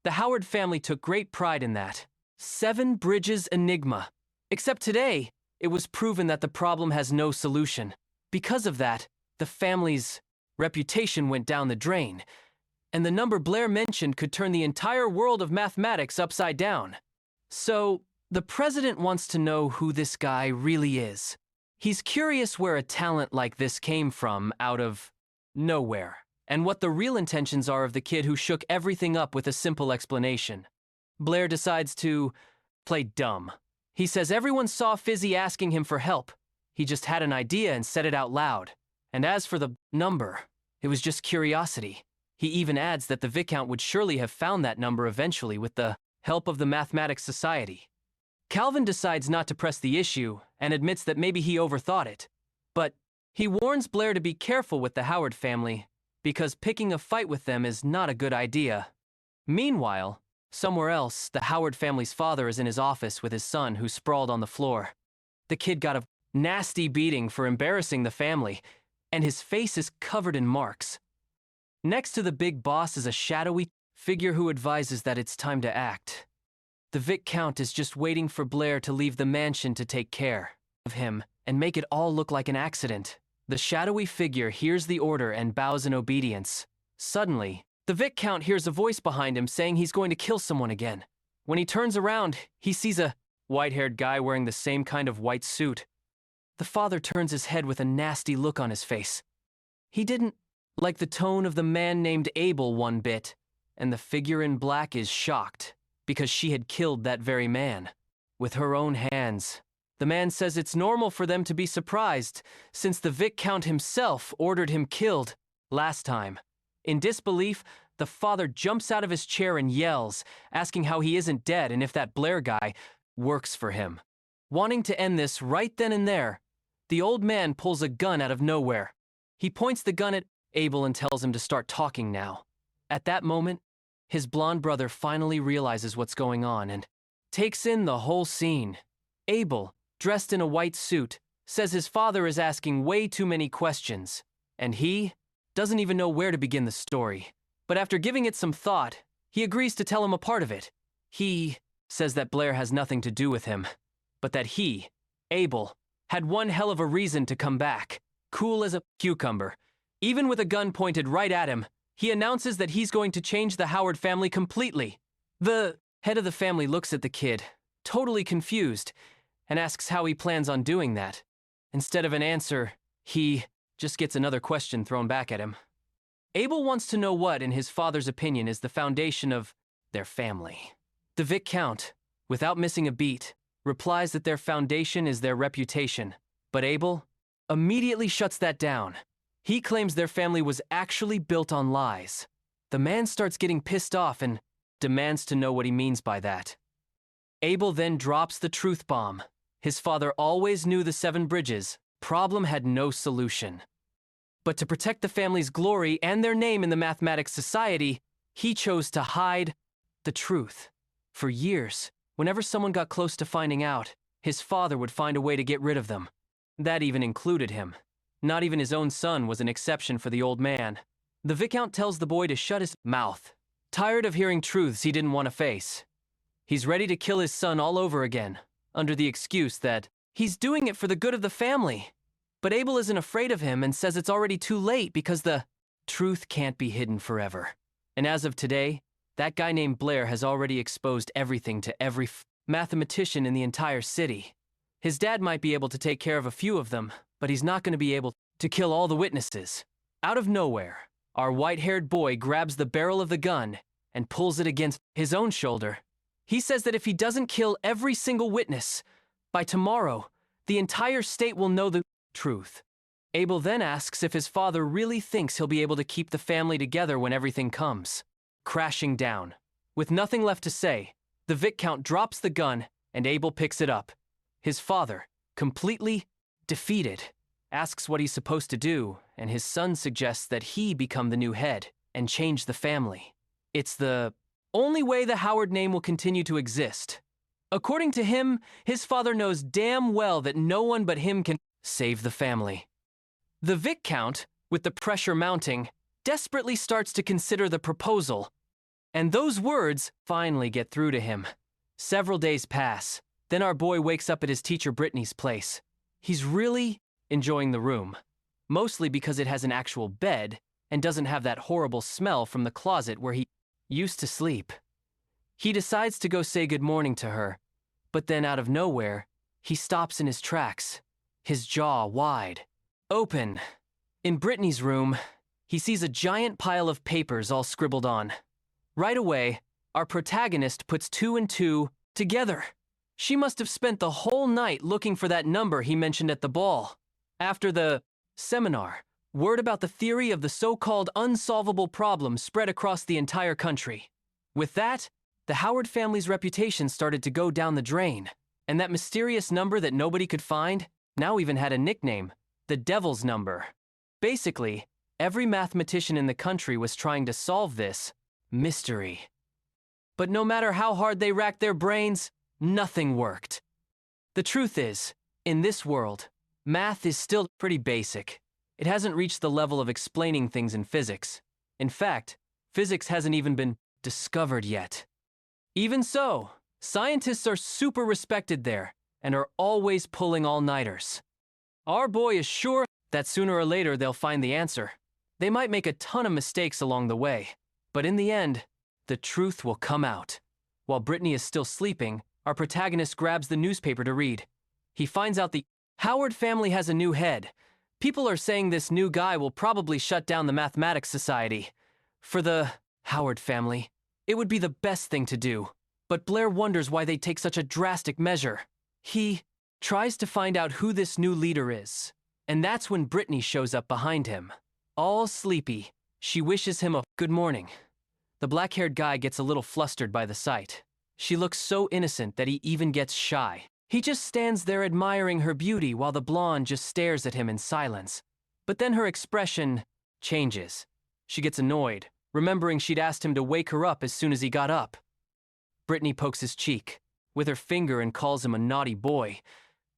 The Howard family took great pride in that 7 bridges enigma. Except today, it was proven that the problem has no solution. Because of that, the family's reputation went down the drain, and the number Blair mentioned could turn the entire world of mathematics upside down. So, the president wants to know who this guy really is. He's curious where a talent like this came from out of nowhere, and what the real intentions are of the kid who shook everything up with a simple explanation. Blair decides to play dumb. He says everyone saw Fizzy asking him for help. He just had an idea and said it out loud. And as for the number, it was just curiosity. He even adds that the Viscount would surely have found that number eventually with the help of the Mathematics Society. Calvin decides not to press the issue and admits that maybe he overthought it. But he warns Blair to be careful with the Howard family, because picking a fight with them is not a good idea. Meanwhile, somewhere else, the Howard family's father is in his office with his son who's sprawled on the floor. The kid got a nasty beating for embarrassing the family, and his face is covered in marks. Next to the big boss is a shadowy figure who advises that it's time to act. The Viscount is just waiting for Blair to leave the mansion to take care of him and make it all look like an accident. The shadowy figure hears the order and bows in obedience. Suddenly, the Viscount hears a voice behind him saying he's going to kill someone again. When he turns around, he sees a white-haired guy wearing the same kind of white suit. The father turns his head with a nasty look on his face. He didn't like the tone of the man named Abel one bit, and the figure in black is shocked, because she had killed that very man, with her own hands. The man says it's normal for them to be surprised, since the Viscount himself ordered him killed last time. In disbelief, the father jumps out of his chair and yells, asking how he isn't dead and if that Blair guy works for him. Wanting to end this right then and there, the old man pulls a gun out of nowhere. He points the gun at Abel and tells him to start talking now. At that moment, his blonde brother finally realizes what's going on and takes in the whole scene. Abel, dressed in a white suit, says his father is asking way too many questions, and he doesn't even know where to begin the story. But after giving it some thought, he agrees to tell him a part of it. He says that Blair has nothing to do with him, but that he, Abel, had one hell of a reason to come back, cool as a cucumber. Even with a gun pointed right at him, he announces that he's going to change the Howard family completely. The head of the family looks at the kid, totally confused, and asks how he plans on doing that. Instead of an answer, he just gets another question thrown back at him. Abel wants to know what, in his father's opinion, is the foundation of their family. The Viscount, without missing a beat, replies that their foundation is their reputation, but Abel immediately shuts that down. He claims their family was actually built on lies. The man starts getting pissed off and demands to know what he means by that. Abel then drops the truth bomb. His father always knew the 7 bridges. Problem had no solution. But to protect the family's glory and their name in the mathematics society, he chose to hide the truth. For years, whenever someone got close to finding out, his father would find a way to get rid of them. That even included him. Not even his own son was an exception for the old man. The Viscount tells the boy to shut his mouth. Tired of hearing truths he didn't want to face. He's ready to kill his son all over again, under the excuse that he's doing it for the good of the family. But Abel isn't afraid of him and says it's already too late because the truth can't be hidden forever. And as of today, that guy named Blair has already exposed everything to every mathematician in the entire city. His dad might be able to take care of a few of them, but he's not going to be able to kill all the witnesses. Out of nowhere, our white-haired boy grabs the barrel of the gun and pulls it against his own shoulder. He says that if he doesn't kill every single witness, by tomorrow, the entire state will know the truth. Abel then asks if his father really thinks he'll be able to keep the family together when everything comes crashing down. With nothing left to say, the Viscount drops the gun and Abel picks it up. His father, completely defeated, asks what he's supposed to do, and his son suggests that he become the new head and change the family. It's the only way the Howard name will continue to exist. According to him, his father knows damn well that no one but him can save the family. The Viscount, with the pressure mounting, desperately starts to consider the proposal, and those words finally get through to him. Several days pass. Then our boy wakes up at his teacher Brittany's place. He's really enjoying the room, mostly because it has an actual bed and doesn't have that horrible smell from the closet where he used to sleep. He decides to go say good morning to her, but then out of nowhere, he stops in his tracks, his jaw wide open. In Brittany's room, he sees a giant pile of papers all scribbled on. Right away, our protagonist puts 2 and 2 together. She must have spent the whole night looking for that number he mentioned at the ball. After the seminar, word about the theory of the so-called unsolvable problem spread across the entire country. With that, the Howard family's reputation started to go down the drain, and that mysterious number that nobody could find now even had a nickname, the Devil's Number. Basically, every mathematician in the country was trying to solve this mystery. But no matter how hard they racked their brains, nothing worked. The truth is, in this world, math is still pretty basic. It hasn't reached the level of explaining things in physics. In fact, physics hasn't even been discovered yet. Even so, scientists are super respected there and are always pulling all-nighters. Our boy is sure that sooner or later they'll find the answer. They might make a ton of mistakes along the way, but in the end, the truth will come out. While Brittany is still sleeping, our protagonist grabs the newspaper to read. He finds out the Howard family has a new head. People are saying this new guy will probably shut down the Mathematics Society. For the Howard family, it would be the best thing to do. But Blair wonders why they take such a drastic measure. He tries to find out who this new leader is. And that's when Brittany shows up behind him. All sleepy, she wishes him a good morning. The black-haired guy gets a little flustered by the sight. She looks so innocent that he even gets shy. He just stands there admiring her beauty while the blonde just stares at him in silence. But then her expression changes. She gets annoyed, remembering she'd asked him to wake her up as soon as he got up. Brittany pokes his cheek with her finger and calls him a naughty boy.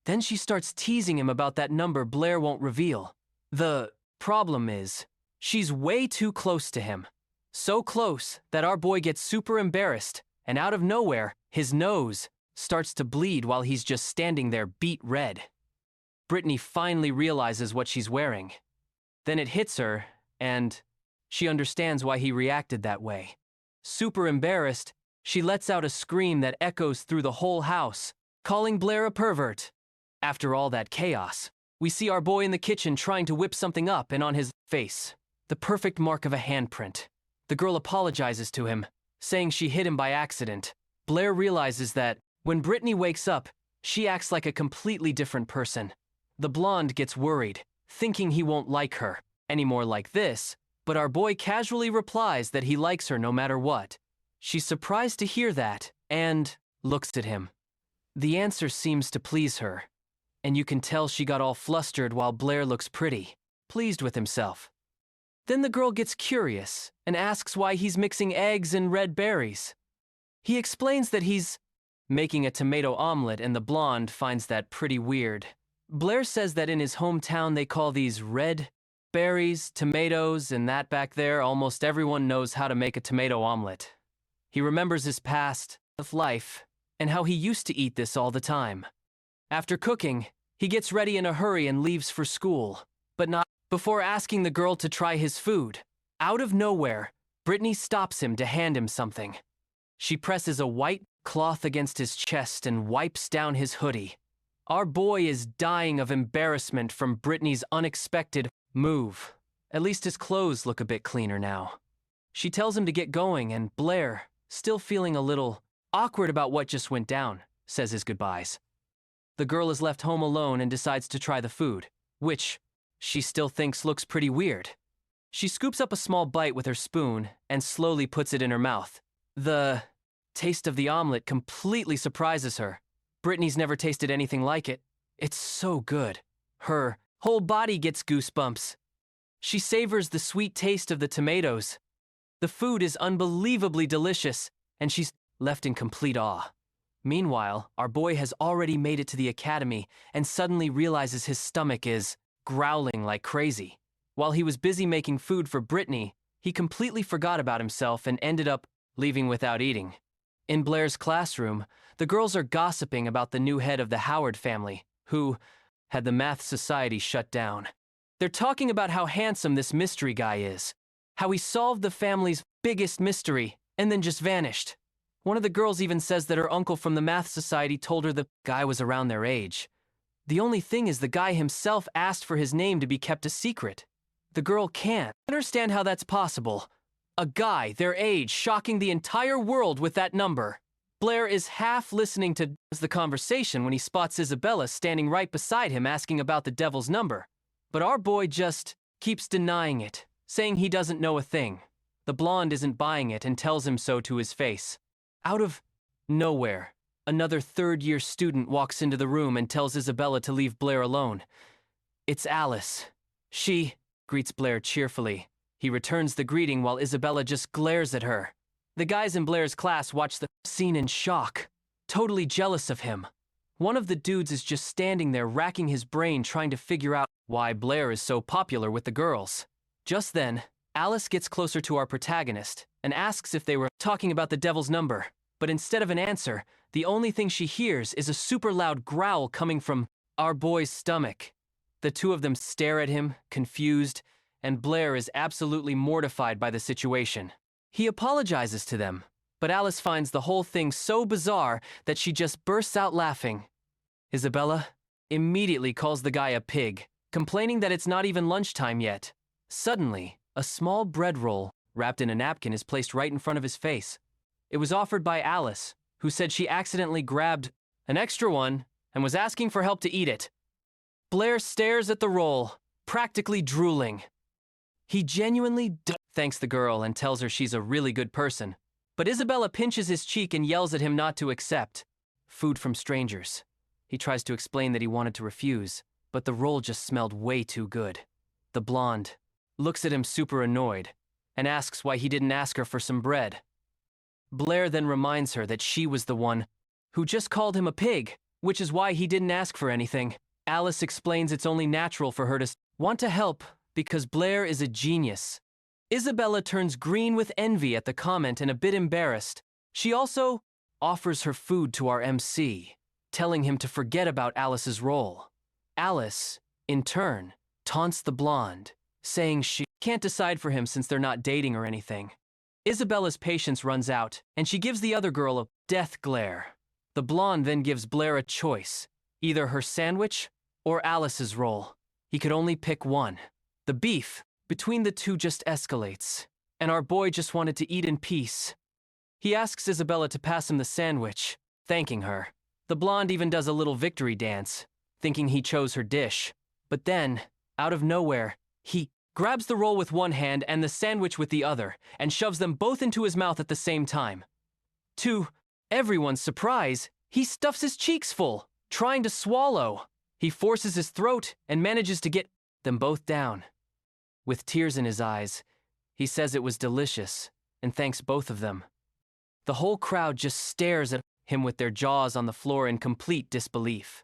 Then she starts teasing him about that number Blair won't reveal. The problem is, she's way too close to him. So close that our boy gets super embarrassed, and out of nowhere, his nose starts to bleed while he's just standing there beet red. Brittany finally realizes what she's wearing. Then it hits her, and she understands why he reacted that way. Super embarrassed, she lets out a scream that echoes through the whole house, calling Blair a pervert. After all that chaos, we see our boy in the kitchen trying to whip something up, and on his face, the perfect mark of a handprint. The girl apologizes to him, saying she hit him by accident. Blair realizes that when Brittany wakes up, she acts like a completely different person. The blonde gets worried, thinking he won't like her. any more like this, but our boy casually replies that he likes her no matter what. She's surprised to hear that, and looks at him. The answer seems to please her, and you can tell she got all flustered while Blair looks pretty, pleased with himself. Then the girl gets curious and asks why he's mixing eggs and red berries. He explains that he's making a tomato omelet, and the blonde finds that pretty weird. Blair says that in his hometown they call these red berries, tomatoes, and that back there almost everyone knows how to make a tomato omelet. He remembers his past life and how he used to eat this all the time. After cooking, he gets ready in a hurry and leaves for school, but not before asking the girl to try his food. Out of nowhere, Brittany stops him to hand him something. She presses a white cloth against his chest and wipes down his hoodie. Our boy is dying of embarrassment from Brittany's unexpected move. At least his clothes look a bit cleaner now. She tells him to get going, and Blair, still feeling a little awkward about what just went down, says his goodbyes. The girl is left home alone and decides to try the food, which she still thinks looks pretty weird. She scoops up a small bite with her spoon and slowly puts it in her mouth. The taste of the omelet completely surprises her. Brittany's never tasted anything like it. It's so good. Her whole body gets goosebumps. She savors the sweet taste of the tomatoes. The food is unbelievably delicious, and she's left in complete awe. Meanwhile, our boy has already made it to the academy and suddenly realizes his stomach is growling like crazy. While he was busy making food for Brittany, he completely forgot about himself and ended up leaving without eating. In Blair's classroom, the girls are gossiping about the new head of the Howard family, who had the math society shut down. They're talking about how handsome this mystery guy is, how he solved the family's biggest mystery and then just vanished. One of the girls even says that her uncle from the math society told her the guy was around their age. The only thing is the guy himself asked for his name to be kept a secret. The girl can't understand how that's possible. A guy their age shocking the entire world with that number. Blair is half listening to the conversation when he spots Isabella standing right beside him asking about the devil's number. But our boy just keeps denying it, saying he doesn't know a thing. The blonde isn't buying it and tells him so to his face. Out of nowhere, another third-year student walks into the room and tells Isabella to leave Blair alone. It's Alice. She greets Blair cheerfully. He returns the greeting while Isabella just glares at her. The guys in Blair's class watch the scene in shock, totally jealous of him. One of the dudes is just standing there racking his brain trying to figure out why Blair is so popular with the girls. Just then, Alice gets closer to our protagonist and asks if they were talking about the devil's number. But instead of an answer, the only thing she hears is a super loud growl coming from our boy's stomach. The two of them stare at him, confused, and Blair is absolutely mortified by the situation. He apologizes to them, but Alice finds the whole thing so bizarre that she just bursts out laughing. Isabella immediately calls the guy a pig, complaining that it's not even lunchtime yet. Suddenly, a small bread roll wrapped in a napkin is placed right in front of his face. It was offered by Alice, who said she accidentally grabbed an extra one and was asking for help to eat it. Blair stares at the roll, practically drooling. He genuinely thanks the girl and tells her she's a really good person, but Isabella pinches his cheek and yells at him not to accept food from strangers. He tries to explain that he wanted to refuse, but the roll just smelled way too good. The blonde looks at him super annoyed and asks why he didn't ask her for some bread. Blair then reminds her that she was the one who just called him a pig, which is why he didn't ask for anything. Alice explains it's only natural for her to want to help because Blair is a genius. Isabella turns green with envy at the comment and a bit embarrassed. She also offers her food to our MC, telling him to forget about Alice's role. Alice, in turn, taunts the blonde, saying she can't decide for him since they're not dating or anything. Isabella's patience runs out, and she gives the other girl a death glare. The blonde then gives Blair a choice, either her sandwich or Alice's roll. He could only pick one. The beef between the two just escalates, and our boy just wanted to eat in peace. He asks Isabella to pass him the sandwich, thanking her. The blonde even does a little victory dance, thinking he chose her dish. But then, out of nowhere, he grabs the roll with one hand and the sandwich with the other, and shoves them both into his mouth at the same time. To everyone's surprise, he stuffs his cheeks full, trying to swallow. He forces his throat and manages to get them both down. With tears in his eyes, he says it was delicious and thanks both of them. The whole crowd just stares at him with their jaws on the floor in complete disbelief.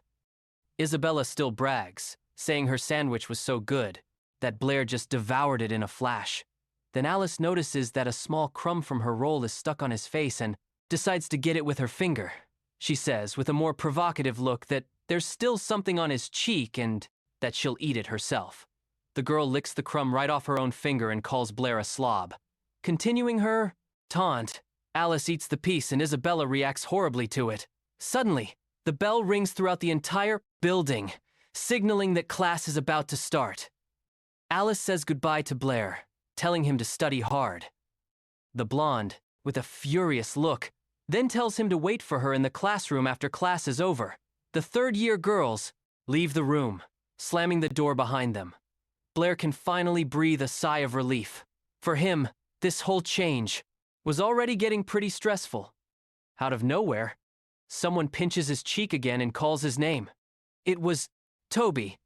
Isabella still brags, saying her sandwich was so good that Blair just devoured it in a flash. Then Alice notices that a small crumb from her roll is stuck on his face and decides to get it with her finger. She says, with a more provocative look, that there's still something on his cheek and that she'll eat it herself. The girl licks the crumb right off her own finger and calls Blair a slob. Continuing her taunt, Alice eats the piece and Isabella reacts horribly to it. Suddenly, the bell rings throughout the entire building, signaling that class is about to start. Alice says goodbye to Blair, telling him to study hard. The blonde, with a furious look, then tells him to wait for her in the classroom after class is over. The third-year girls leave the room, slamming the door behind them. Blair can finally breathe a sigh of relief. For him, this whole change was already getting pretty stressful. Out of nowhere, someone pinches his cheek again and calls his name. It was Toby,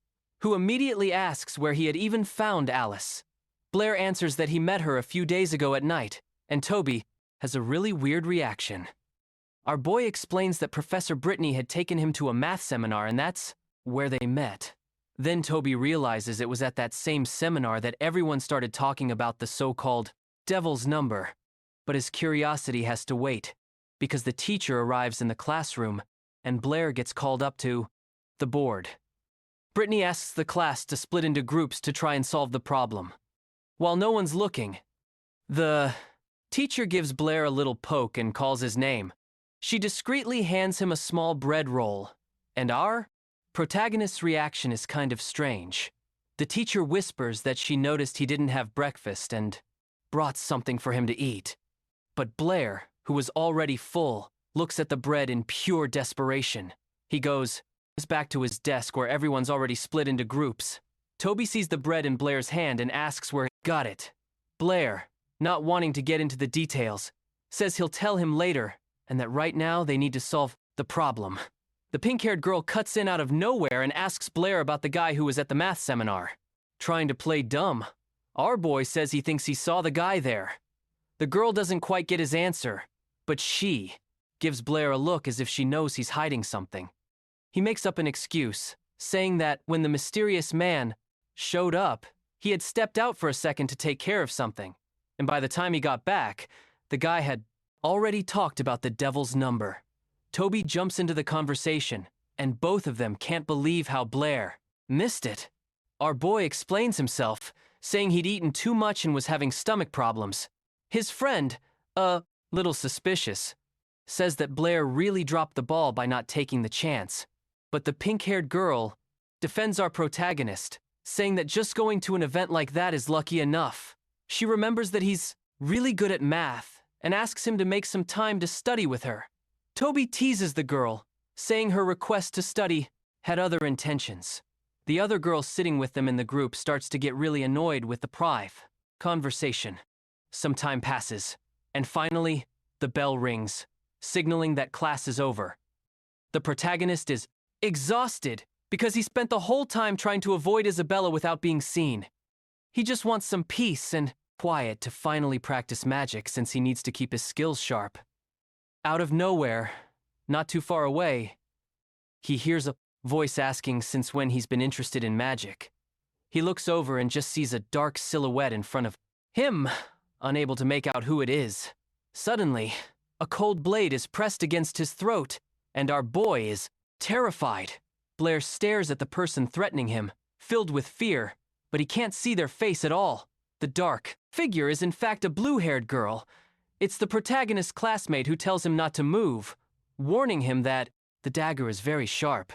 who immediately asks where he had even found Alice. Blair answers that he met her a few days ago at night, and Toby has a really weird reaction. Our boy explains that Professor Brittany had taken him to a math seminar and that's where they met. Then Toby realizes it was at that same seminar that everyone started talking about the so-called devil's number. But his curiosity has to wait, because the teacher arrives in the classroom and Blair gets called up to the board. Brittany asks the class to split into groups to try and solve the problem. While no one's looking, the teacher gives Blair a little poke and calls his name. She discreetly hands him a small bread roll, and our protagonist's reaction is kind of strange. The teacher whispers that she noticed he didn't have breakfast and brought something for him to eat. But Blair, who was already full, looks at the bread in pure desperation. He goes back to his desk where everyone's already split into groups. Toby sees the bread in Blair's hand and asks where he got it. Blair, not wanting to get into the details, says he'll tell him later and that right now they need to solve the problem. The pink-haired girl cuts in out of nowhere and asks Blair about the guy who was at the math seminar. Trying to play dumb, our boy says he thinks he saw the guy there. The girl doesn't quite get his answer, but she gives Blair a look as if she knows he's hiding something. He makes up an excuse, saying that when the mysterious man showed up, he had stepped out for a second to take care of something, and by the time he got back, the guy had already talked about the devil's number. Toby jumps into the conversation, and both of them can't believe how Blair missed it. Our boy explains himself, saying he'd eaten too much and was having stomach problems. His friend, a little suspicious, says that Blair really dropped the ball by not taking the chance. But the pink-haired girl defends our protagonist, saying that just going to an event like that is lucky enough. She remembers that he's really good at math and asks him to make some time to study with her. Toby teases the girl, saying her request to study had other intentions. The other girl sitting with them in the group starts to get really annoyed with the private conversation. Some time passes, and finally, the bell rings, signaling that class is over. The protagonist is exhausted because he spent the whole time trying to avoid Isabella without being seen. He just wants some peace and quiet to finally practice magic since he needs to keep his skills sharp. Out of nowhere, not too far away, he hears a voice asking since when he's been interested in magic. He looks over and just sees a dark silhouette in front of him, unable to make out who it is. Suddenly, a cold blade is pressed against his throat, and our boy is terrified. Blair stares at the person threatening him, filled with fear, but he can't see their face at all. The dark figure is in fact a blue-haired girl. It's the protagonist's classmate who tells him not to move, warning him that the dagger is very sharp.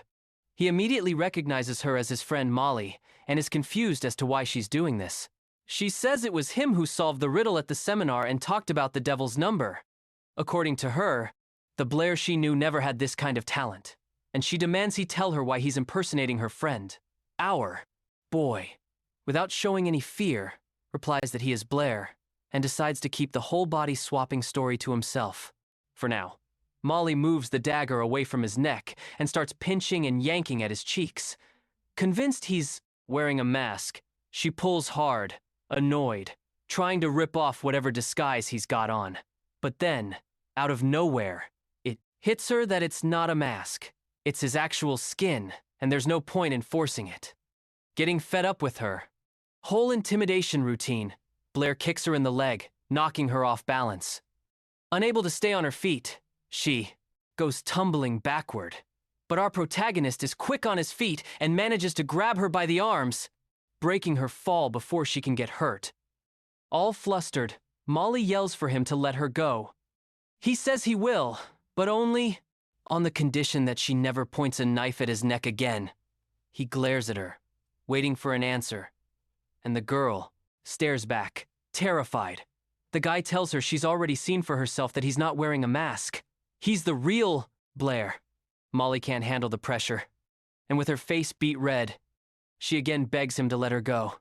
He immediately recognizes her as his friend Molly, and is confused as to why she's doing this. She says it was him who solved the riddle at the seminar and talked about the devil's number. According to her, the Blair she knew never had this kind of talent, and she demands he tell her why he's impersonating her friend. Our boy without showing any fear, replies that he is Blair, and decides to keep the whole body swapping story to himself. For now, Molly moves the dagger away from his neck and starts pinching and yanking at his cheeks. Convinced he's wearing a mask, she pulls hard, annoyed, trying to rip off whatever disguise he's got on. But then, out of nowhere, it hits her that it's not a mask. It's his actual skin, and there's no point in forcing it. Getting fed up with her whole intimidation routine, Blair kicks her in the leg, knocking her off balance. Unable to stay on her feet, she goes tumbling backward. But our protagonist is quick on his feet and manages to grab her by the arms, breaking her fall before she can get hurt. All flustered, Molly yells for him to let her go. He says he will, but only on the condition that she never points a knife at his neck again. He glares at her, waiting for an answer, and the girl stares back, terrified. The guy tells her she's already seen for herself that he's not wearing a mask. He's the real Blair. Molly can't handle the pressure, and with her face beet red, she again begs him to let her go.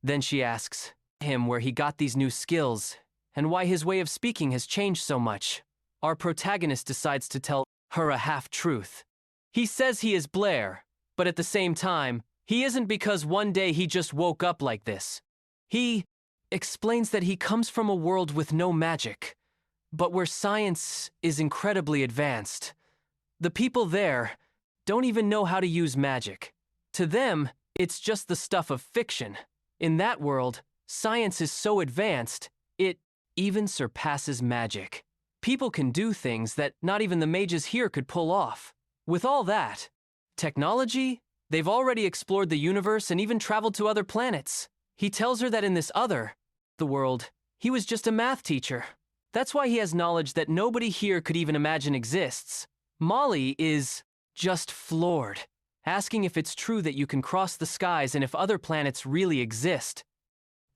Then she asks him where he got these new skills and why his way of speaking has changed so much. Our protagonist decides to tell her a half-truth. He says he is Blair, but at the same time, he isn't because one day he just woke up like this. He explains that he comes from a world with no magic, but where science is incredibly advanced. The people there don't even know how to use magic. To them, it's just the stuff of fiction. In that world, science is so advanced, it even surpasses magic. People can do things that not even the mages here could pull off. With all that technology, they've already explored the universe and even traveled to other planets. He tells her that in this the world, he was just a math teacher. That's why he has knowledge that nobody here could even imagine exists. Molly is just floored, asking if it's true that you can cross the skies and if other planets really exist.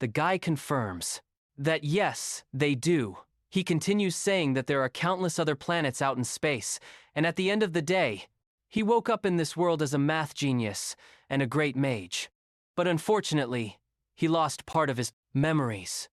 The guy confirms that yes, they do. He continues saying that there are countless other planets out in space, and at the end of the day, he woke up in this world as a math genius and a great mage. But unfortunately, he lost part of his memories.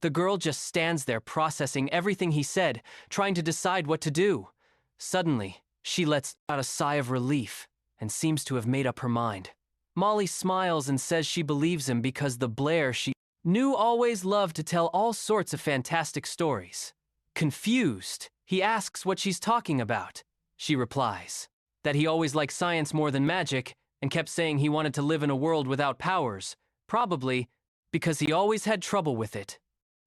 The girl just stands there processing everything he said, trying to decide what to do. Suddenly, she lets out a sigh of relief and seems to have made up her mind. Molly smiles and says she believes him because the Blair she knew always loved to tell all sorts of fantastic stories. Confused, he asks what she's talking about. She replies that he always liked science more than magic and kept saying he wanted to live in a world without powers, probably because he always had trouble with it.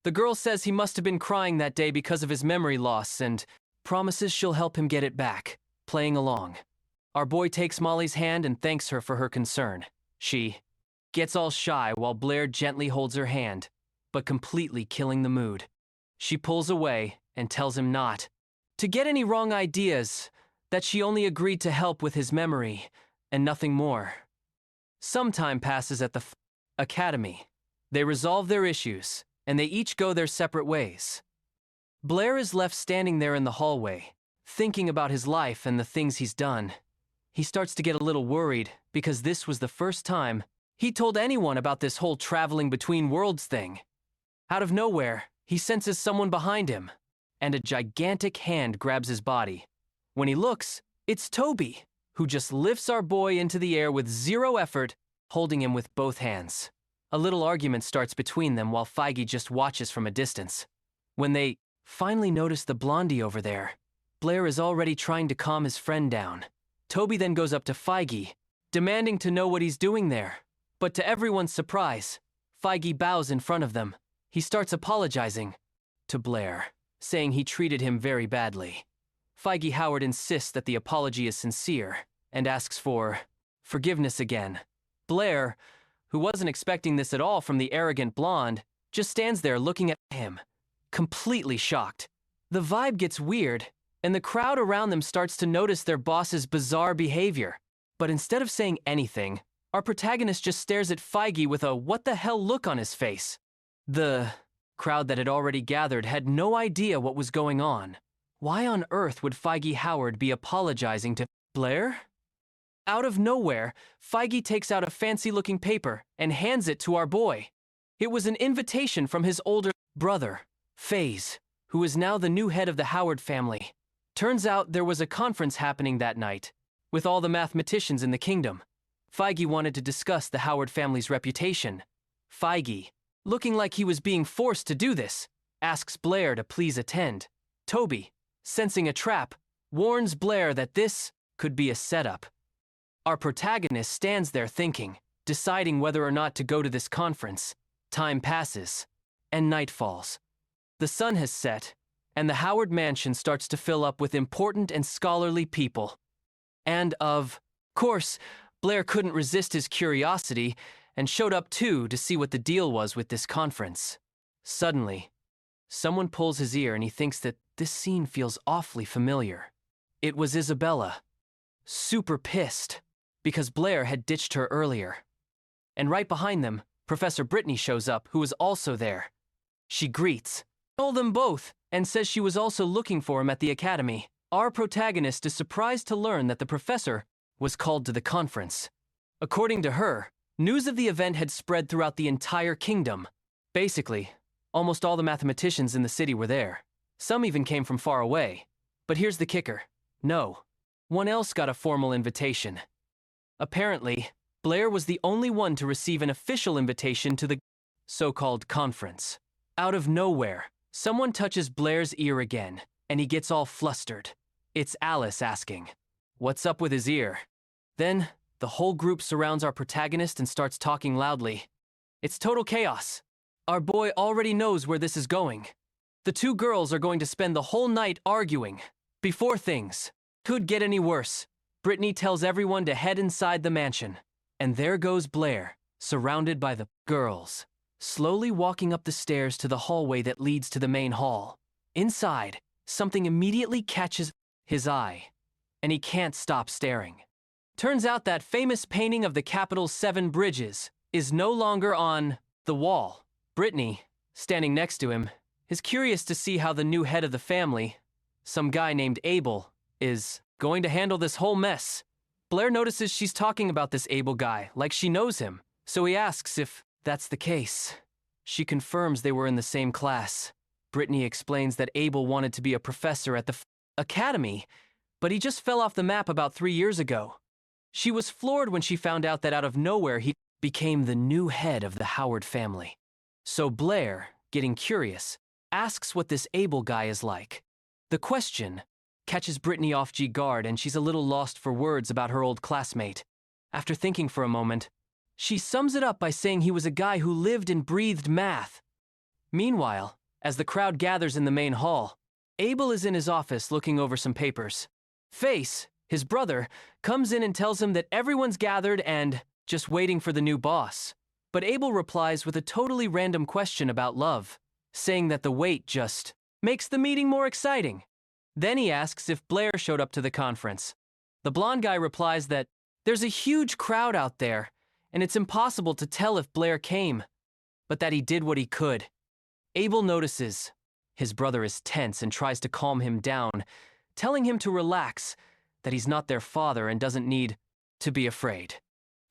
The girl says he must have been crying that day because of his memory loss and promises she'll help him get it back, playing along. Our boy takes Molly's hand and thanks her for her concern. She gets all shy while Blair gently holds her hand, but completely killing the mood. She pulls away and tells him not to get any wrong ideas, that she only agreed to help with his memory and nothing more. Some time passes at the academy. They resolve their issues, and they each go their separate ways. Blair is left standing there in the hallway, thinking about his life and the things he's done. He starts to get a little worried because this was the first time he told anyone about this whole traveling between worlds thing. Out of nowhere, he senses someone behind him, and a gigantic hand grabs his body. When he looks, it's Toby, who just lifts our boy into the air with zero effort, holding him with both hands. A little argument starts between them while Feige just watches from a distance. When they finally notice the blondie over there, Blair is already trying to calm his friend down. Toby then goes up to Feige, demanding to know what he's doing there. But to everyone's surprise, Feige bows in front of them. He starts apologizing to Blair, saying he treated him very badly. Feige Howard insists that the apology is sincere and asks for forgiveness again. Blair, who wasn't expecting this at all from the arrogant blonde, just stands there looking at him, completely shocked. The vibe gets weird, and the crowd around them starts to notice their boss's bizarre behavior. But instead of saying anything, our protagonist just stares at Feige with a what-the-hell look on his face. The crowd that had already gathered had no idea what was going on. Why on earth would Feige Howard be apologizing to Blair? Out of nowhere, Feige takes out a fancy-looking paper and hands it to our boy. It was an invitation from his older brother, FaZe, who is now the new head of the Howard family. Turns out there was a conference happening that night, with all the mathematicians in the kingdom. Feige wanted to discuss the Howard family's reputation. Feige, looking like he was being forced to do this, asks Blair to please attend. Toby, sensing a trap, warns Blair that this could be a setup. Our protagonist stands there thinking, deciding whether or not to go to this conference. Time passes, and night falls. The sun has set, and the Howard mansion starts to fill up with important and scholarly people. And of course, Blair couldn't resist his curiosity and showed up too to see what the deal was with this conference. Suddenly, someone pulls his ear and he thinks that this scene feels awfully familiar. It was Isabella, super pissed, because Blair had ditched her earlier. And right behind them, Professor Brittany shows up, who is also there. She greets all them both and says she was also looking for him at the academy. Our protagonist is surprised to learn that the professor was called to the conference. According to her, news of the event had spread throughout the entire kingdom. Basically, almost all the mathematicians in the city were there. Some even came from far away. But here's the kicker. No one else got a formal invitation. Apparently, Blair was the only one to receive an official invitation to the so-called conference. Out of nowhere, someone touches Blair's ear again, and he gets all flustered. It's Alice asking, "What's up with his ear?" Then, the whole group surrounds our protagonist and starts talking loudly. It's total chaos. Our boy already knows where this is going. The two girls are going to spend the whole night arguing. Before things could get any worse, Brittany tells everyone to head inside the mansion. And there goes Blair, surrounded by the girls, slowly walking up the stairs to the hallway that leads to the main hall. Inside, something immediately catches his eye, and he can't stop staring. Turns out that famous painting of the capital's 7 bridges is no longer on the wall. Brittany, standing next to him, is curious to see how the new head of the family, some guy named Abel, is going to handle this whole mess. Blair notices she's talking about this Abel guy like she knows him, so he asks if that's the case. She confirms they were in the same class. Brittany explains that Abel wanted to be a professor at the academy, but he just fell off the map about 3 years ago. She was floored when she found out that out of nowhere he became the new head of the Howard family. So Blair, getting curious, asks what this Abel guy is like. The question catches Brittany off guard, and she's a little lost for words about her old classmate. After thinking for a moment, she sums it up by saying he was a guy who lived and breathed math. Meanwhile, as the crowd gathers in the main hall, Abel is in his office looking over some papers. Face, his brother, comes in and tells him that everyone's gathered and just waiting for the new boss. But Abel replies with a totally random question about love, saying that the wait just makes the meeting more exciting. Then he asks if Blair showed up to the conference. The blonde guy replies that there's a huge crowd out there, and it's impossible to tell if Blair came, but that he did what he could. Abel notices his brother is tense and tries to calm him down, telling him to relax, that he's not their father and doesn't need to be afraid.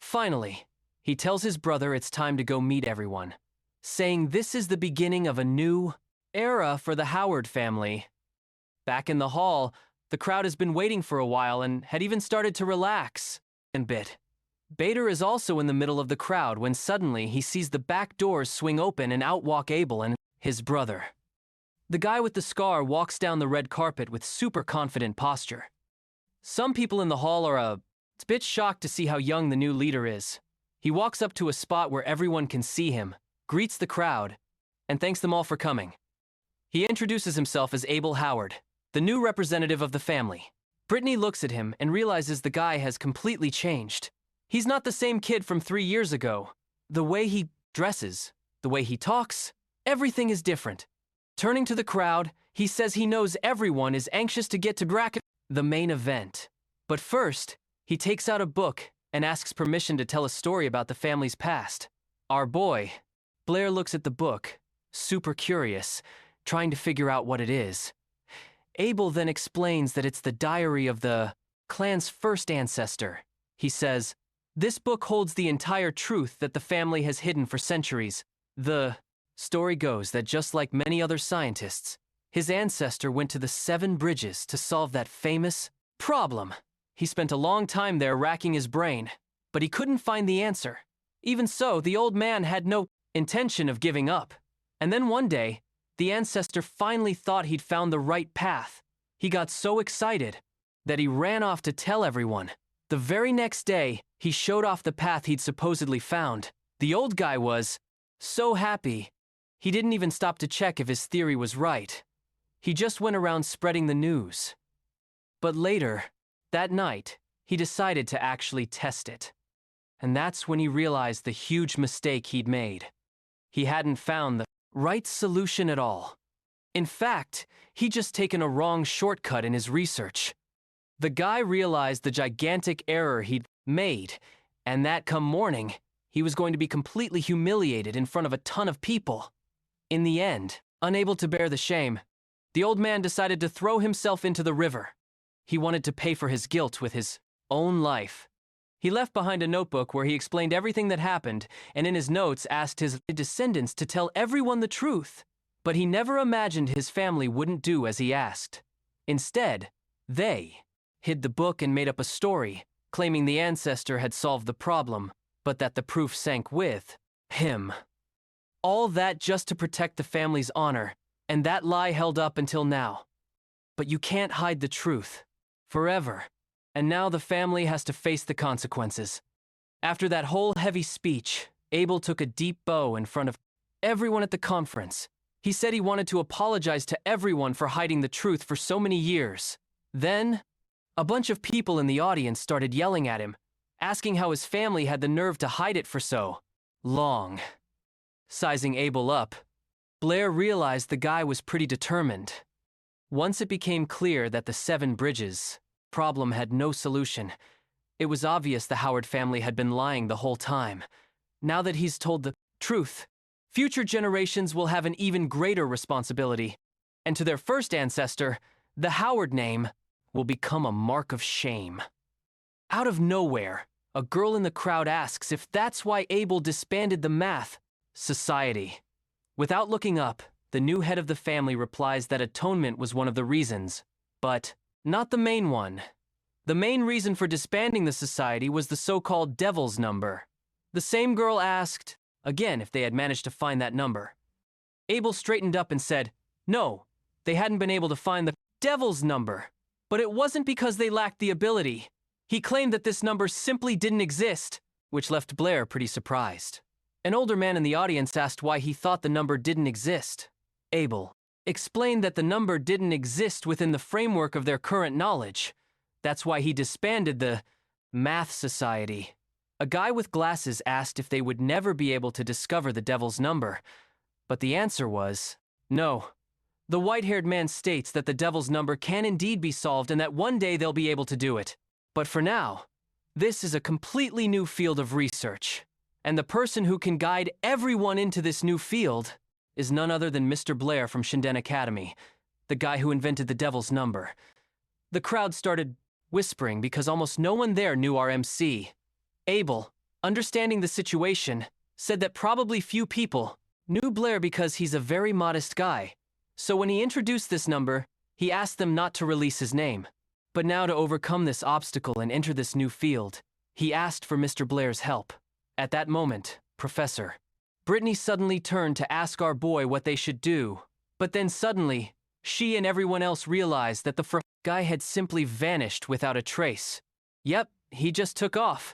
Finally, he tells his brother it's time to go meet everyone, saying this is the beginning of a new era for the Howard family. Back in the hall, the crowd has been waiting for a while and had even started to relax a bit. Bader is also in the middle of the crowd when suddenly he sees the back doors swing open and out walk Abel and his brother. The guy with the scar walks down the red carpet with super confident posture. Some people in the hall are a bit shocked to see how young the new leader is. He walks up to a spot where everyone can see him, greets the crowd, and thanks them all for coming. He introduces himself as Abel Howard, the new representative of the family. Brittany looks at him and realizes the guy has completely changed. He's not the same kid from 3 years ago. The way he dresses, the way he talks, everything is different. Turning to the crowd, he says he knows everyone is anxious to get to the main event. But first, he takes out a book and asks permission to tell a story about the family's past. Our boy, Blair, looks at the book, super curious, trying to figure out what it is. Abel then explains that it's the diary of the clan's first ancestor. He says, "This book holds the entire truth that the family has hidden for centuries." The story goes that just like many other scientists, his ancestor went to the 7 bridges to solve that famous problem. He spent a long time there racking his brain, but he couldn't find the answer. Even so, the old man had no intention of giving up. And then one day, the ancestor finally thought he'd found the right path. He got so excited that he ran off to tell everyone. The very next day, he showed off the path he'd supposedly found. The old guy was so happy, he didn't even stop to check if his theory was right. He just went around spreading the news. But later, that night, he decided to actually test it. And that's when he realized the huge mistake he'd made. He hadn't found the right solution at all. In fact, he'd just taken a wrong shortcut in his research. The guy realized the gigantic error he'd made, and that come morning, he was going to be completely humiliated in front of a ton of people. In the end, unable to bear the shame, the old man decided to throw himself into the river. He wanted to pay for his guilt with his own life. He left behind a notebook where he explained everything that happened, and in his notes asked his descendants to tell everyone the truth. But he never imagined his family wouldn't do as he asked. Instead, they hid the book and made up a story, claiming the ancestor had solved the problem, but that the proof sank with him. All that just to protect the family's honor, and that lie held up until now. But you can't hide the truth forever, and now the family has to face the consequences. After that whole heavy speech, Abel took a deep bow in front of everyone at the conference. He said he wanted to apologize to everyone for hiding the truth for so many years. Then, a bunch of people in the audience started yelling at him, asking how his family had the nerve to hide it for so long. Sizing Abel up, Blair realized the guy was pretty determined. Once it became clear that the 7 bridges problem had no solution, it was obvious the Howard family had been lying the whole time. Now that he's told the truth, future generations will have an even greater responsibility, and to their first ancestor, the Howard name will become a mark of shame. Out of nowhere, a girl in the crowd asks if that's why Abel disbanded the math society. Without looking up, the new head of the family replies that atonement was one of the reasons, but not the main one. The main reason for disbanding the society was the so-called devil's number. The same girl asked again if they had managed to find that number. Abel straightened up and said, no, they hadn't been able to find the devil's number. But it wasn't because they lacked the ability. He claimed that this number simply didn't exist, which left Blair pretty surprised. An older man in the audience asked why he thought the number didn't exist. Abel explained that the number didn't exist within the framework of their current knowledge. That's why he disbanded the Math Society. A guy with glasses asked if they would never be able to discover the devil's number, but the answer was no. The white-haired man states that the devil's number can indeed be solved and that one day they'll be able to do it. But for now, this is a completely new field of research. And the person who can guide everyone into this new field is none other than Mr. Blair from Shinden Academy, the guy who invented the devil's number. The crowd started whispering because almost no one there knew our MC. Abel, understanding the situation, said that probably few people knew Blair because he's a very modest guy. So when he introduced this number, he asked them not to release his name. But now to overcome this obstacle and enter this new field, he asked for Mr. Blair's help. At that moment, Professor Brittany suddenly turned to ask our boy what they should do. But then suddenly, she and everyone else realized that the guy had simply vanished without a trace. Yep, he just took off.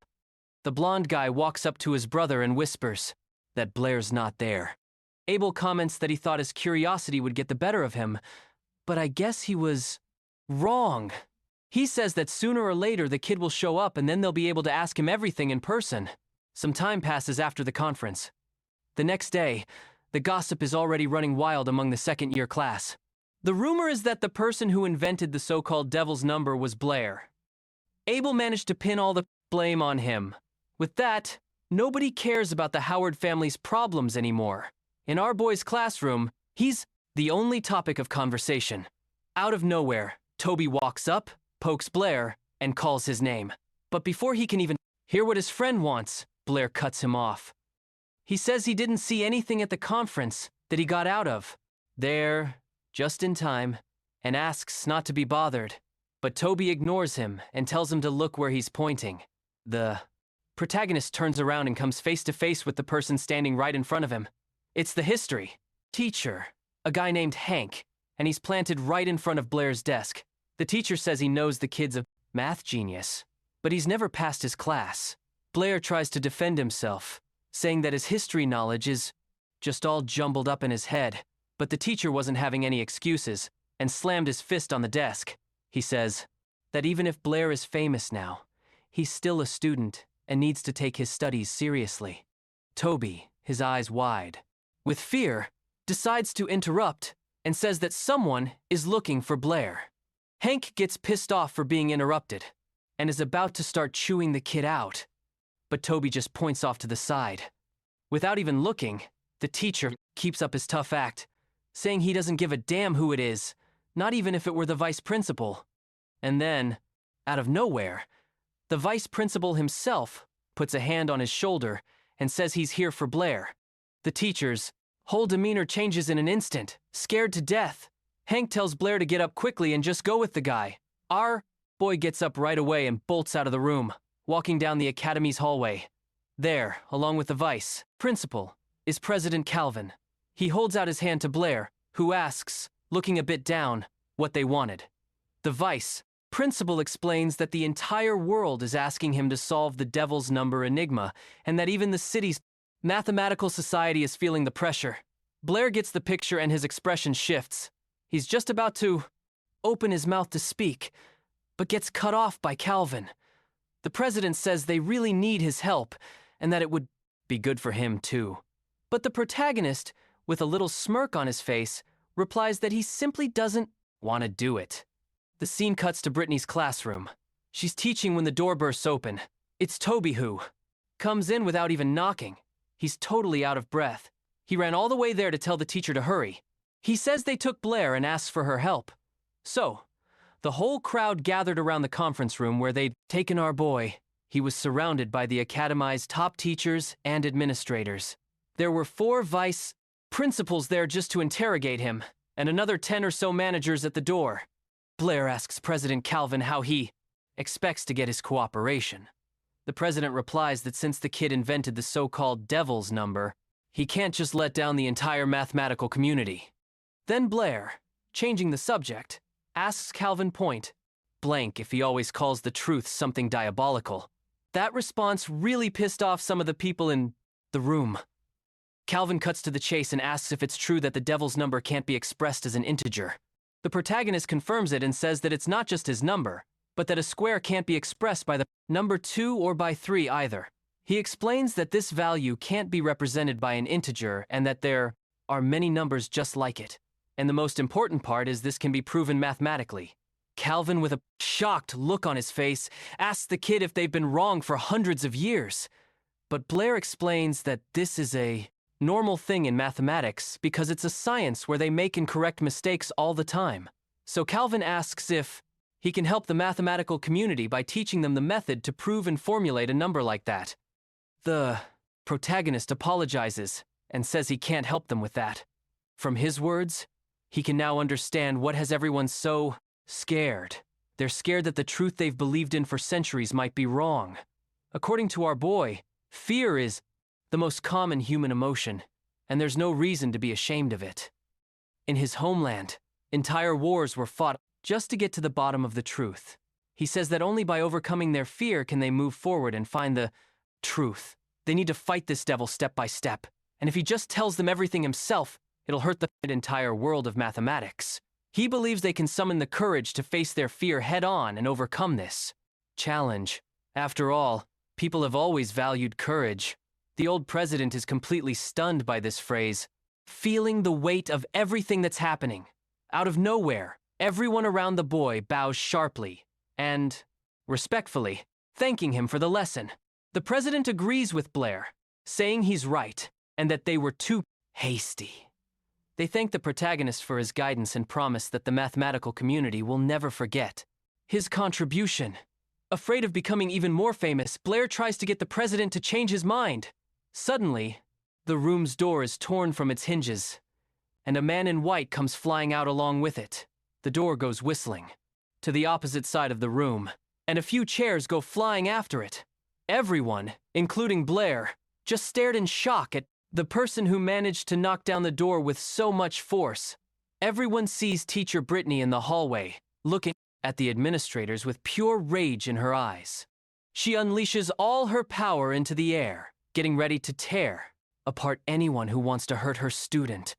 The blonde guy walks up to his brother and whispers that Blair's not there. Abel comments that he thought his curiosity would get the better of him, but I guess he was wrong. He says that sooner or later the kid will show up and then they'll be able to ask him everything in person. Some time passes after the conference. The next day, the gossip is already running wild among the second-year class. The rumor is that the person who invented the so-called devil's number was Blair. Abel managed to pin all the blame on him. With that, nobody cares about the Howard family's problems anymore. In our boy's classroom, he's the only topic of conversation. Out of nowhere, Toby walks up, pokes Blair, and calls his name. But before he can even hear what his friend wants, Blair cuts him off. He says he didn't see anything at the conference that he got out of. There, just in time, and asks not to be bothered. But Toby ignores him and tells him to look where he's pointing. The protagonist turns around and comes face to face with the person standing right in front of him. It's the history teacher, a guy named Hank, and he's planted right in front of Blair's desk. The teacher says he knows the kid's a math genius, but he's never passed his class. Blair tries to defend himself, saying that his history knowledge is just all jumbled up in his head, but the teacher wasn't having any excuses and slammed his fist on the desk. He says that even if Blair is famous now, he's still a student and needs to take his studies seriously. Toby, his eyes wide, with fear, decides to interrupt and says that someone is looking for Blair. Hank gets pissed off for being interrupted and is about to start chewing the kid out, but Toby just points off to the side. Without even looking, the teacher keeps up his tough act, saying he doesn't give a damn who it is, not even if it were the vice principal. And then, out of nowhere, the vice principal himself puts a hand on his shoulder and says he's here for Blair. The teacher's whole demeanor changes in an instant, scared to death. Hank tells Blair to get up quickly and just go with the guy. Our boy gets up right away and bolts out of the room, walking down the academy's hallway. There, along with the vice principal, is President Calvin. He holds out his hand to Blair, who asks, looking a bit down, what they wanted. The vice principal explains that the entire world is asking him to solve the devil's number enigma, and that even the city's mathematical society is feeling the pressure. Blair gets the picture and his expression shifts. He's just about to open his mouth to speak, but gets cut off by Calvin. The president says they really need his help, and that it would be good for him too. But the protagonist, with a little smirk on his face, replies that he simply doesn't want to do it. The scene cuts to Brittany's classroom. She's teaching when the door bursts open. It's Toby who comes in without even knocking. He's totally out of breath. He ran all the way there to tell the teacher to hurry. He says they took Blair and asks for her help. So, the whole crowd gathered around the conference room where they'd taken our boy. He was surrounded by the academy's top teachers and administrators. There were 4 vice principals there just to interrogate him, and another 10 or so managers at the door. Blair asks President Calvin how he expects to get his cooperation. The president replies that since the kid invented the so-called devil's number, he can't just let down the entire mathematical community. Then Blair, changing the subject, asks Calvin point blank if he always calls the truth something diabolical. That response really pissed off some of the people in the room. Calvin cuts to the chase and asks if it's true that the devil's number can't be expressed as an integer. The protagonist confirms it and says that it's not just his number, but that a square can't be expressed by the number 2 or by 3 either. He explains that this value can't be represented by an integer and that there are many numbers just like it. And the most important part is this can be proven mathematically. Calvin, with a shocked look on his face, asks the kid if they've been wrong for hundreds of years. But Blair explains that this is a normal thing in mathematics because it's a science where they make and correct mistakes all the time. So Calvin asks if he can help the mathematical community by teaching them the method to prove and formulate a number like that. The protagonist apologizes and says he can't help them with that. From his words, he can now understand what has everyone so scared. They're scared that the truth they've believed in for centuries might be wrong. According to our boy, fear is the most common human emotion, and there's no reason to be ashamed of it. In his homeland, entire wars were fought just to get to the bottom of the truth. He says that only by overcoming their fear can they move forward and find the truth. They need to fight this devil step by step, and if he just tells them everything himself, it'll hurt the entire world of mathematics. He believes they can summon the courage to face their fear head-on and overcome this challenge. After all, people have always valued courage. The old president is completely stunned by this phrase, feeling the weight of everything that's happening. Out of nowhere, everyone around the boy bows sharply and, respectfully, thanking him for the lesson. The president agrees with Blair, saying he's right and that they were too hasty. They thank the protagonist for his guidance and promise that the mathematical community will never forget his contribution. Afraid of becoming even more famous, Blair tries to get the president to change his mind. Suddenly, the room's door is torn from its hinges, and a man in white comes flying out along with it. The door goes whistling to the opposite side of the room, and a few chairs go flying after it. Everyone, including Blair, just stared in shock at the person who managed to knock down the door with so much force. Everyone sees Teacher Brittany in the hallway, looking at the administrators with pure rage in her eyes. She unleashes all her power into the air, getting ready to tear apart anyone who wants to hurt her student.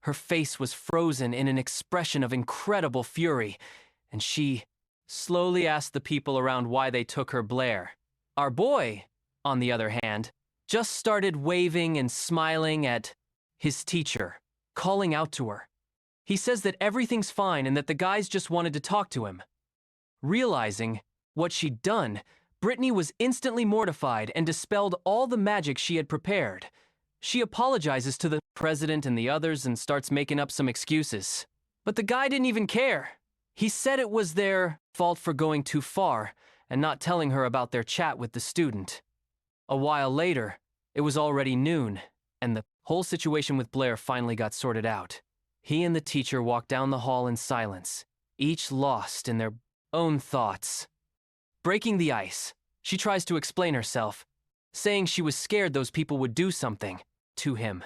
Her face was frozen in an expression of incredible fury, and she slowly asked the people around why they took her Blair. Our boy, on the other hand, just started waving and smiling at his teacher, calling out to her. He says that everything's fine and that the guys just wanted to talk to him. Realizing what she'd done, Brittany was instantly mortified and dispelled all the magic she had prepared. She apologizes to the president and the others and starts making up some excuses. But the guy didn't even care. He said it was their fault for going too far and not telling her about their chat with the student. A while later, it was already noon, and the whole situation with Blair finally got sorted out. He and the teacher walked down the hall in silence, each lost in their own thoughts. Breaking the ice, she tries to explain herself, saying she was scared those people would do something to him.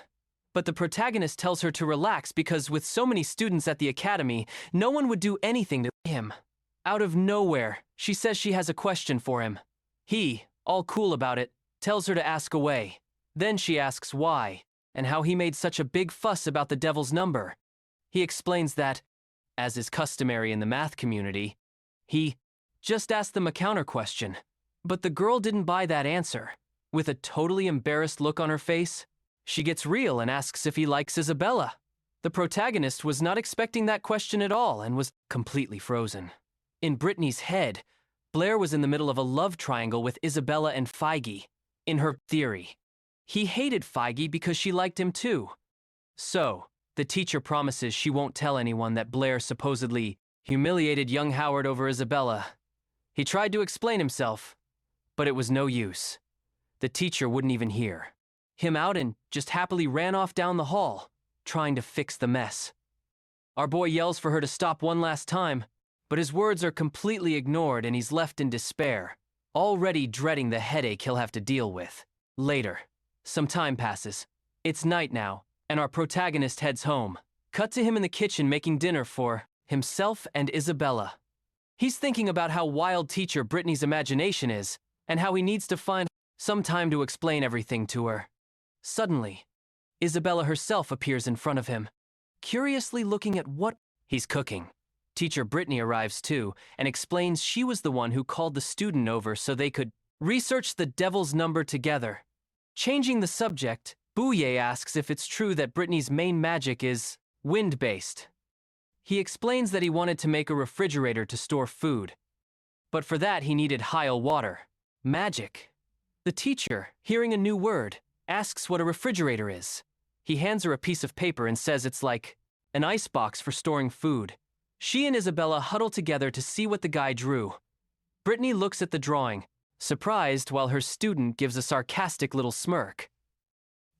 But the protagonist tells her to relax because with so many students at the academy, no one would do anything to him. Out of nowhere, she says she has a question for him. He, all cool about it, tells her to ask away. Then she asks why, and how he made such a big fuss about the devil's number. He explains that, as is customary in the math community, he just asked them a counter question. But the girl didn't buy that answer. With a totally embarrassed look on her face, she gets real and asks if he likes Isabella. The protagonist was not expecting that question at all and was completely frozen. In Brittany's head, Blair was in the middle of a love triangle with Isabella and Feige. In her theory, he hated Feige because she liked him too. So, the teacher promises she won't tell anyone that Blair supposedly humiliated young Howard over Isabella. He tried to explain himself, but it was no use. The teacher wouldn't even hear him out and just happily ran off down the hall, trying to fix the mess. Our boy yells for her to stop one last time, but his words are completely ignored and he's left in despair, already dreading the headache he'll have to deal with. Later, some time passes. It's night now, and our protagonist heads home. Cut to him in the kitchen making dinner for himself and Isabella. He's thinking about how wild teacher Brittany's imagination is, and how he needs to find some time to explain everything to her. Suddenly, Isabella herself appears in front of him, curiously looking at what he's cooking. Teacher Brittany arrives too, and explains she was the one who called the student over so they could research the devil's number together. Changing the subject, Bouye asks if it's true that Brittany's main magic is wind-based. He explains that he wanted to make a refrigerator to store food, but for that he needed Heil water. Magic. The teacher, hearing a new word, asks what a refrigerator is. He hands her a piece of paper and says it's like an icebox for storing food. She and Isabella huddle together to see what the guy drew. Brittany looks at the drawing, surprised, while her student gives a sarcastic little smirk.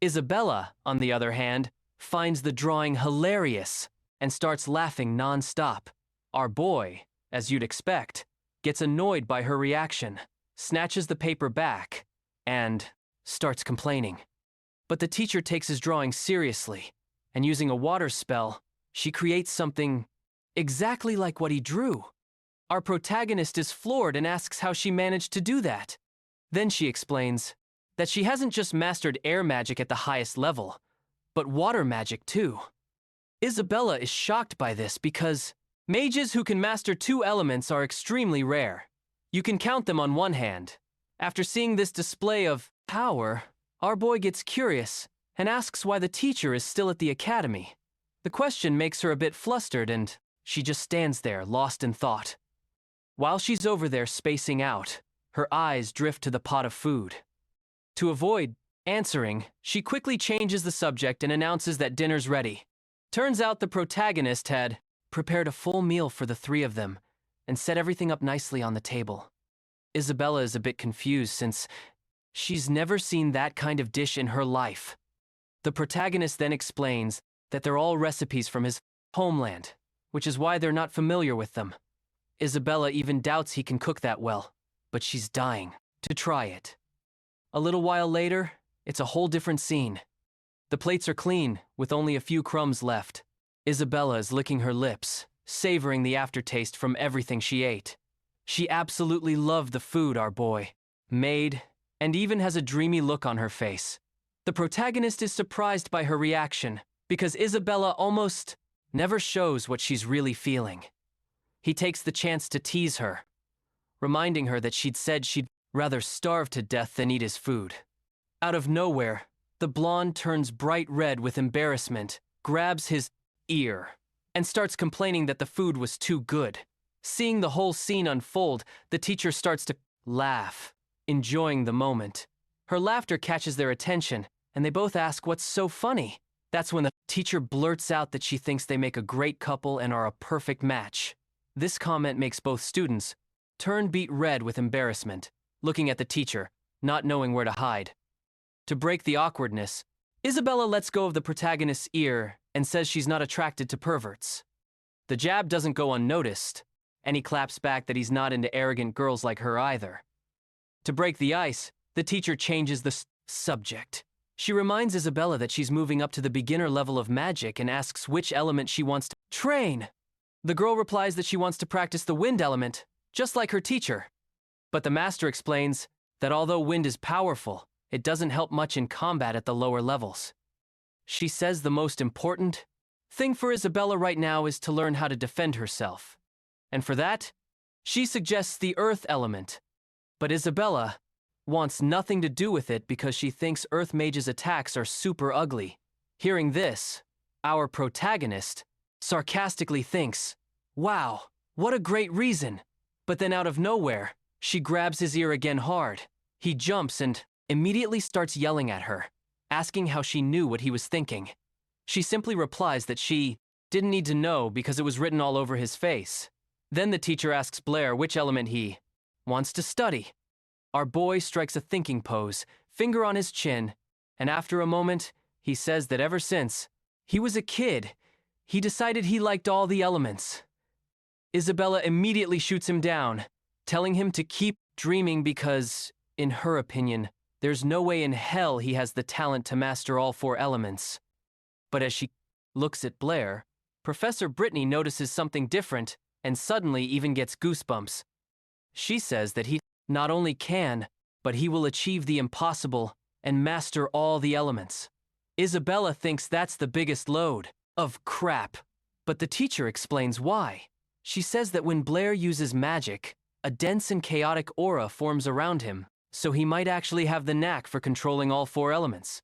Isabella, on the other hand, finds the drawing hilarious and starts laughing non-stop. Our boy, as you'd expect, gets annoyed by her reaction, snatches the paper back, and starts complaining. But the teacher takes his drawing seriously, and using a water spell, she creates something exactly like what he drew. Our protagonist is floored and asks how she managed to do that. Then she explains that she hasn't just mastered air magic at the highest level, but water magic too. Isabella is shocked by this because mages who can master two elements are extremely rare. You can count them on one hand. After seeing this display of power, our boy gets curious and asks why the teacher is still at the academy. The question makes her a bit flustered and she just stands there, lost in thought. While she's over there spacing out, her eyes drift to the pot of food. To avoid answering, she quickly changes the subject and announces that dinner's ready. Turns out the protagonist had prepared a full meal for the three of them and set everything up nicely on the table. Isabella is a bit confused since she's never seen that kind of dish in her life. The protagonist then explains that they're all recipes from his homeland, which is why they're not familiar with them. Isabella even doubts he can cook that well, but she's dying to try it. A little while later, it's a whole different scene. The plates are clean, with only a few crumbs left. Isabella is licking her lips, savoring the aftertaste from everything she ate. She absolutely loved the food our boy made, and even has a dreamy look on her face. The protagonist is surprised by her reaction, because Isabella almost never shows what she's really feeling. He takes the chance to tease her, reminding her that she'd said she'd rather starve to death than eat his food. Out of nowhere, the blonde turns bright red with embarrassment, grabs his ear, and starts complaining that the food was too good. Seeing the whole scene unfold, the teacher starts to laugh, enjoying the moment. Her laughter catches their attention, and they both ask what's so funny. That's when the teacher blurts out that she thinks they make a great couple and are a perfect match. This comment makes both students turn beet red with embarrassment, looking at the teacher, not knowing where to hide. To break the awkwardness, Isabella lets go of the protagonist's ear and says she's not attracted to perverts. The jab doesn't go unnoticed, and he claps back that he's not into arrogant girls like her either. To break the ice, the teacher changes the subject. She reminds Isabella that she's moving up to the beginner level of magic and asks which element she wants to train. The girl replies that she wants to practice the wind element, just like her teacher. But the master explains that although wind is powerful, it doesn't help much in combat at the lower levels. She says the most important thing for Isabella right now is to learn how to defend herself. And for that, she suggests the earth element. But Isabella wants nothing to do with it because she thinks Earth Mage's attacks are super ugly. Hearing this, our protagonist sarcastically thinks, "Wow, what a great reason." But then out of nowhere, she grabs his ear again hard. He jumps and immediately starts yelling at her, asking how she knew what he was thinking. She simply replies that she didn't need to know because it was written all over his face. Then the teacher asks Blair which element he wants to study. Our boy strikes a thinking pose, finger on his chin, and after a moment, he says that ever since he was a kid, he decided he liked all the elements. Isabella immediately shoots him down, telling him to keep dreaming because, in her opinion, there's no way in hell he has the talent to master all 4 elements. But as she looks at Blair, Professor Brittany notices something different and suddenly even gets goosebumps. She says that he not only can, but he will achieve the impossible and master all the elements. Isabella thinks that's the biggest load of crap, but the teacher explains why. She says that when Blair uses magic, a dense and chaotic aura forms around him, so he might actually have the knack for controlling all 4 elements.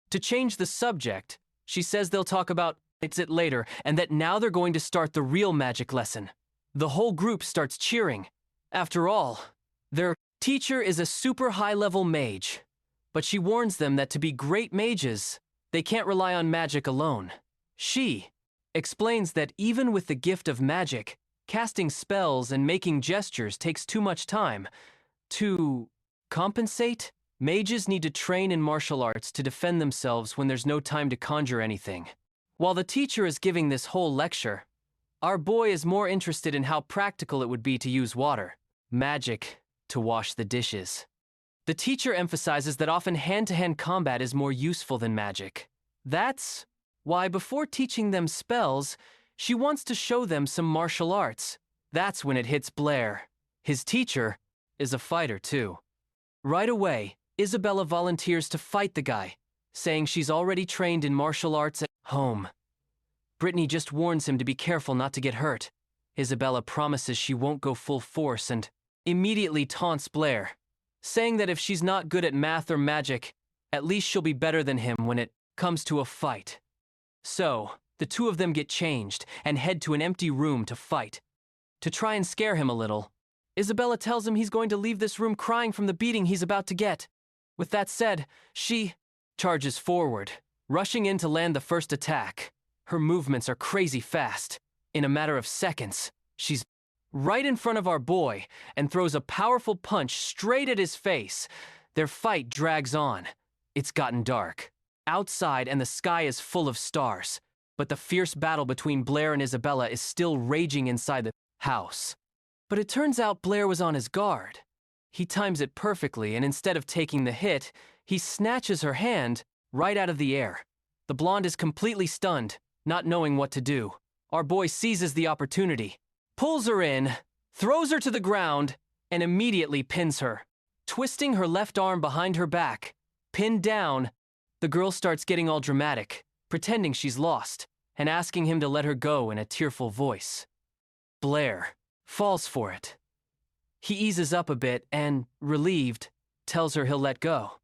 To change the subject, she says they'll talk about it later, and that now they're going to start the real magic lesson. The whole group starts cheering. After all, their teacher is a super high-level mage, but she warns them that to be great mages, they can't rely on magic alone. She explains that even with the gift of magic, casting spells and making gestures takes too much time. To compensate, mages need to train in martial arts to defend themselves when there's no time to conjure anything. While the teacher is giving this whole lecture, our boy is more interested in how practical it would be to use water, magic, to wash the dishes. The teacher emphasizes that often hand-to-hand combat is more useful than magic. That's why before teaching them spells, she wants to show them some martial arts. That's when it hits Blair. His teacher is a fighter too. Right away, Isabella volunteers to fight the guy, saying she's already trained in martial arts at home. Brittany just warns him to be careful not to get hurt. Isabella promises she won't go full force and immediately taunts Blair, saying that if she's not good at math or magic, at least she'll be better than him when it comes to a fight. So, the two of them get changed and head to an empty room to fight. To try and scare him a little, Isabella tells him he's going to leave this room crying from the beating he's about to get. With that said, she charges forward, rushing in to land the first attack. Her movements are crazy fast. In a matter of seconds, she's right in front of our boy and throws a powerful punch straight at his face. Their fight drags on. It's gotten dark outside and the sky is full of stars, but the fierce battle between Blair and Isabella is still raging inside the house. But it turns out Blair was on his guard. He times it perfectly, and instead of taking the hit, he snatches her hand right out of the air. The blonde is completely stunned, not knowing what to do. Our boy seizes the opportunity, pulls her in, throws her to the ground, and immediately pins her. Twisting her left arm behind her back, pinned down, the girl starts getting all dramatic, pretending she's lost, and asking him to let her go in a tearful voice. Blair falls for it. He eases up a bit and, relieved, tells her he'll let go.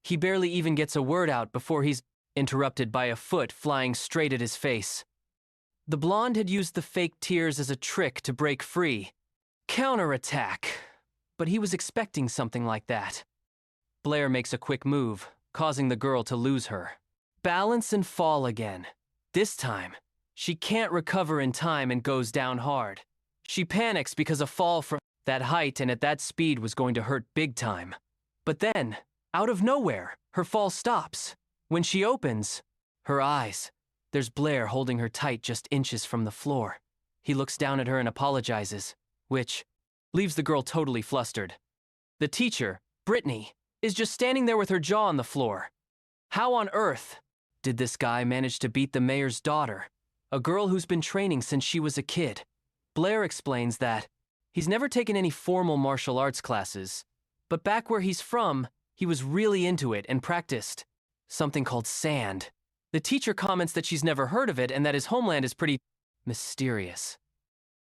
He barely even gets a word out before he's interrupted by a foot flying straight at his face. The blonde had used the fake tears as a trick to break free. Counterattack. But he was expecting something like that. Blair makes a quick move, causing the girl to lose her. Balance and fall again. This time, she can't recover in time and goes down hard. She panics because a fall from that height and at that speed was going to hurt big time. But then, out of nowhere, her fall stops. When she opens her eyes, there's Blair holding her tight just inches from the floor. He looks down at her and apologizes, which leaves the girl totally flustered. The teacher, Brittany, is just standing there with her jaw on the floor. How on earth did this guy manage to beat the mayor's daughter, a girl who's been training since she was a kid? Blair explains that he's never taken any formal martial arts classes, but back where he's from, he was really into it and practiced something called sand. The teacher comments that she's never heard of it and that his homeland is pretty mysterious.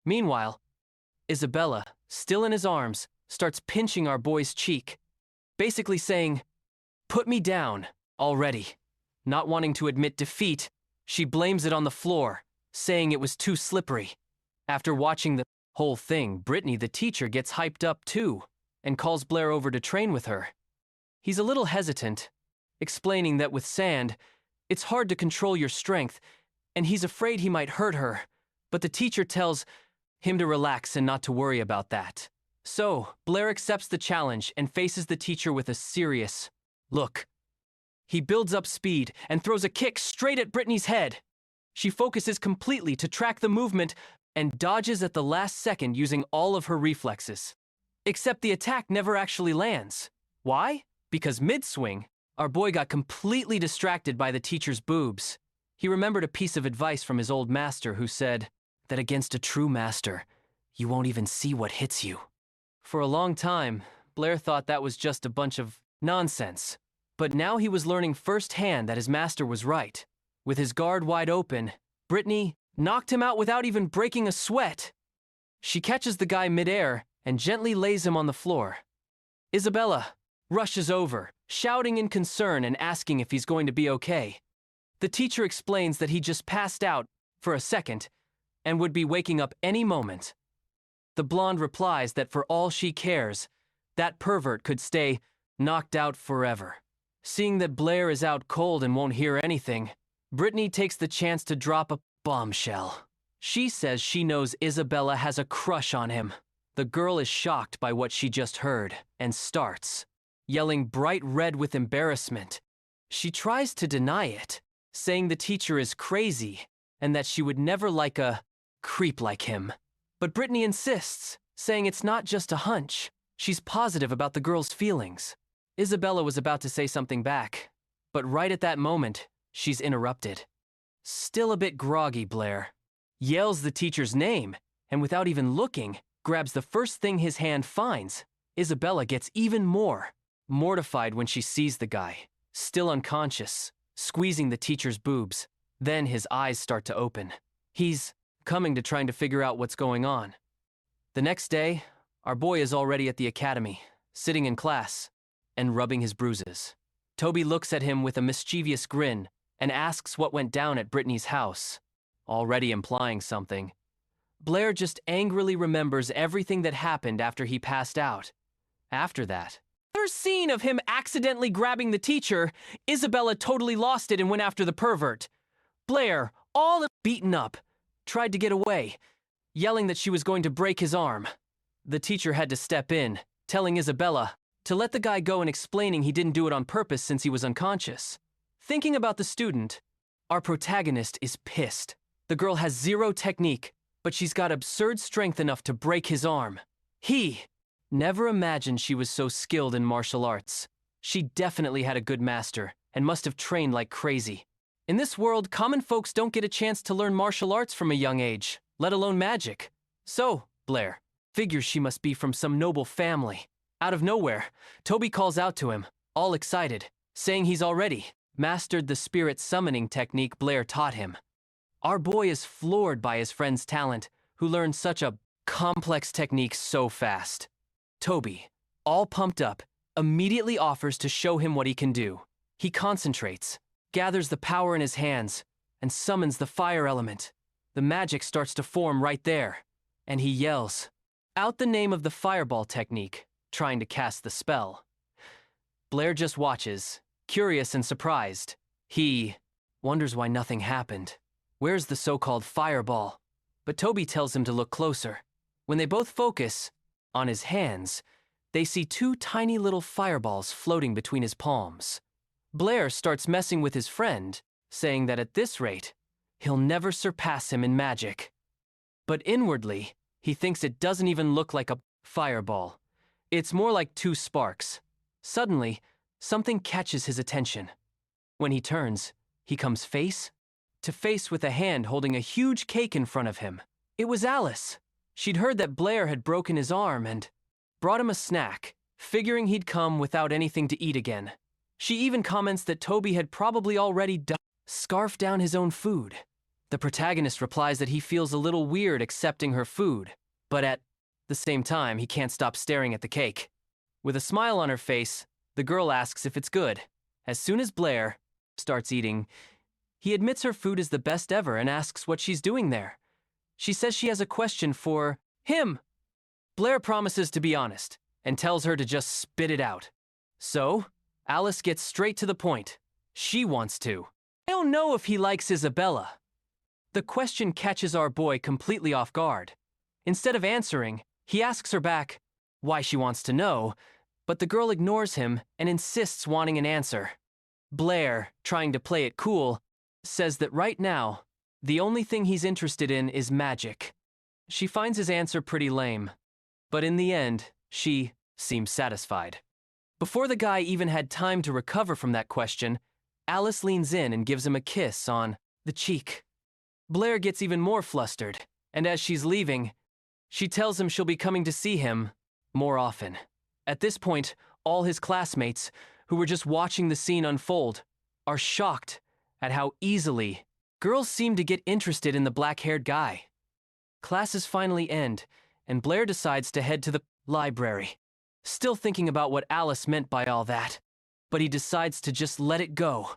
Meanwhile, Isabella, still in his arms, starts pinching our boy's cheek, basically saying, "Put me down already." Not wanting to admit defeat, she blames it on the floor, saying it was too slippery. After watching the whole thing, Brittany, the teacher, gets hyped up too and calls Blair over to train with her. He's a little hesitant, explaining that with sand, it's hard to control your strength, and he's afraid he might hurt her, but the teacher tells him to relax and not to worry about that. So, Blair accepts the challenge and faces the teacher with a serious look. He builds up speed and throws a kick straight at Brittany's head. She focuses completely to track the movement and dodges at the last second using all of her reflexes. Except the attack never actually lands. Why? Because mid-swing, our boy got completely distracted by the teacher's boobs. He remembered a piece of advice from his old master who said that against a true master, you won't even see what hits you. For a long time, Blair thought that was just a bunch of nonsense. But now he was learning firsthand that his master was right. With his guard wide open, Brittany knocked him out without even breaking a sweat. She catches the guy midair and gently lays him on the floor. Isabella rushes over, shouting in concern and asking if he's going to be okay. The teacher explains that he just passed out for a second and would be waking up any moment. The blonde replies that for all she cares, that pervert could stay knocked out forever. Seeing that Blair is out cold and won't hear anything, Brittany takes the chance to drop a bombshell. She says she knows Isabella has a crush on him. The girl is shocked by what she just heard and starts yelling bright red with embarrassment. She tries to deny it, saying the teacher is crazy and that she would never like a creep like him. But Brittany insists, saying it's not just a hunch. She's positive about the girl's feelings. Isabella was about to say something back, but right at that moment, she's interrupted. Still a bit groggy, Blair yells the teacher's name, and without even looking, grabs the first thing his hand finds. Isabella gets even more mortified when she sees the guy, still unconscious, squeezing the teacher's boobs. Then his eyes start to open. He's coming to trying to figure out what's going on. The next day, our boy is already at the academy, sitting in class and rubbing his bruises. Toby looks at him with a mischievous grin and asks what went down at Brittany's house, already implying something. Blair just angrily remembers everything that happened after he passed out. After that, another scene of him accidentally grabbing the teacher, Isabella totally lost it and went after the pervert. Blair, all beaten up, tried to get away, yelling that she was going to break his arm. The teacher had to step in, telling Isabella to let the guy go and explaining he didn't do it on purpose since he was unconscious. Thinking about the student, our protagonist is pissed. The girl has zero technique, but she's got absurd strength enough to break his arm. He never imagined she was so skilled in martial arts. She definitely had a good master and must have trained like crazy. In this world, common folks don't get a chance to learn martial arts from a young age, let alone magic. So, Blair figures she must be from some noble family. Out of nowhere, Toby calls out to him, all excited, saying he's already mastered the spirit summoning technique Blair taught him. Our boy is floored by his friend's talent, who learned such a complex technique so fast. Toby, all pumped up, immediately offers to show him what he can do. He concentrates, gathers the power in his hands, and summons the fire element. The magic starts to form right there, and he yells out the name of the fireball technique, trying to cast the spell. Blair just watches, curious and surprised. He wonders why nothing happened. Where's the so-called fireball? But Toby tells him to look closer. When they both focus on his hands, they see two tiny little fireballs floating between his palms. Blair starts messing with his friend, saying that at this rate, he'll never surpass him in magic. But inwardly, he thinks it doesn't even look like a fireball. It's more like two sparks. Suddenly, something catches his attention. When he turns, he comes face to face with a hand holding a huge cake in front of him. It was Alice. She'd heard that Blair had broken his arm and brought him a snack, figuring he'd come without anything to eat again. She even comments that Toby had probably already scarfed down his own food. The protagonist replies that he feels a little weird accepting her food, but at the same time, he can't stop staring at the cake. With a smile on her face, the girl asks if it's good. As soon as Blair starts eating, he admits her food is the best ever and asks what she's doing there. She says she has a question for him. Blair promises to be honest and tells her to just spit it out. So, Alice gets straight to the point. She wants to. I don't know if he likes Isabella. The question catches our boy completely off guard. Instead of answering, he asks her back why she wants to know, but the girl ignores him and insists wanting an answer. Blair, trying to play it cool, says that right now, the only thing he's interested in is magic. She finds his answer pretty lame, but in the end, she seems satisfied. Before the guy even had time to recover from that question, Alice leans in and gives him a kiss on the cheek. Blair gets even more flustered, and as she's leaving, she tells him she'll be coming to see him more often. At this point, all his classmates, who were just watching the scene unfold, are shocked at how easily girls seem to get interested in the black-haired guy. Classes finally end, and Blair decides to head to the library, still thinking about what Alice meant by all that. But he decides to just let it go,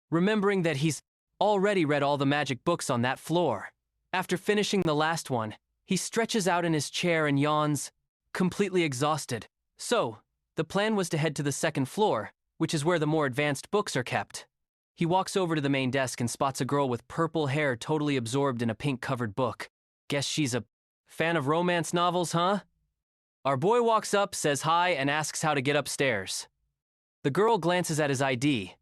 remembering that he's already read all the magic books on that floor. After finishing the last one, he stretches out in his chair and yawns, completely exhausted. So, the plan was to head to the second floor, which is where the more advanced books are kept. He walks over to the main desk and spots a girl with purple hair totally absorbed in a pink-covered book. Guess she's a fan of romance novels, huh? Our boy walks up, says hi, and asks how to get upstairs. The girl glances at his ID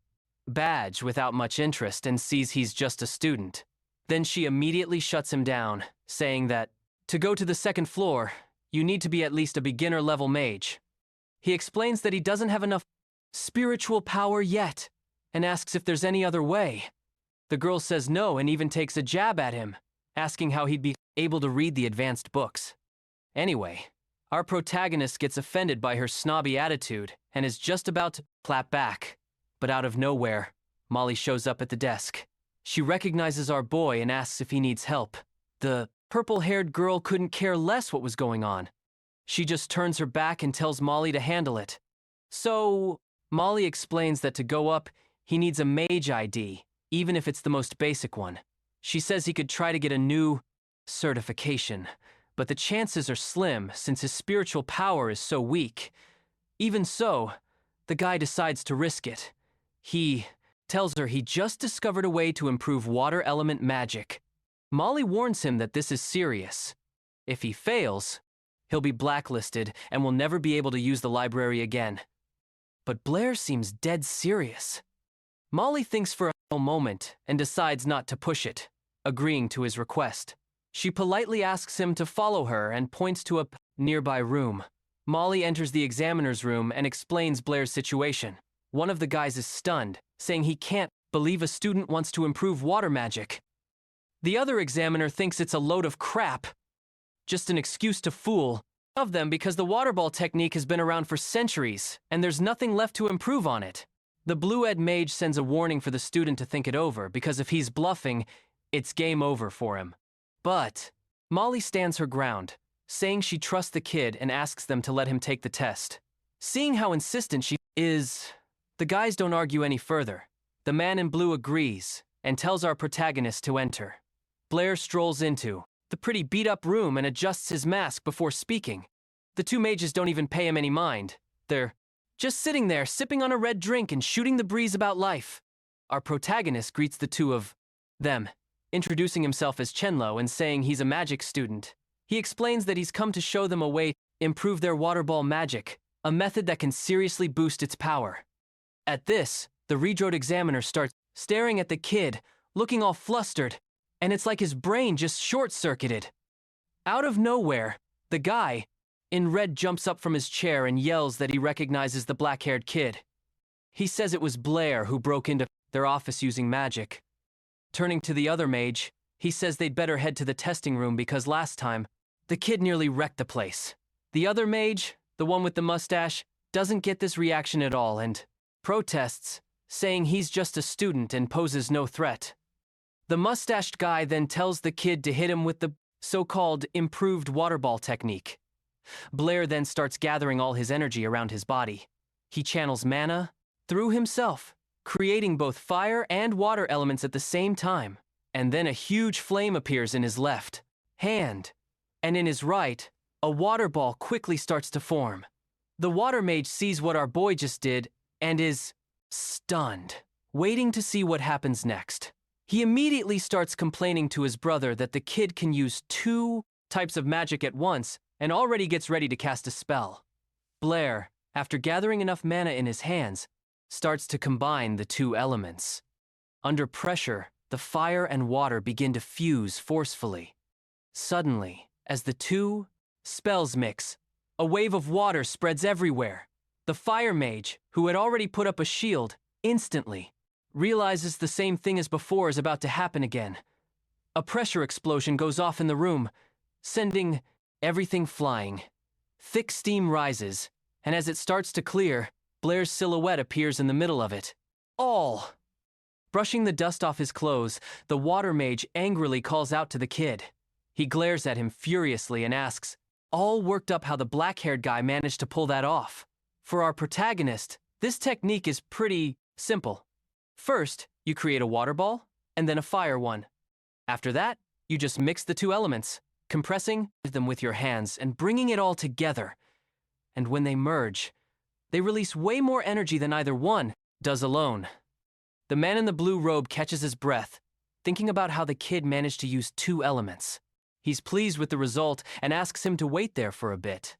badge without much interest and sees he's just a student. Then she immediately shuts him down, saying that to go to the second floor, you need to be at least a beginner-level mage. He explains that he doesn't have enough spiritual power yet, and asks if there's any other way. The girl says no and even takes a jab at him, asking how he'd be able to read the advanced books. Anyway, our protagonist gets offended by her snobby attitude and is just about to clap back. But out of nowhere, Molly shows up at the desk. She recognizes our boy and asks if he needs help. The purple-haired girl couldn't care less what was going on. She just turns her back and tells Molly to handle it. So, Molly explains that to go up, he needs a mage ID, even if it's the most basic one. She says he could try to get a new certification, but the chances are slim since his spiritual power is so weak. Even so, the guy decides to risk it. He tells her he just discovered a way to improve water element magic. Molly warns him that this is serious. If he fails, he'll be blacklisted and will never be able to use the library again. But Blair seems dead serious. Molly thinks for a moment and decides not to push it, agreeing to his request. She politely asks him to follow her and points to a nearby room. Molly enters the examiner's room and explains Blair's situation. One of the guys is stunned, saying he can't believe a student wants to improve water magic. The other examiner thinks it's a load of crap, just an excuse to fool of them because the water ball technique has been around for centuries and there's nothing left to improve on it. The blue-eyed mage sends a warning for the student to think it over because if he's bluffing, it's game over for him. But Molly stands her ground, saying she trusts the kid and asks them to let him take the test. Seeing how insistent she is, the guys don't argue any further. The man in blue agrees and tells our protagonist to enter. Blair strolls into the pretty beat-up room and adjusts his mask before speaking. The two mages don't even pay him any mind. They're just sitting there, sipping on a red drink and shooting the breeze about life. Our protagonist greets the two of them, introducing himself as Chenlo and saying he's a magic student. He explains that he's come to show them a way to improve their water ball magic, a method that can seriously boost its power. At this, the redroad examiner starts staring at the kid, looking all flustered, and it's like his brain just short-circuited. Out of nowhere, the guy in red jumps up from his chair and yells that he recognizes the black-haired kid. He says it was Blair who broke into their office using magic. Turning to the other mage, he says they'd better head to the testing room because last time, the kid nearly wrecked the place. The other mage, the one with the mustache, doesn't get this reaction at all and protests, saying he's just a student and poses no threat. The mustached guy then tells the kid to hit him with the so-called improved water ball technique. Blair then starts gathering all his energy around his body. He channels mana through himself, creating both fire and water elements at the same time. And then a huge flame appears in his left hand, and in his right, a water ball quickly starts to form. The water mage sees what our boy just did and is stunned, waiting to see what happens next. He immediately starts complaining to his brother that the kid can use 2 types of magic at once and already gets ready to cast a spell. Blair, after gathering enough mana in his hands, starts to combine the 2 elements. Under pressure, the fire and water begin to fuse forcefully. Suddenly, as the 2 spells mix, a wave of water spreads everywhere. The fire mage, who had already put up a shield, instantly realizes the same thing as before is about to happen again. A pressure explosion goes off in the room, sending everything flying. Thick steam rises, and as it starts to clear, Blair's silhouette appears in the middle of it. All! Brushing the dust off his clothes, the water mage angrily calls out to the kid. He glares at him furiously and asks, all worked up how the black-haired guy managed to pull that off. For our protagonist, this technique is pretty simple. First, you create a water ball, and then a fire one. After that, you just mix the 2 elements, compressing them with your hands and bringing it all together. And when they merge, they release way more energy than either one does alone. The man in the blue robe catches his breath, thinking about how the kid managed to use 2 elements. He's pleased with the result and asks him to wait there for a bit.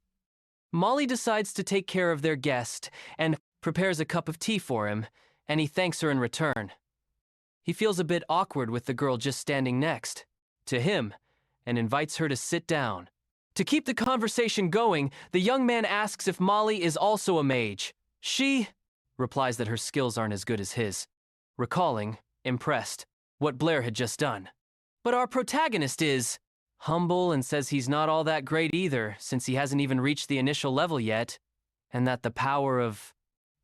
Molly decides to take care of their guest and prepares a cup of tea for him, and he thanks her in return. He feels a bit awkward with the girl just standing next to him and invites her to sit down. To keep the conversation going, the young man asks if Molly is also a mage. She replies that her skills aren't as good as his, recalling, impressed, what Blair had just done. But our protagonist is humble and says he's not all that great either, since he hasn't even reached the initial level yet, and that the power of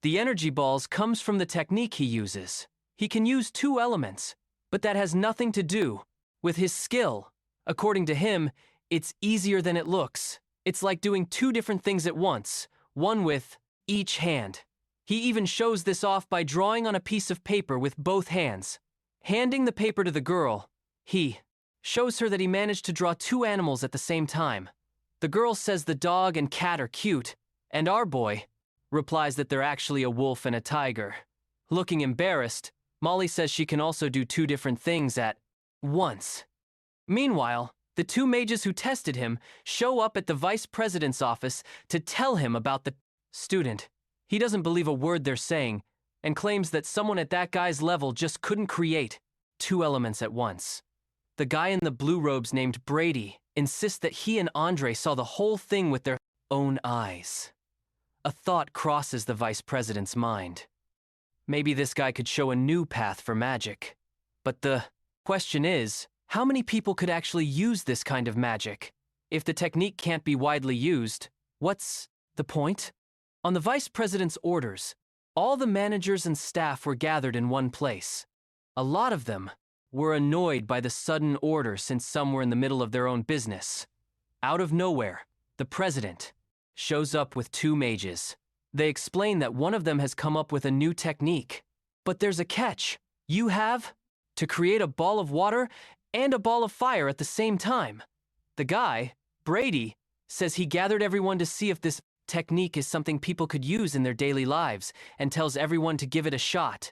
the energy balls comes from the technique he uses. He can use 2 elements, but that has nothing to do with his skill. According to him, it's easier than it looks. It's like doing 2 different things at once, one with each hand. He even shows this off by drawing on a piece of paper with both hands. Handing the paper to the girl, he shows her that he managed to draw 2 animals at the same time. The girl says the dog and cat are cute, and our boy replies that they're actually a wolf and a tiger. Looking embarrassed, Molly says she can also do 2 different things at once. Meanwhile, The two mages who tested him show up at the vice president's office to tell him about the student. He doesn't believe a word they're saying and claims that someone at that guy's level just couldn't create two elements at once. The guy in the blue robes named Brady insists that he and Andre saw the whole thing with their own eyes. A thought crosses the vice president's mind. Maybe this guy could show a new path for magic. But the question is, how many people could actually use this kind of magic? If the technique can't be widely used, what's the point? On the vice president's orders, all the managers and staff were gathered in one place. A lot of them were annoyed by the sudden order since some were in the middle of their own business. Out of nowhere, the president shows up with two mages. They explain that one of them has come up with a new technique. But there's a catch. You have to create a ball of water and a ball of fire at the same time. The guy, Brady, says he gathered everyone to see if this technique is something people could use in their daily lives and tells everyone to give it a shot.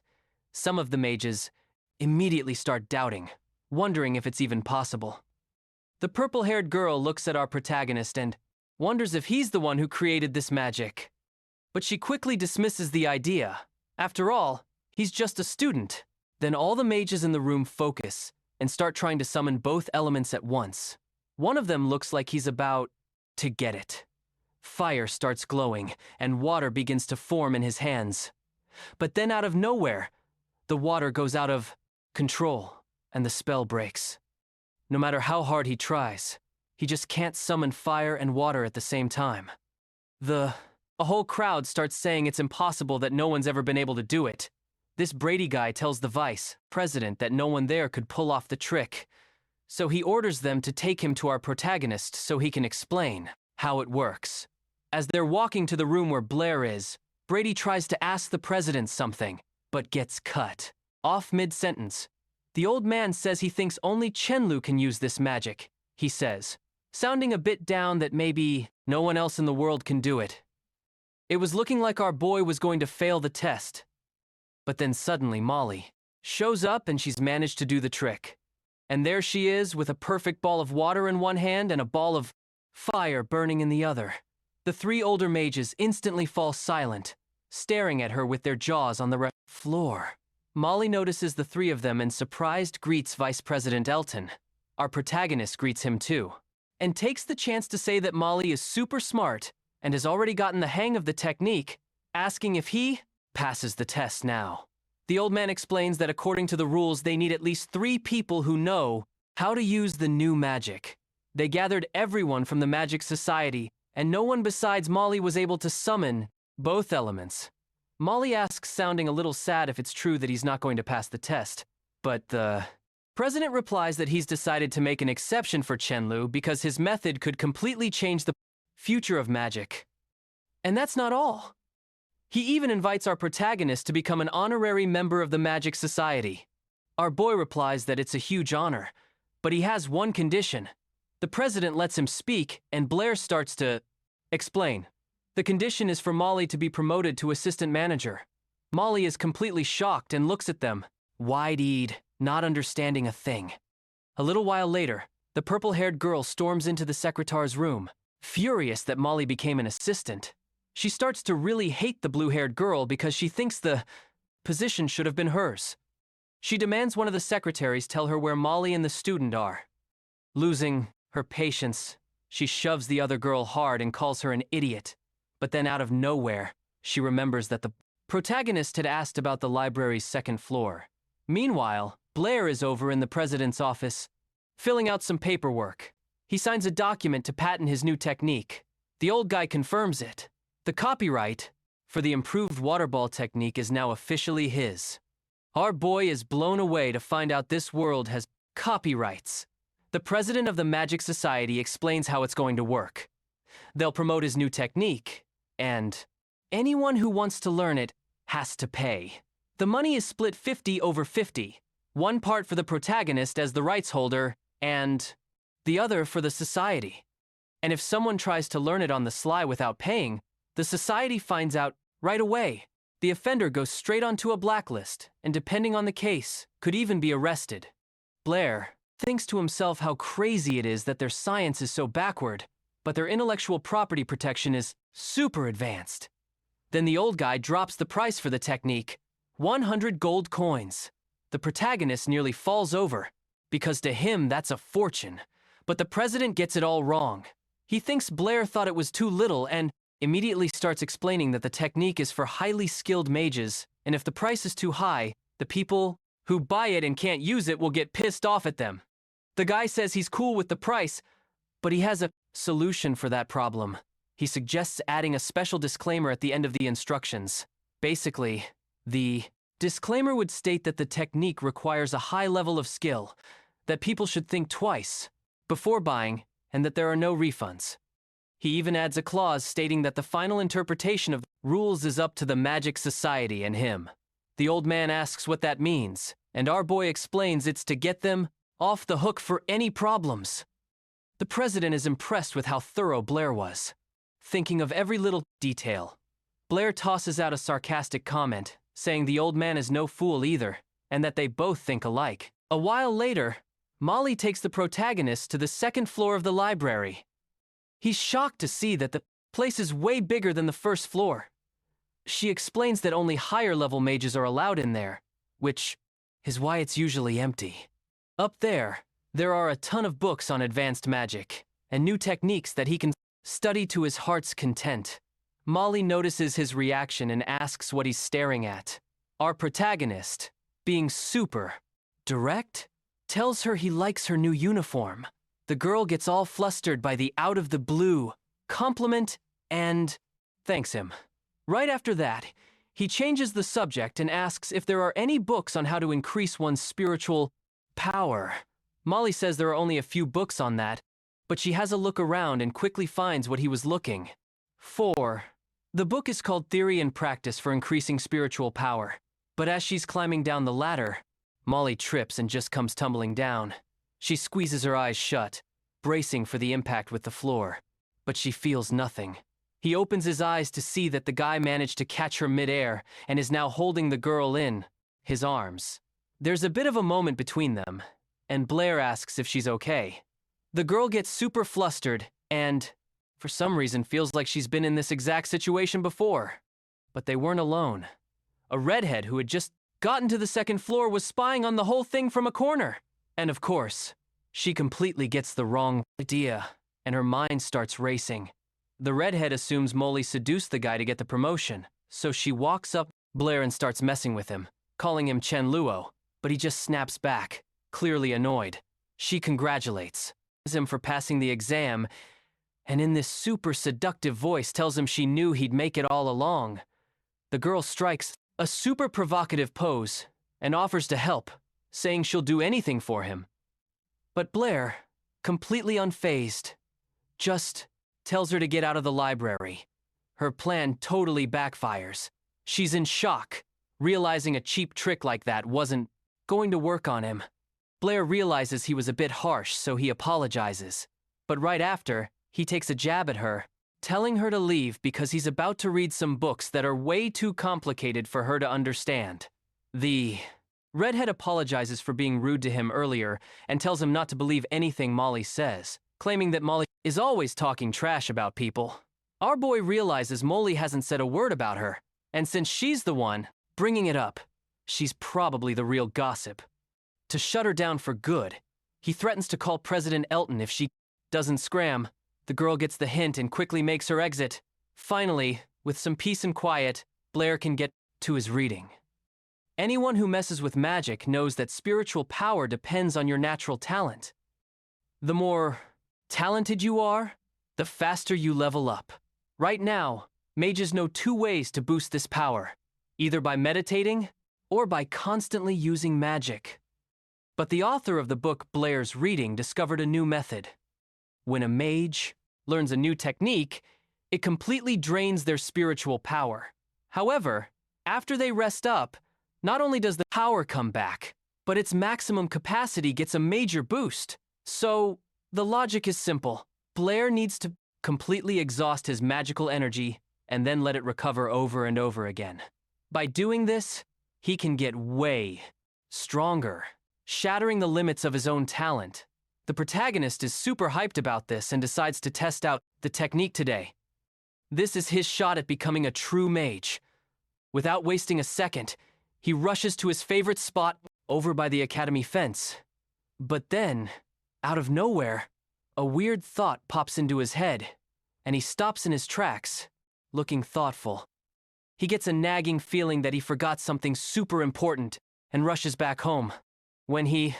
Some of the mages immediately start doubting, wondering if it's even possible. The purple-haired girl looks at our protagonist and wonders if he's the one who created this magic. But she quickly dismisses the idea. After all, he's just a student. Then all the mages in the room focus and start trying to summon both elements at once. One of them looks like he's about to get it. Fire starts glowing, and water begins to form in his hands. But then out of nowhere, the water goes out of control, and the spell breaks. No matter how hard he tries, he just can't summon fire and water at the same time. A whole crowd starts saying it's impossible, that no one's ever been able to do it. This Brady guy tells the vice president that no one there could pull off the trick. So he orders them to take him to our protagonist so he can explain how it works. As they're walking to the room where Blair is, Brady tries to ask the president something, but gets cut off mid-sentence. The old man says he thinks only Chenlu can use this magic, he says, sounding a bit down that maybe no one else in the world can do it. It was looking like our boy was going to fail the test. But then suddenly Molly shows up and she's managed to do the trick. And there she is with a perfect ball of water in one hand and a ball of fire burning in the other. The three older mages instantly fall silent, staring at her with their jaws on the floor. Molly notices the three of them and surprised greets Vice President Elton. Our protagonist greets him too, and takes the chance to say that Molly is super smart and has already gotten the hang of the technique, asking if he passes the test now. The old man explains that according to the rules, they need at least 3 people who know how to use the new magic. They gathered everyone from the Magic Society, and no one besides Molly was able to summon both elements. Molly asks, sounding a little sad, if it's true that he's not going to pass the test. But the president replies that he's decided to make an exception for Chenlu because his method could completely change the future of magic. And that's not all. He even invites our protagonist to become an honorary member of the Magic Society. Our boy replies that it's a huge honor, but he has one condition. The president lets him speak, and Blair starts to explain. The condition is for Molly to be promoted to assistant manager. Molly is completely shocked and looks at them, wide-eyed, not understanding a thing. A little while later, the purple-haired girl storms into the secretary's room, furious that Molly became an assistant. She starts to really hate the blue-haired girl because she thinks the position should have been hers. She demands one of the secretaries tell her where Molly and the student are. Losing her patience, she shoves the other girl hard and calls her an idiot. But then out of nowhere, she remembers that the protagonist had asked about the library's 2nd floor. Meanwhile, Blair is over in the president's office, filling out some paperwork. He signs a document to patent his new technique. The old guy confirms it. The copyright for the improved water ball technique is now officially his. Our boy is blown away to find out this world has copyrights. The president of the Magic Society explains how it's going to work. They'll promote his new technique, and anyone who wants to learn it has to pay. The money is split 50/50, one part for the protagonist as the rights holder, and the other for the society. And if someone tries to learn it on the sly without paying, the society finds out right away. The offender goes straight onto a blacklist, and depending on the case, could even be arrested. Blair thinks to himself how crazy it is that their science is so backward, but their intellectual property protection is super advanced. Then the old guy drops the price for the technique, 100 gold coins. The protagonist nearly falls over, because to him that's a fortune. But the president gets it all wrong. He thinks Blair thought it was too little and immediately starts explaining that the technique is for highly skilled mages, and if the price is too high, the people who buy it and can't use it will get pissed off at them. The guy says he's cool with the price, but he has a solution for that problem. He suggests adding a special disclaimer at the end of the instructions. Basically, the disclaimer would state that the technique requires a high level of skill, that people should think twice before buying, and that there are no refunds. He even adds a clause stating that the final interpretation of the rules is up to the Magic Society and him. The old man asks what that means, and our boy explains it's to get them off the hook for any problems. The president is impressed with how thorough Blair was, thinking of every little detail. Blair tosses out a sarcastic comment, saying the old man is no fool either, and that they both think alike. A while later, Molly takes the protagonist to the second floor of the library. He's shocked to see that the place is way bigger than the first floor. She explains that only higher-level mages are allowed in there, which is why it's usually empty. Up there are a ton of books on advanced magic, and new techniques that he can study to his heart's content. Molly notices his reaction and asks what he's staring at. Our protagonist, being super direct, tells her he likes her new uniform. The girl gets all flustered by the out-of-the-blue compliment and thanks him. Right after that, he changes the subject and asks if there are any books on how to increase one's spiritual power. Molly says there are only a few books on that, but she has a look around and quickly finds what he was looking for. The book is called Theory and Practice for Increasing Spiritual Power, but as she's climbing down the ladder, Molly trips and just comes tumbling down. She squeezes her eyes shut, bracing for the impact with the floor, but she feels nothing. He opens his eyes to see that the guy managed to catch her midair and is now holding the girl in his arms. There's a bit of a moment between them, and Blair asks if she's okay. The girl gets super flustered and, for some reason, feels like she's been in this exact situation before. But they weren't alone. A redhead who had just gotten to the second floor was spying on the whole thing from a corner. And of course, she completely gets the wrong idea, and her mind starts racing. The redhead assumes Molly seduced the guy to get the promotion, so she walks up Blair and starts messing with him, calling him Chen Luo, but he just snaps back, clearly annoyed. She congratulates him for passing the exam, and in this super seductive voice tells him she knew he'd make it all along. The girl strikes a super provocative pose and offers to help, saying she'll do anything for him. But Blair, completely unfazed, just tells her to get out of the library. Her plan totally backfires. She's in shock, realizing a cheap trick like that wasn't going to work on him. Blair realizes he was a bit harsh, so he apologizes. But right after, he takes a jab at her, telling her to leave because he's about to read some books that are way too complicated for her to understand. The redhead apologizes for being rude to him earlier and tells him not to believe anything Molly says, claiming that Molly is always talking trash about people. Our boy realizes Molly hasn't said a word about her, and since she's the one bringing it up, she's probably the real gossip. To shut her down for good, he threatens to call President Elton if she doesn't scram. The girl gets the hint and quickly makes her exit. Finally, with some peace and quiet, Blair can get to his reading. Anyone who messes with magic knows that spiritual power depends on your natural talent. The more talented you are, the faster you level up. Right now, mages know two ways to boost this power, either by meditating or by constantly using magic. But the author of the book Blair's reading discovered a new method. When a mage learns a new technique, it completely drains their spiritual power. However, after they rest up, not only does the power come back, but its maximum capacity gets a major boost. So, the logic is simple. Blair needs to completely exhaust his magical energy and then let it recover over and over again. By doing this, he can get way stronger. shattering the limits of his own talent. The protagonist is super hyped about this and decides to test out the technique today. This is his shot at becoming a true mage. Without wasting a second, he rushes to his favorite spot over by the academy fence. But then, out of nowhere, a weird thought pops into his head, and he stops in his tracks, looking thoughtful. He gets a nagging feeling that he forgot something super important and rushes back home. When he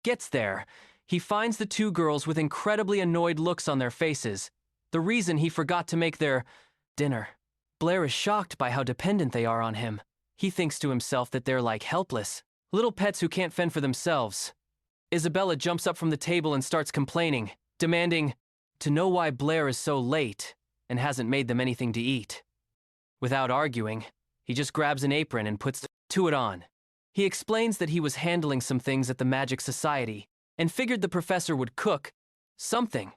gets there, he finds the two girls with incredibly annoyed looks on their faces, the reason he forgot to make their dinner. Blair is shocked by how dependent they are on him. He thinks to himself that they're like helpless, little pets who can't fend for themselves. Isabella jumps up from the table and starts complaining, demanding to know why Blair is so late and hasn't made them anything to eat. Without arguing, he just grabs an apron and puts it on. He explains that he was handling some things at the Magic Society and figured the professor would cook something.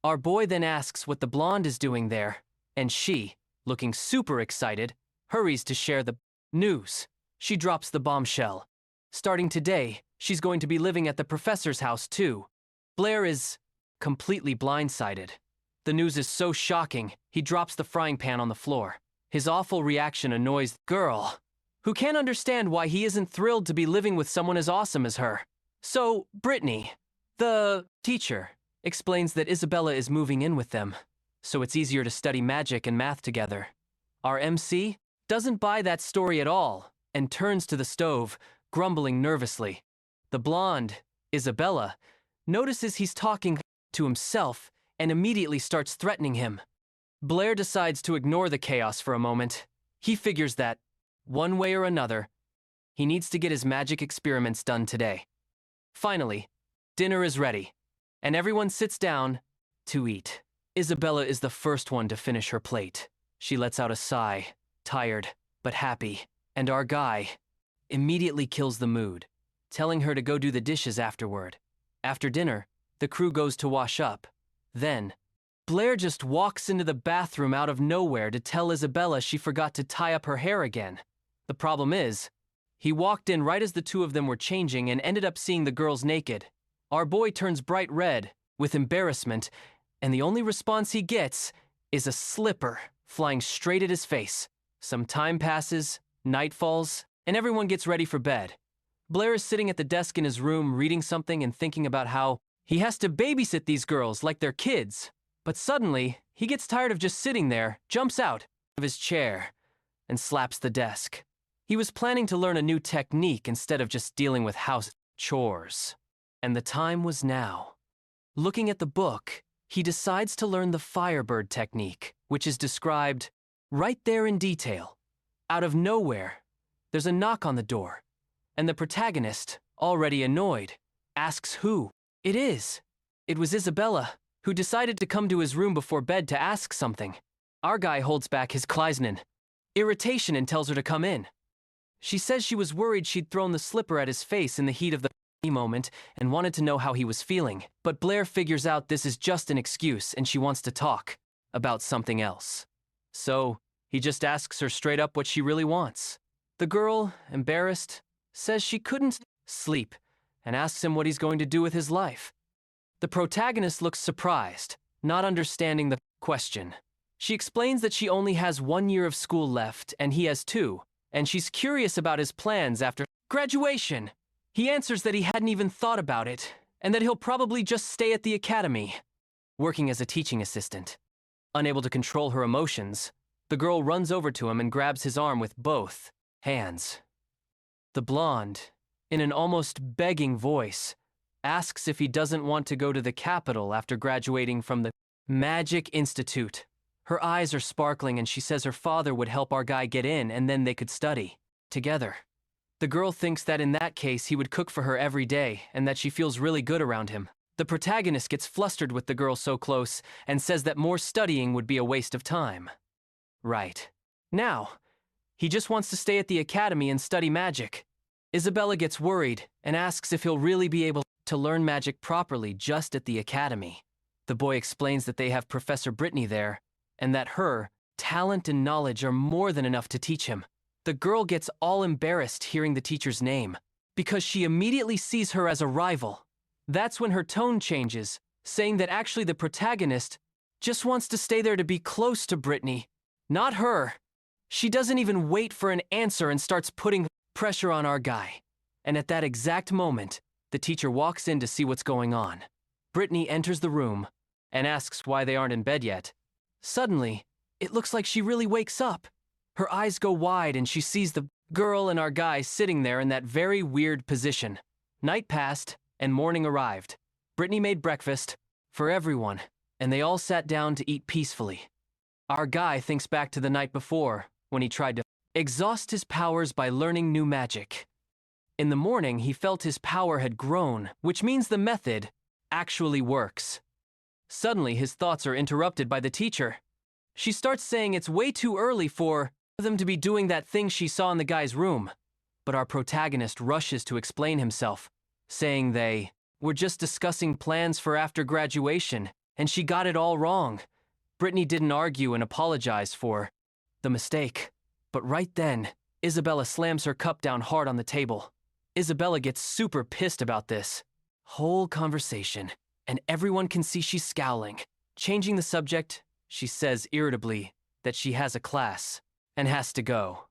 Our boy then asks what the blonde is doing there, and she, looking super excited, hurries to share the news. She drops the bombshell. Starting today, she's going to be living at the professor's house too. Blair is completely blindsided. The news is so shocking, he drops the frying pan on the floor. His awful reaction annoys the girl, who can't understand why he isn't thrilled to be living with someone as awesome as her. So, Brittany, the teacher, explains that Isabella is moving in with them, so it's easier to study magic and math together. Our MC doesn't buy that story at all and turns to the stove, grumbling nervously. The blonde, Isabella, notices he's talking to himself and immediately starts threatening him. Blair decides to ignore the chaos for a moment. He figures that, one way or another, he needs to get his magic experiments done today. Finally, dinner is ready, and everyone sits down to eat. Isabella is the first one to finish her plate. She lets out a sigh, tired but happy, and our guy immediately kills the mood, telling her to go do the dishes afterward. After dinner, the crew goes to wash up. Then, Blair just walks into the bathroom out of nowhere to tell Isabella she forgot to tie up her hair again. The problem is, he walked in right as the two of them were changing and ended up seeing the girls naked. Our boy turns bright red with embarrassment, and the only response he gets is a slipper flying straight at his face. Some time passes, night falls, and everyone gets ready for bed. Blair is sitting at the desk in his room reading something and thinking about how he has to babysit these girls like they're kids. But suddenly, he gets tired of just sitting there, jumps out of his chair, and slaps the desk. He was planning to learn a new technique instead of just dealing with house chores. And the time was now. Looking at the book, he decides to learn the Firebird technique, which is described right there in detail. Out of nowhere, there's a knock on the door, and the protagonist, already annoyed, asks who it is. It was Isabella, who decided to come to his room before bed to ask something. Our guy holds back his Kleisnen irritation and tells her to come in. She says she was worried she'd thrown the slipper at his face in the heat of the moment and wanted to know how he was feeling. But Blair figures out this is just an excuse and she wants to talk about something else. So he just asks her straight up what she really wants. The girl, embarrassed, says she couldn't sleep and asks him what he's going to do with his life. The protagonist looks surprised, not understanding the question. She explains that she only has 1 year of school left and he has 2, and she's curious about his plans after graduation. He answers that he hadn't even thought about it, and that he'll probably just stay at the academy, working as a teaching assistant. Unable to control her emotions, the girl runs over to him and grabs his arm with both hands. The blonde, in an almost begging voice, asks if he doesn't want to go to the capital after graduating from the Magic Institute. Her eyes are sparkling and she says her father would help our guy get in and then they could study together. The girl thinks that in that case he would cook for her every day and that she feels really good around him. The protagonist gets flustered with the girl so close and says that more studying would be a waste of time. Right. Now, he just wants to stay at the academy and study magic. Isabella gets worried and asks if he'll really be able to learn magic properly just at the academy. The boy explains that they have Professor Brittany there, and that her talent and knowledge are more than enough to teach him. The girl gets all embarrassed hearing the teacher's name. because she immediately sees her as a rival. That's when her tone changes, saying that actually the protagonist just wants to stay there to be close to Brittany, not her. She doesn't even wait for an answer and starts putting pressure on our guy. And at that exact moment, the teacher walks in to see what's going on. Brittany enters the room and asks why they aren't in bed yet. Suddenly, it looks like she really wakes up. Her eyes go wide and she sees the girl and our guy sitting there in that very weird position. Night passed and morning arrived. Brittany made breakfast for everyone, and they all sat down to eat peacefully. Our guy thinks back to the night before, when he tried to exhaust his powers by learning new magic. In the morning, he felt his power had grown, which means the method actually works. Suddenly, his thoughts are interrupted by the teacher. She starts saying it's way too early for them to be doing that thing she saw in the guy's room. But our protagonist rushes to explain himself, saying they were just discussing plans for after graduation, and she got it all wrong. Brittany didn't argue and apologize for the mistake. But right then, Isabella slams her cup down hard on the table. Isabella gets super pissed about this whole conversation, and everyone can see she's scowling. Changing the subject, she says irritably that she has a class and has to go.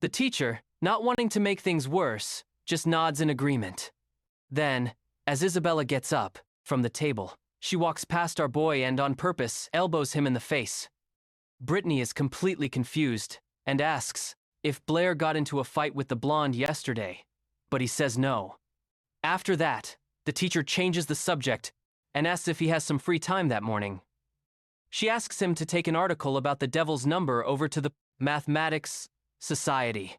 The teacher, not wanting to make things worse, just nods in agreement. Then, as Isabella gets up from the table, she walks past our boy and, on purpose, elbows him in the face. Brittany is completely confused and asks if Blair got into a fight with the blonde yesterday, but he says no. After that, the teacher changes the subject and asks if he has some free time that morning. She asks him to take an article about the devil's number over to the Mathematics Society.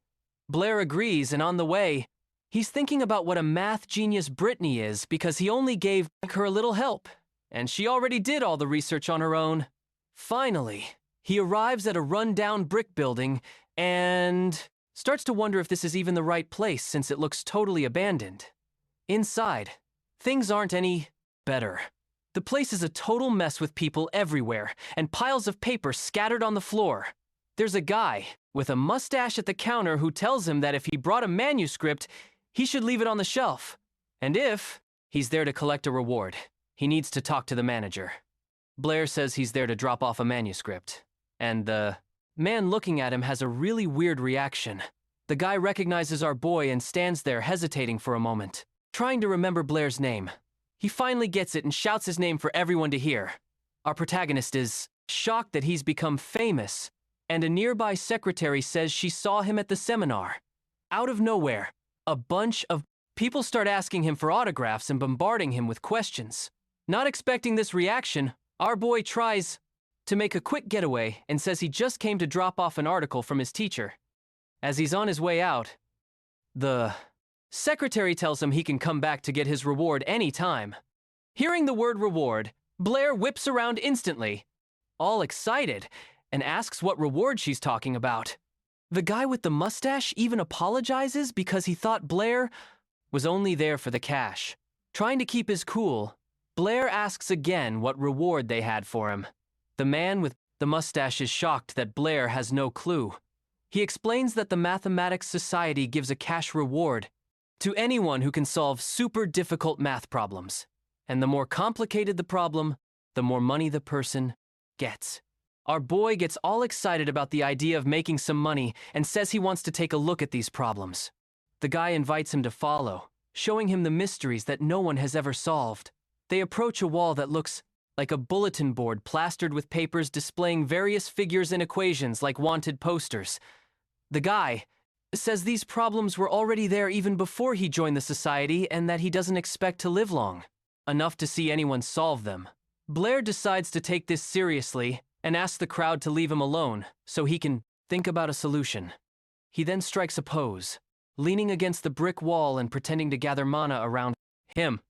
Blair agrees, and on the way, he's thinking about what a math genius Brittany is because he only gave her a little help, and she already did all the research on her own. Finally, he arrives at a run-down brick building and starts to wonder if this is even the right place since it looks totally abandoned. Inside, things aren't any better. The place is a total mess with people everywhere and piles of paper scattered on the floor. There's a guy with a mustache at the counter who tells him that if he brought a manuscript, he should leave it on the shelf. And if he's there to collect a reward, he needs to talk to the manager. Blair says he's there to drop off a manuscript, and the man looking at him has a really weird reaction. The guy recognizes our boy and stands there hesitating for a moment, trying to remember Blair's name. He finally gets it and shouts his name for everyone to hear. Our protagonist is shocked that he's become famous, and a nearby secretary says she saw him at the seminar. Out of nowhere, a bunch of people start asking him for autographs and bombarding him with questions. Not expecting this reaction, our boy tries to make a quick getaway and says he just came to drop off an article from his teacher. As he's on his way out, the secretary tells him he can come back to get his reward any time. Hearing the word reward, Blair whips around instantly, all excited, and asks what reward she's talking about. The guy with the mustache even apologizes because he thought Blair was only there for the cash. Trying to keep his cool, Blair asks again what reward they had for him. The man with the mustache is shocked that Blair has no clue. He explains that the Mathematics Society gives a cash reward to anyone who can solve super difficult math problems. And the more complicated the problem, the more money the person gets. Our boy gets all excited about the idea of making some money and says he wants to take a look at these problems. The guy invites him to follow, showing him the mysteries that no one has ever solved. They approach a wall that looks like a bulletin board plastered with papers displaying various figures and equations like wanted posters. The guy says these problems were already there even before he joined the society and that he doesn't expect to live long enough to see anyone solve them. Blair decides to take this seriously and asks the crowd to leave him alone so he can think about a solution. He then strikes a pose, leaning against the brick wall and pretending to gather mana around him.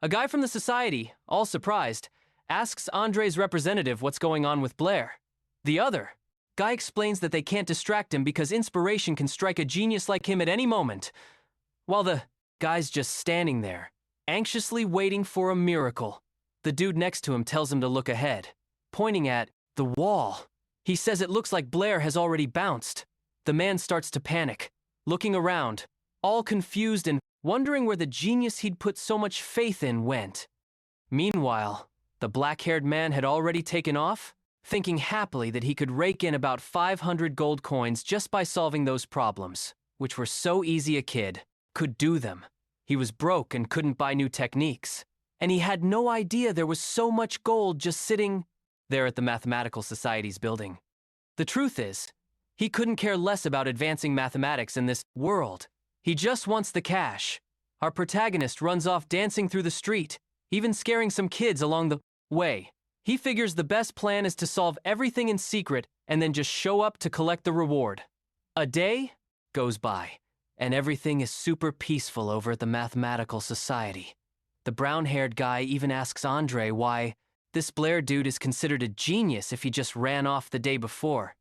A guy from the society, all surprised, asks Andre's representative what's going on with Blair. The other guy explains that they can't distract him because inspiration can strike a genius like him at any moment, while the guy's just standing there, anxiously waiting for a miracle. The dude next to him tells him to look ahead, pointing at the wall. He says it looks like Blair has already bounced. The man starts to panic, looking around, all confused and wondering where the genius he'd put so much faith in went. Meanwhile, the black-haired man had already taken off, thinking happily that he could rake in about 500 gold coins just by solving those problems, which were so easy a kid could do them. He was broke and couldn't buy new techniques, and he had no idea there was so much gold just sitting there at the Mathematical Society's building. The truth is, he couldn't care less about advancing mathematics in this world. He just wants the cash. Our protagonist runs off dancing through the street, even scaring some kids along the way. He figures the best plan is to solve everything in secret and then just show up to collect the reward. A day goes by, and everything is super peaceful over at the Mathematical Society. The brown-haired guy even asks Andre why this Blair dude is considered a genius if he just ran off the day before.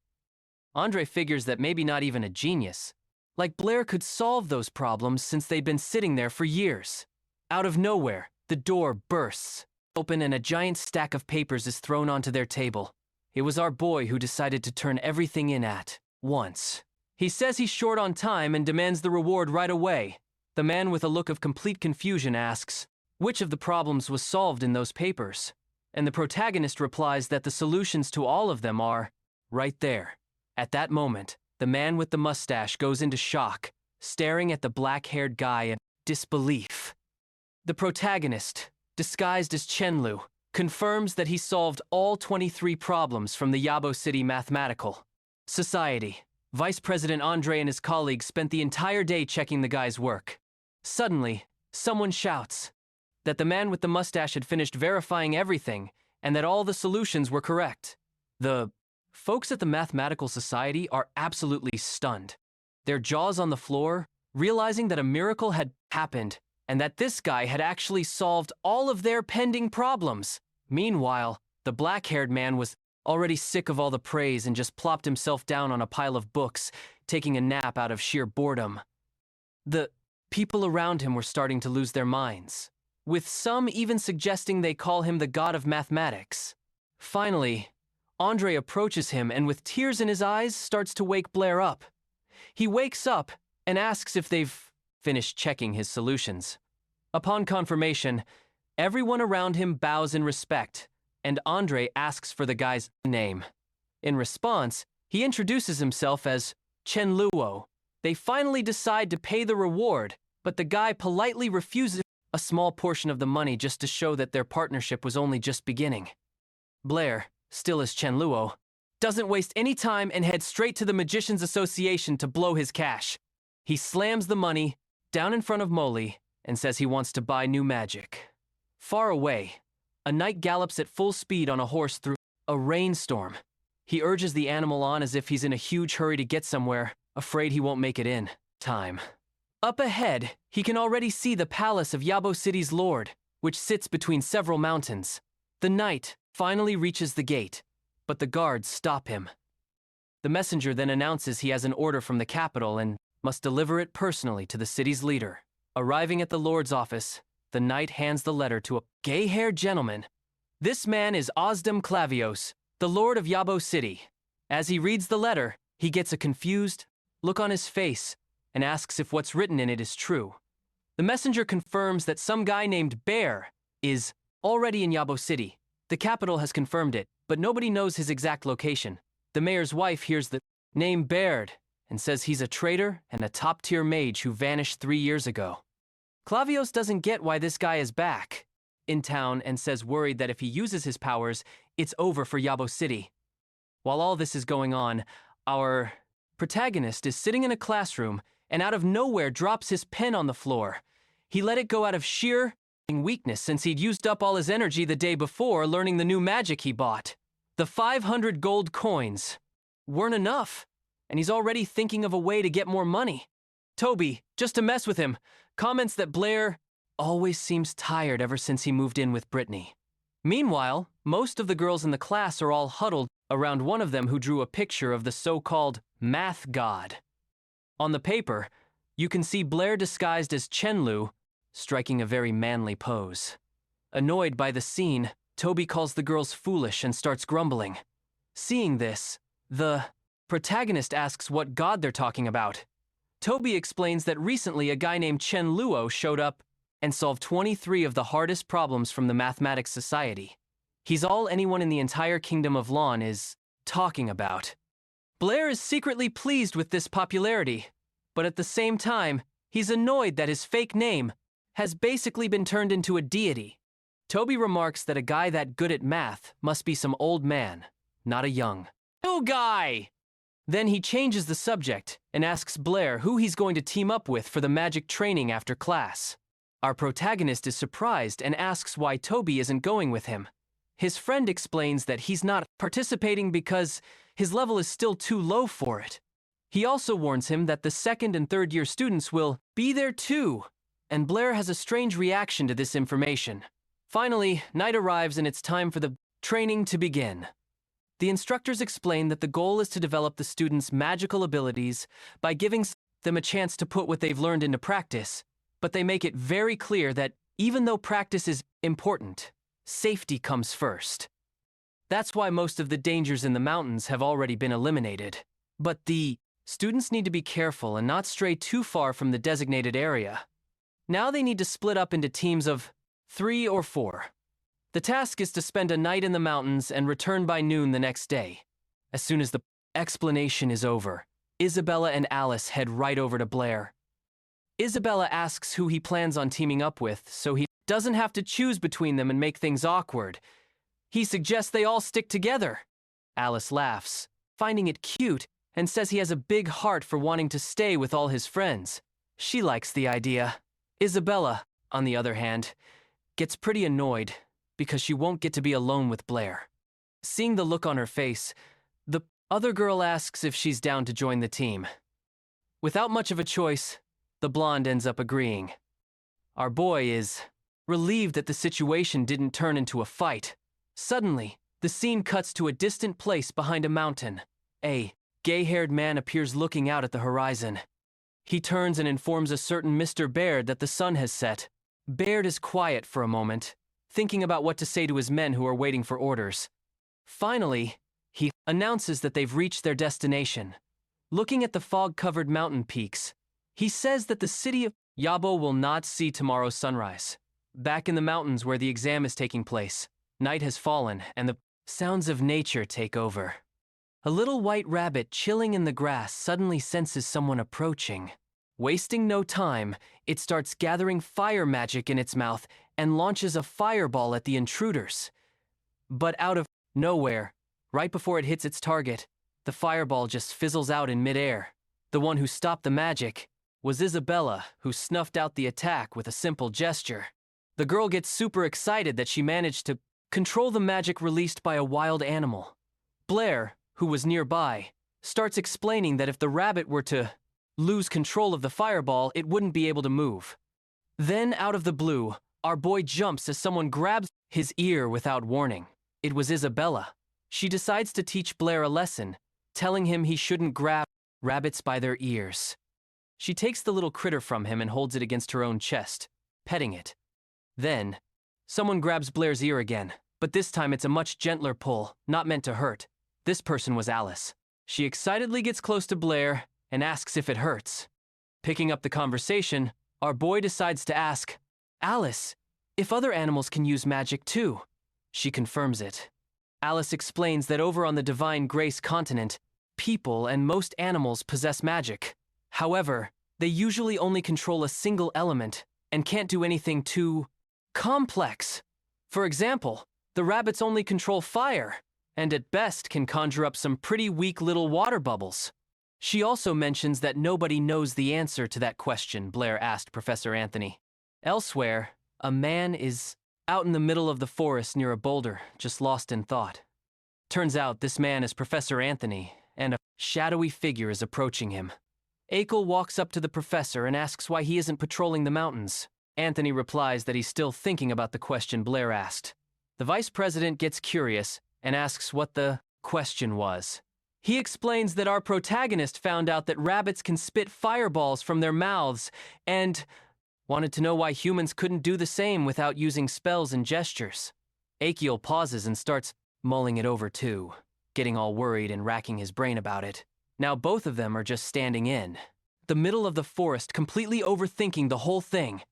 Andre figures that maybe not even a genius. Like Blair could solve those problems since they'd been sitting there for years. Out of nowhere, the door bursts open and a giant stack of papers is thrown onto their table. It was our boy who decided to turn everything in at once. He says he's short on time and demands the reward right away. The man with a look of complete confusion asks, which of the problems was solved in those papers? And the protagonist replies that the solutions to all of them are right there. At that moment, the man with the mustache goes into shock, staring at the black-haired guy in disbelief. The protagonist, disguised as Chenlu, confirms that he solved all 23 problems from the Yabo City Mathematical Society. Vice President Andre and his colleagues spent the entire day checking the guy's work. Suddenly, someone shouts that the man with the mustache had finished verifying everything and that all the solutions were correct. The folks at the Mathematical Society are absolutely stunned, their jaws on the floor, realizing that a miracle had happened and that this guy had actually solved all of their pending problems. Meanwhile, the black-haired man was already sick of all the praise and just plopped himself down on a pile of books, taking a nap out of sheer boredom. The people around him were starting to lose their minds, with some even suggesting they call him the god of mathematics. Finally, Andre approaches him and with tears in his eyes starts to wake Blair up. He wakes up and asks if they've finished checking his solutions. Upon confirmation, everyone around him bows in respect, and Andre asks for the guy's name. In response, he introduces himself as Chen Luo. They finally decide to pay the reward, but the guy politely refuses a small portion of the money just to show that their partnership was only just beginning. Blair, still as Chen Luo, doesn't waste any time and heads straight to the Magicians Association to blow his cash. He slams the money down in front of Molly and says he wants to buy new magic. Far away, a knight gallops at full speed on a horse through a rainstorm. He urges the animal on as if he's in a huge hurry to get somewhere, afraid he won't make it in time. Up ahead, he can already see the palace of Yabo City's lord, which sits between several mountains. The knight finally reaches the gate, but the guards stop him. The messenger then announces he has an order from the capital and must deliver it personally to the city's leader. Arriving at the lord's office, the knight hands the letter to a gay-haired gentleman. This man is Ozdem Clavios, the lord of Yabo City. As he reads the letter, he gets a confused look on his face and asks if what's written in it is true. The messenger confirms that some guy named Bear is already in Yabo City. The capital has confirmed it, but nobody knows his exact location. The mayor's wife hears the name Baird and says he's a traitor and a top-tier mage who vanished 3 years ago. Clavios doesn't get why this guy is back in town and says worried that if he uses his powers, it's over for Yabo City. While all this is going on, our protagonist is sitting in a classroom and out of nowhere drops his pen on the floor. He let it go out of sheer weakness since he'd used up all his energy the day before learning the new magic he bought. The 500 gold coins weren't enough, and he's already thinking of a way to get more money. Toby, just to mess with him, comments that Blair always seems tired ever since he moved in with Brittany. Meanwhile, most of the girls in the class are all huddled around one of them who drew a picture of the so-called math god. On the paper, you can see Blair disguised as Chenlu, striking a very manly pose. Annoyed by the scene, Toby calls the girls foolish and starts grumbling. Seeing this, the protagonist asks what god they're talking about. Toby explains that recently a guy named Chen Luo showed up and solved 23 of the hardest problems from the Mathematics Society. He's all anyone in the entire Kingdom of Lon is talking about. Blair is secretly pleased with this popularity, but at the same time, he's annoyed that his fake name has basically been turned into a deity. Toby remarks that a guy that good at math must be some old man, not a young guy. Then he changes the subject and asks Blair who he's going to team up with for the magic training after class. Our protagonist is surprised and asks why Toby isn't going with him. His friend explains that he's not participating because his level is still too low for it. He also warns him that the second and third year students will be there too, and Blair has a strange reaction to this information. Finally, night arrives and it's time for the training to begin. The instructors explain that the goal is to develop the students' magical abilities by giving them a chance to put what they've learned into practice, but they make it very clear that even though practice is important, safety comes first. That's why most of the dangers in the mountains have already been eliminated. But the students need to be careful and not stray too far from the designated area. Now they need to split up into teams of 3 or 4. The task is to spend a night in the mountains and return by noon the next day. As soon as the explanation is over, Isabella and Alice head right over to Blair. Isabella asks who he plans on teaming up with, so he doesn't have to choose between them and make things awkward. He suggests they all stick together. Alice laughs, finding it cute, and says he has a big heart for wanting to stay with all his friends. She likes the idea. Isabella, on the other hand, gets pretty annoyed because she won't get to be alone with Blair. Seeing the look on her face, the other girl asks if she's down to join the team. Without much of a choice, the blonde ends up agreeing. Our boy is relieved that the situation didn't turn into a fight. Suddenly, the scene cuts to a distant place behind a mountain. A gay-haired man appears looking out at the horizon. He turns and informs a certain Mr. Baird that the sun has set. Baird is quiet for a moment, thinking about what to say to his men who are waiting for orders. Finally, he announces that they've reached their destination. Looking at the fog-covered mountain peaks, he says that the city of Yabo will not see tomorrow's sunrise. Back in the mountains where the exam is taking place, night has fallen and the sounds of nature take over. A little white rabbit chilling in the grass suddenly senses someone approaching. Wasting no time, it starts gathering fire magic in its mouth and launches a fireball at the intruders. But out of nowhere, right before it hits its target, the fireball just fizzles out in midair. The one who stopped the magic was Isabella, who snuffed out the attack with a simple gesture. The girl gets super excited that she managed to control the magic released by a wild animal. Blair, who was nearby, starts explaining that if the rabbit were to lose control of the fireball, it wouldn't be able to move. Then, out of the blue, our boy jumps as someone grabs his ear without warning. It was Isabella. She decides to teach Blair a lesson, telling him he shouldn't grab rabbits by their ears. She takes the little critter from him and holds it against her own chest, petting it. Then, someone grabs Blair's ear again, but this time it's a much gentler pull, not meant to hurt. This person was Alice. She excitedly gets close to Blair and asks if it hurts. Picking up the conversation, our boy decides to ask Alice if other animals can use magic too. She confirms it. Alice explains that over on the Divine Grace continent, people and most animals possess magic. However, they usually only control a single element and can't do anything too complex. For example, the rabbits only control fire, and at best can conjure up some pretty weak little water bubbles. She also mentions that nobody knows the answer to that question Blair asked Professor Anthony. Elsewhere, a man is out in the middle of the forest near a boulder, just lost in thought. Turns out this man is Professor Anthony, and a shadowy figure is approaching him. Akel walks up to the professor and asks why he isn't patrolling the mountains. Anthony replies that he's still thinking about the question Blair asked. The vice president gets curious and asks what the question was. He explains that our protagonist found out that rabbits can spit fireballs from their mouths and wanted to know why humans couldn't do the same without using spells and gestures. Akel pauses and starts mulling it over too, getting all worried and racking his brain about it. Now both of them are just standing in. the middle of the forest, completely overthinking the whole thing.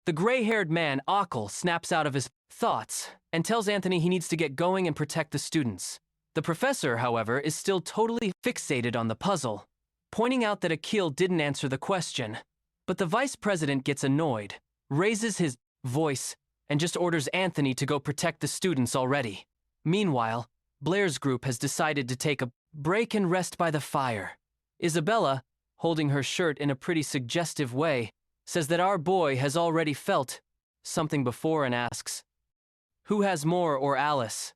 The gray-haired man, Akil, snaps out of his thoughts and tells Anthony he needs to get going and protect the students. The professor, however, is still totally fixated on the puzzle, pointing out that Akil didn't answer the question. But the vice president gets annoyed, raises his voice, and just orders Anthony to go protect the students already. Meanwhile, Blair's group has decided to take a break and rest by the fire. Isabella, holding her shirt in a pretty suggestive way, says that our boy has already felt something before and asks, "Who has more, or Alice?"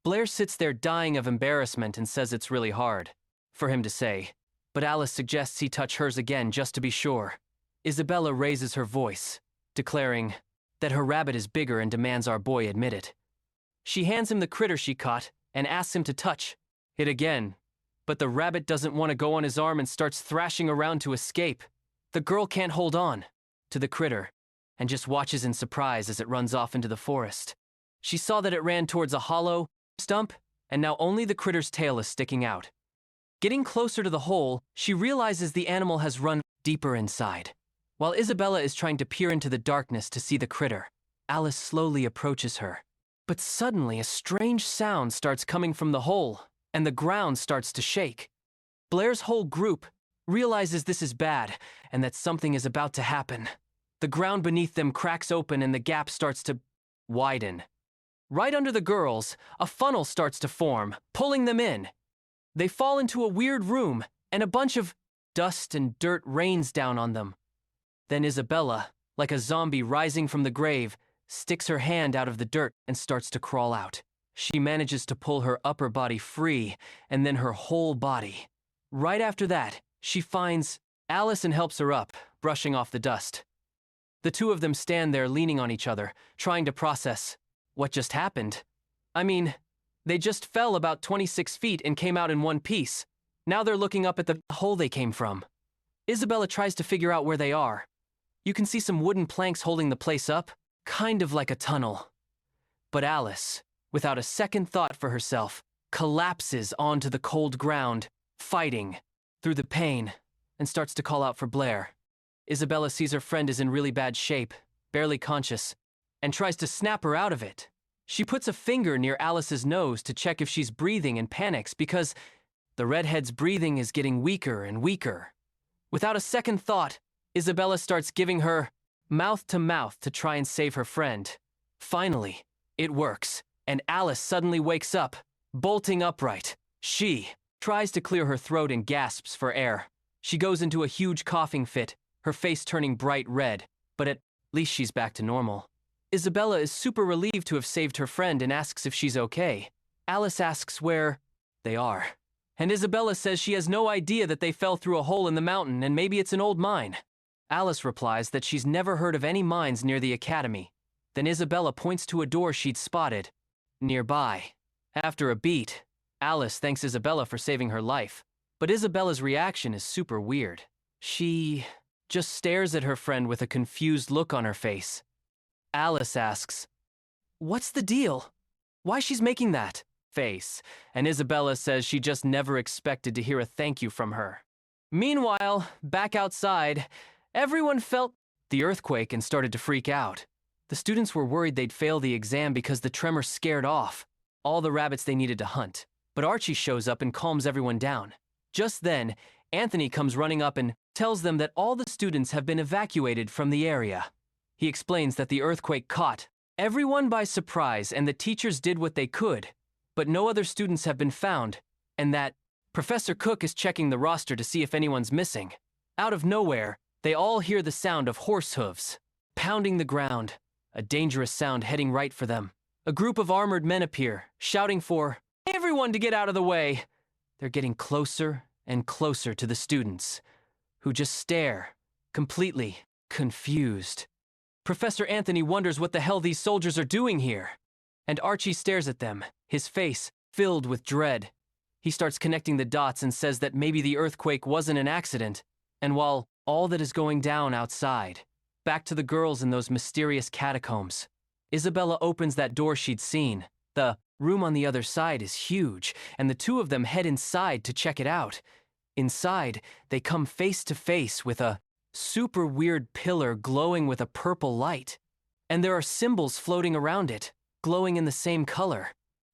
Blair sits there dying of embarrassment and says it's really hard for him to say, but Alice suggests he touch hers again just to be sure. Isabella raises her voice, declaring that her rabbit is bigger and demands our boy admit it. She hands him the critter she caught and asks him to touch it again, but the rabbit doesn't want to go on his arm and starts thrashing around to escape. The girl can't hold on to the critter and just watches in surprise as it runs off into the forest. She saw that it ran towards a hollow stump, and now only the critter's tail is sticking out. Getting closer to the hole, she realizes the animal has run deeper inside. While Isabella is trying to peer into the darkness to see the critter, Alice slowly approaches her. But suddenly a strange sound starts coming from the hole, and the ground starts to shake. Blair's whole group realizes this is bad, and that something is about to happen. The ground beneath them cracks open and the gap starts to widen. Right under the girls, a funnel starts to form, pulling them in. They fall into a weird room, and a bunch of dust and dirt rains down on them. Then Isabella, like a zombie rising from the grave, sticks her hand out of the dirt and starts to crawl out. She manages to pull her upper body free, and then her whole body. Right after that, she finds Alice and helps her up, brushing off the dust. The two of them stand there leaning on each other, trying to process what just happened. I mean, they just fell about 26 feet and came out in one piece. Now they're looking up at the hole they came from. Isabella tries to figure out where they are. You can see some wooden planks holding the place up, kind of like a tunnel. But Alice, without a second thought for herself, collapses onto the cold ground, fighting through the pain, and starts to call out for Blair. Isabella sees her friend is in really bad shape, barely conscious, and tries to snap her out of it. She puts a finger near Alice's nose to check if she's breathing and panics because the redhead's breathing is getting weaker and weaker. Without a second thought, Isabella starts giving her mouth to try and save her friend. Finally, it works, and Alice suddenly wakes up, bolting upright. She tries to clear her throat and gasps for air. She goes into a huge coughing fit, her face turning bright red, but at least she's back to normal. Isabella is super relieved to have saved her friend and asks if she's okay. Alice asks where they are, and Isabella says she has no idea that they fell through a hole in the mountain and maybe it's an old mine. Alice replies that she's never heard of any mines near the academy. Then Isabella points to a door she'd spotted nearby. After a beat, Alice thanks Isabella for saving her life, but Isabella's reaction is super weird. She just stares at her friend with a confused look on her face. Alice asks, "What's the deal? Why she's making that face?" And Isabella says she just never expected to hear a thank you from her. Meanwhile, back outside, everyone felt the earthquake and started to freak out. The students were worried they'd fail the exam because the tremor scared off all the rabbits they needed to hunt. But Archie shows up and calms everyone down. Just then, Anthony comes running up and tells them that all the students have been evacuated from the area. He explains that the earthquake caught everyone by surprise and the teachers did what they could, but no other students have been found, and that Professor Cook is checking the roster to see if anyone's missing. Out of nowhere, they all hear the sound of horse hooves pounding the ground, a dangerous sound heading right for them. A group of armored men appear, shouting for everyone to get out of the way. They're getting closer and closer to the students, who just stare, completely confused. Professor Anthony wonders what the hell these soldiers are doing here, and Archie stares at them, his face filled with dread. He starts connecting the dots and says that maybe the earthquake wasn't an accident, and while all that is going down outside, back to the girls in those mysterious catacombs. Isabella opens that door she'd seen. The room on the other side is huge, and the two of them head inside to check it out. Inside, they come face to face with a super weird pillar glowing with a purple light. And there are symbols floating around it, glowing in the same color.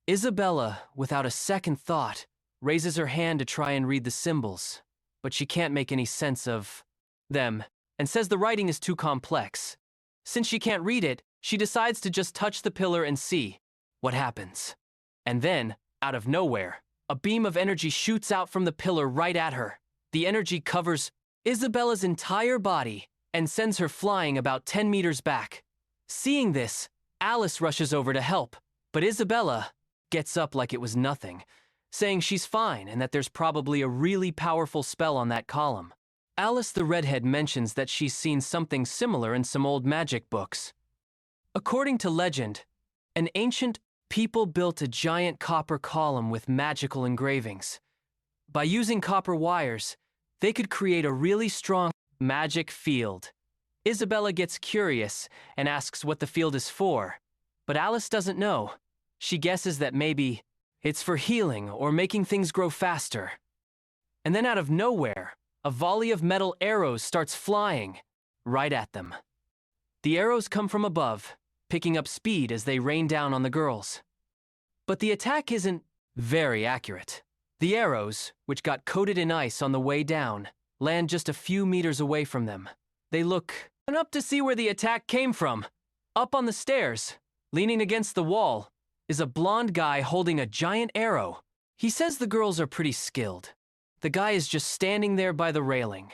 Isabella, without a second thought, raises her hand to try and read the symbols, but she can't make any sense of them, and says the writing is too complex. Since she can't read it, she decides to just touch the pillar and see what happens. And then, out of nowhere, a beam of energy shoots out from the pillar right at her. The energy covers Isabella's entire body and sends her flying about 10 meters back. Seeing this, Alice rushes over to help, but Isabella gets up like it was nothing, saying she's fine and that there's probably a really powerful spell on that column. Alice the redhead mentions that she's seen something similar in some old magic books. According to legend, an ancient people built a giant copper column with magical engravings. By using copper wires, they could create a really strong magic field. Isabella gets curious and asks what the field is for, but Alice doesn't know. She guesses that maybe it's for healing or making things grow faster. And then out of nowhere, a volley of metal arrows starts flying right at them. The arrows come from above, picking up speed as they rain down on the girls. But the attack isn't very accurate. The arrows, which got coated in ice on the way down, land just a few meters away from them. They look up to see where the attack came from. Up on the stairs, leaning against the wall, is a blonde guy holding a giant arrow. He says the girls are pretty skilled. The guy is just standing there by the railing,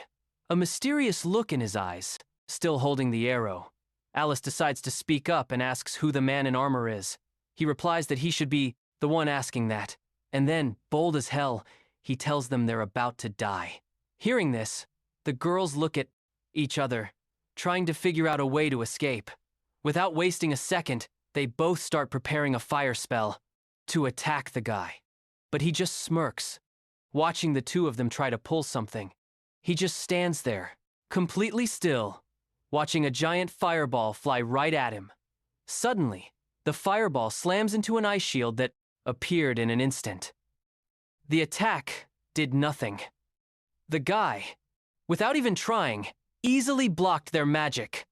a mysterious look in his eyes, still holding the arrow. Alice decides to speak up and asks who the man in armor is. He replies that he should be the one asking that, and then, bold as hell, he tells them they're about to die. Hearing this, the girls look at each other, trying to figure out a way to escape. Without wasting a second, they both start preparing a fire spell to attack the guy. But he just smirks, watching the two of them try to pull something. He just stands there, completely still, watching a giant fireball fly right at him. Suddenly, the fireball slams into an ice shield that appeared in an instant. The attack did nothing. The guy, without even trying, easily blocked their magic.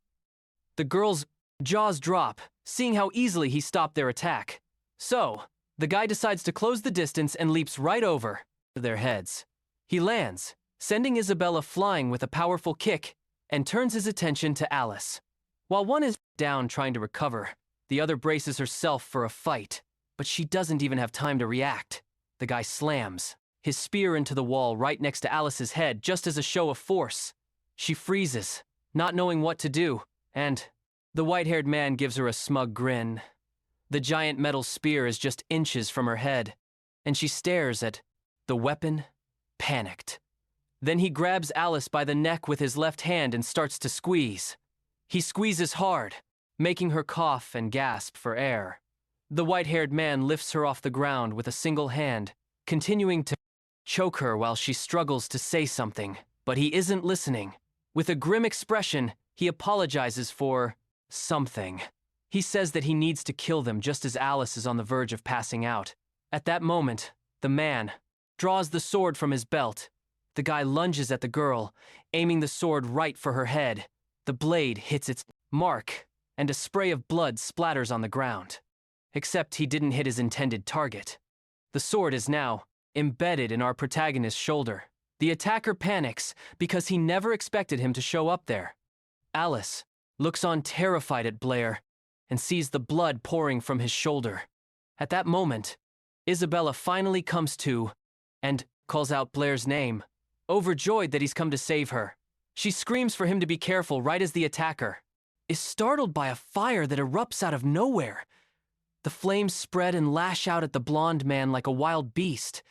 The girls' jaws drop, seeing how easily he stopped their attack. So, the guy decides to close the distance and leaps right over their heads. He lands, sending Isabella flying with a powerful kick, and turns his attention to Alice. While one is down trying to recover, the other braces herself for a fight, but she doesn't even have time to react. The guy slams his spear into the wall right next to Alice's head just as a show of force. She freezes, not knowing what to do, and the white-haired man gives her a smug grin. The giant metal spear is just inches from her head, and she stares at the weapon, panicked. Then he grabs Alice by the neck with his left hand and starts to squeeze. He squeezes hard, making her cough and gasp for air. The white-haired man lifts her off the ground with a single hand, continuing to choke her while she struggles to say something, but he isn't listening. With a grim expression, he apologizes for something. He says that he needs to kill them just as Alice is on the verge of passing out. At that moment, the man draws the sword from his belt. The guy lunges at the girl, aiming the sword right for her head. The blade hits its mark, and a spray of blood splatters on the ground. Except he didn't hit his intended target. The sword is now embedded in our protagonist's shoulder. The attacker panics because he never expected him to show up there. Alice looks on terrified at Blair and sees the blood pouring from his shoulder. At that moment, Isabella finally comes to and calls out Blair's name, overjoyed that he's come to save her. She screams for him to be careful right as the attacker is startled by a fire that erupts out of nowhere. The flames spread and lash out at the blonde man like a wild beast.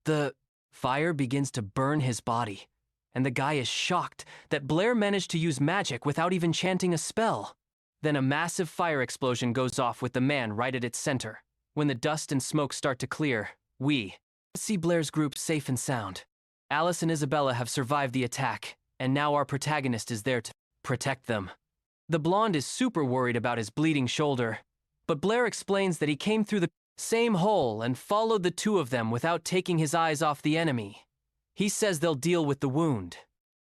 The fire begins to burn his body, and the guy is shocked that Blair managed to use magic without even chanting a spell. Then a massive fire explosion goes off with the man right at its center. When the dust and smoke start to clear, we see Blair's group safe and sound. Alice and Isabella have survived the attack, and now our protagonist is there to protect them. The blonde is super worried about his bleeding shoulder, but Blair explains that he came through the same hole and followed the two of them without taking his eyes off the enemy. He says they'll deal with the wound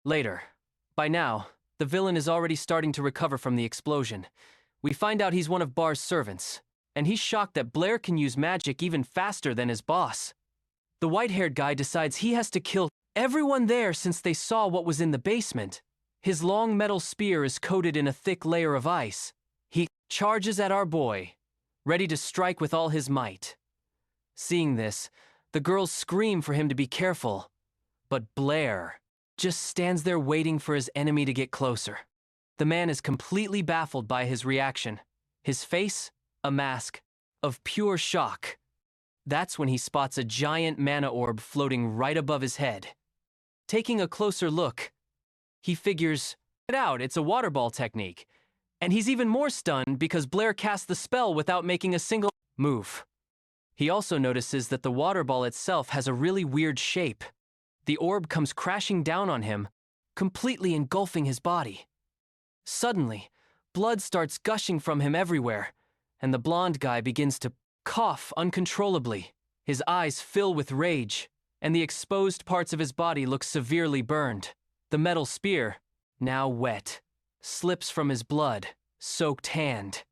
later. By now, the villain is already starting to recover from the explosion. We find out he's one of Bar's servants, and he's shocked that Blair can use magic even faster than his boss. The white-haired guy decides he has to kill everyone there since they saw what was in the basement. His long metal spear is coated in a thick layer of ice. He charges at our boy, ready to strike with all his might. Seeing this, the girls scream for him to be careful, but Blair just stands there waiting for his enemy to get closer. The man is completely baffled by his reaction. His face, a mask of pure shock. That's when he spots a giant mana orb floating right above his head. Taking a closer look, he figures it out, it's a water ball technique. And he's even more stunned because Blair cast the spell without making a single move. He also notices that the water ball itself has a really weird shape. The orb comes crashing down on him, completely engulfing his body. Suddenly, blood starts gushing from him everywhere, and the blonde guy begins to cough uncontrollably. His eyes fill with rage, and the exposed parts of his body look severely burned. The metal spear, now wet, slips from his blood-soaked hand.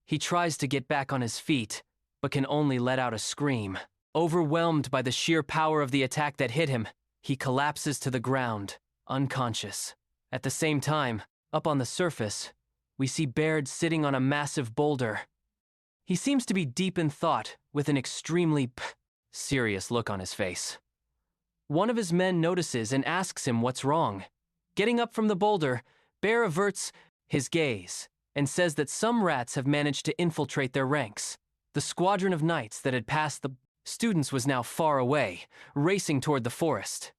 He tries to get back on his feet, but can only let out a scream. Overwhelmed by the sheer power of the attack that hit him, he collapses to the ground, unconscious. At the same time, up on the surface, we see Baird sitting on a massive boulder. He seems to be deep in thought, with an extremely serious look on his face. One of his men notices and asks him what's wrong. Getting up from the boulder, Bear averts his gaze and says that some rats have managed to infiltrate their ranks. The squadron of knights that had passed the students was now far away, racing toward the forest.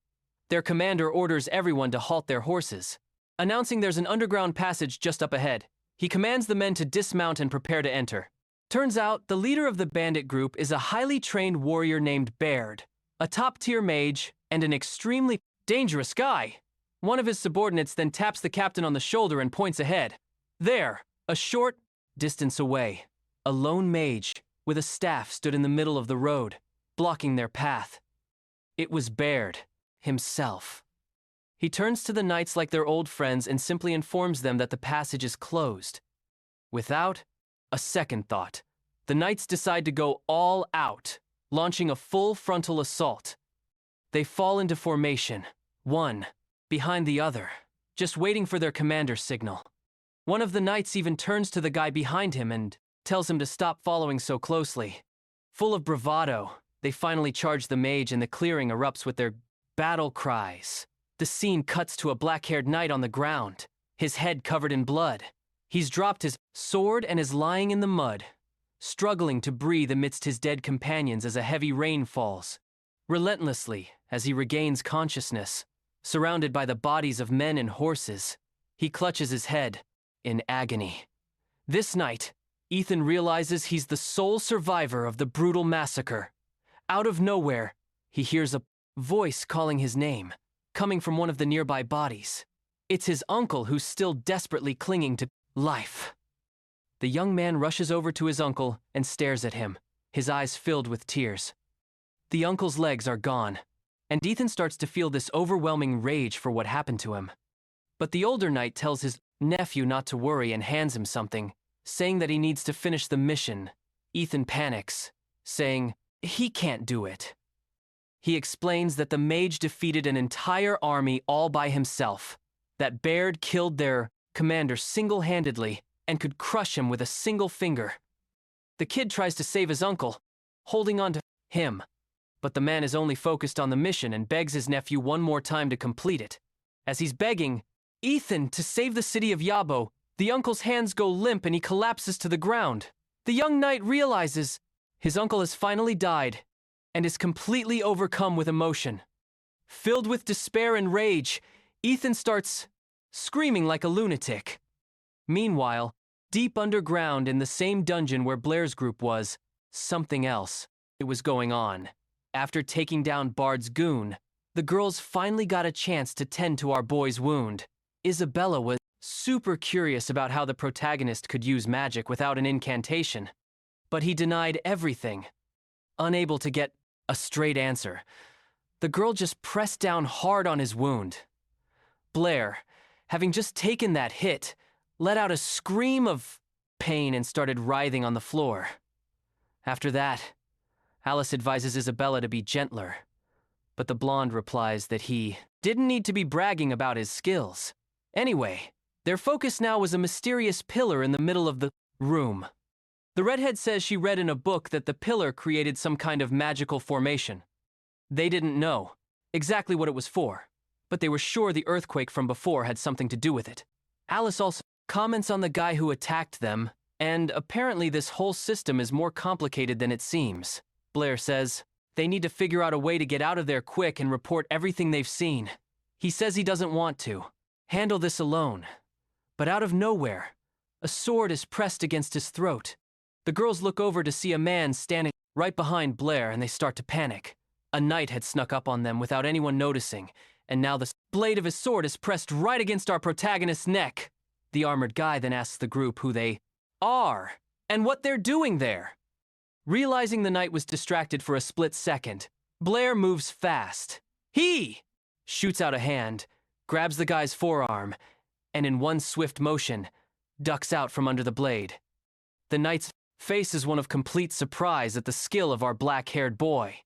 Their commander orders everyone to halt their horses, announcing there's an underground passage just up ahead. He commands the men to dismount and prepare to enter. Turns out, the leader of the bandit group is a highly trained warrior named Baird, a top-tier mage, and an extremely dangerous guy. One of his subordinates then taps the captain on the shoulder and points ahead. There, a short distance away, a lone mage with a staff stood in the middle of the road, blocking their path. It was Baird himself. He turns to the knights like they're old friends and simply informs them that the passage is closed. Without a second thought, the knights decide to go all out, launching a full frontal assault. They fall into formation, one behind the other, just waiting for their commander's signal. One of the knights even turns to the guy behind him and tells him to stop following so closely. Full of bravado, they finally charge the mage and the clearing erupts with their battle cries. The scene cuts to a black-haired knight on the ground, his head covered in blood. He's dropped his sword and is lying in the mud, struggling to breathe amidst his dead companions as a heavy rain falls. Relentlessly, as he regains consciousness, surrounded by the bodies of men and horses, he clutches his head in agony. This night, Ethan realizes he's the sole survivor of the brutal massacre. Out of nowhere, he hears a voice calling his name, coming from one of the nearby bodies. It's his uncle who's still desperately clinging to life. The young man rushes over to his uncle and stares at him, his eyes filled with tears. The uncle's legs are gone, and Ethan starts to feel this overwhelming rage for what happened to him. But the older knight tells his nephew not to worry and hands him something, saying that he needs to finish the mission. Ethan panics, saying he can't do it. He explains that the mage defeated an entire army all by himself, that Baird killed their commander single-handedly and could crush him with a single finger. The kid tries to save his uncle, holding on to him, but the man is only focused on the mission and begs his nephew one more time to complete it. As he's begging Ethan to save the city of Yabo, the uncle's hands go limp and he collapses to the ground. The young knight realizes his uncle has finally died and is completely overcome with emotion. Filled with despair and rage, Ethan starts screaming like a lunatic. Meanwhile, deep underground in the same dungeon where Blair's group was, something else was going on. After taking down Bard's goon, the girls finally got a chance to tend to our boy's wound. Isabella was super curious about how the protagonist could use magic without an incantation, but he denied everything, unable to get a straight answer. The girl just pressed down hard on his wound. Blair, having just taken that hit, let out a scream of pain and started writhing on the floor. After that, Alice advises Isabella to be gentler, but the blonde replies that he didn't need to be bragging about his skills. Anyway, their focus now was a mysterious pillar in the middle of the room. The redhead says she read in a book that the pillar created some kind of magical formation. They didn't know exactly what it was for, but they were sure the earthquake from before had something to do with it. Alice also comments on the guy who attacked them, and apparently this whole system is more complicated than it seems. Blair says they need to figure out a way to get out of there quick and report everything they've seen. He says he doesn't want to handle this alone, but out of nowhere, a sword is pressed against his throat. The girls look over to see a man standing right behind Blair, and they start to panic. A knight had snuck up on them without anyone noticing, and now the blade of his sword is pressed right against our protagonist's neck. The armored guy then asks the group who they are and what they're doing there. Realizing the knight was distracted for a split second, Blair moves fast. He shoots out a hand, grabs the guy's forearm, and in one swift motion, ducks out from under the blade. The knight's face is one of complete surprise at the skill of our black-haired boy.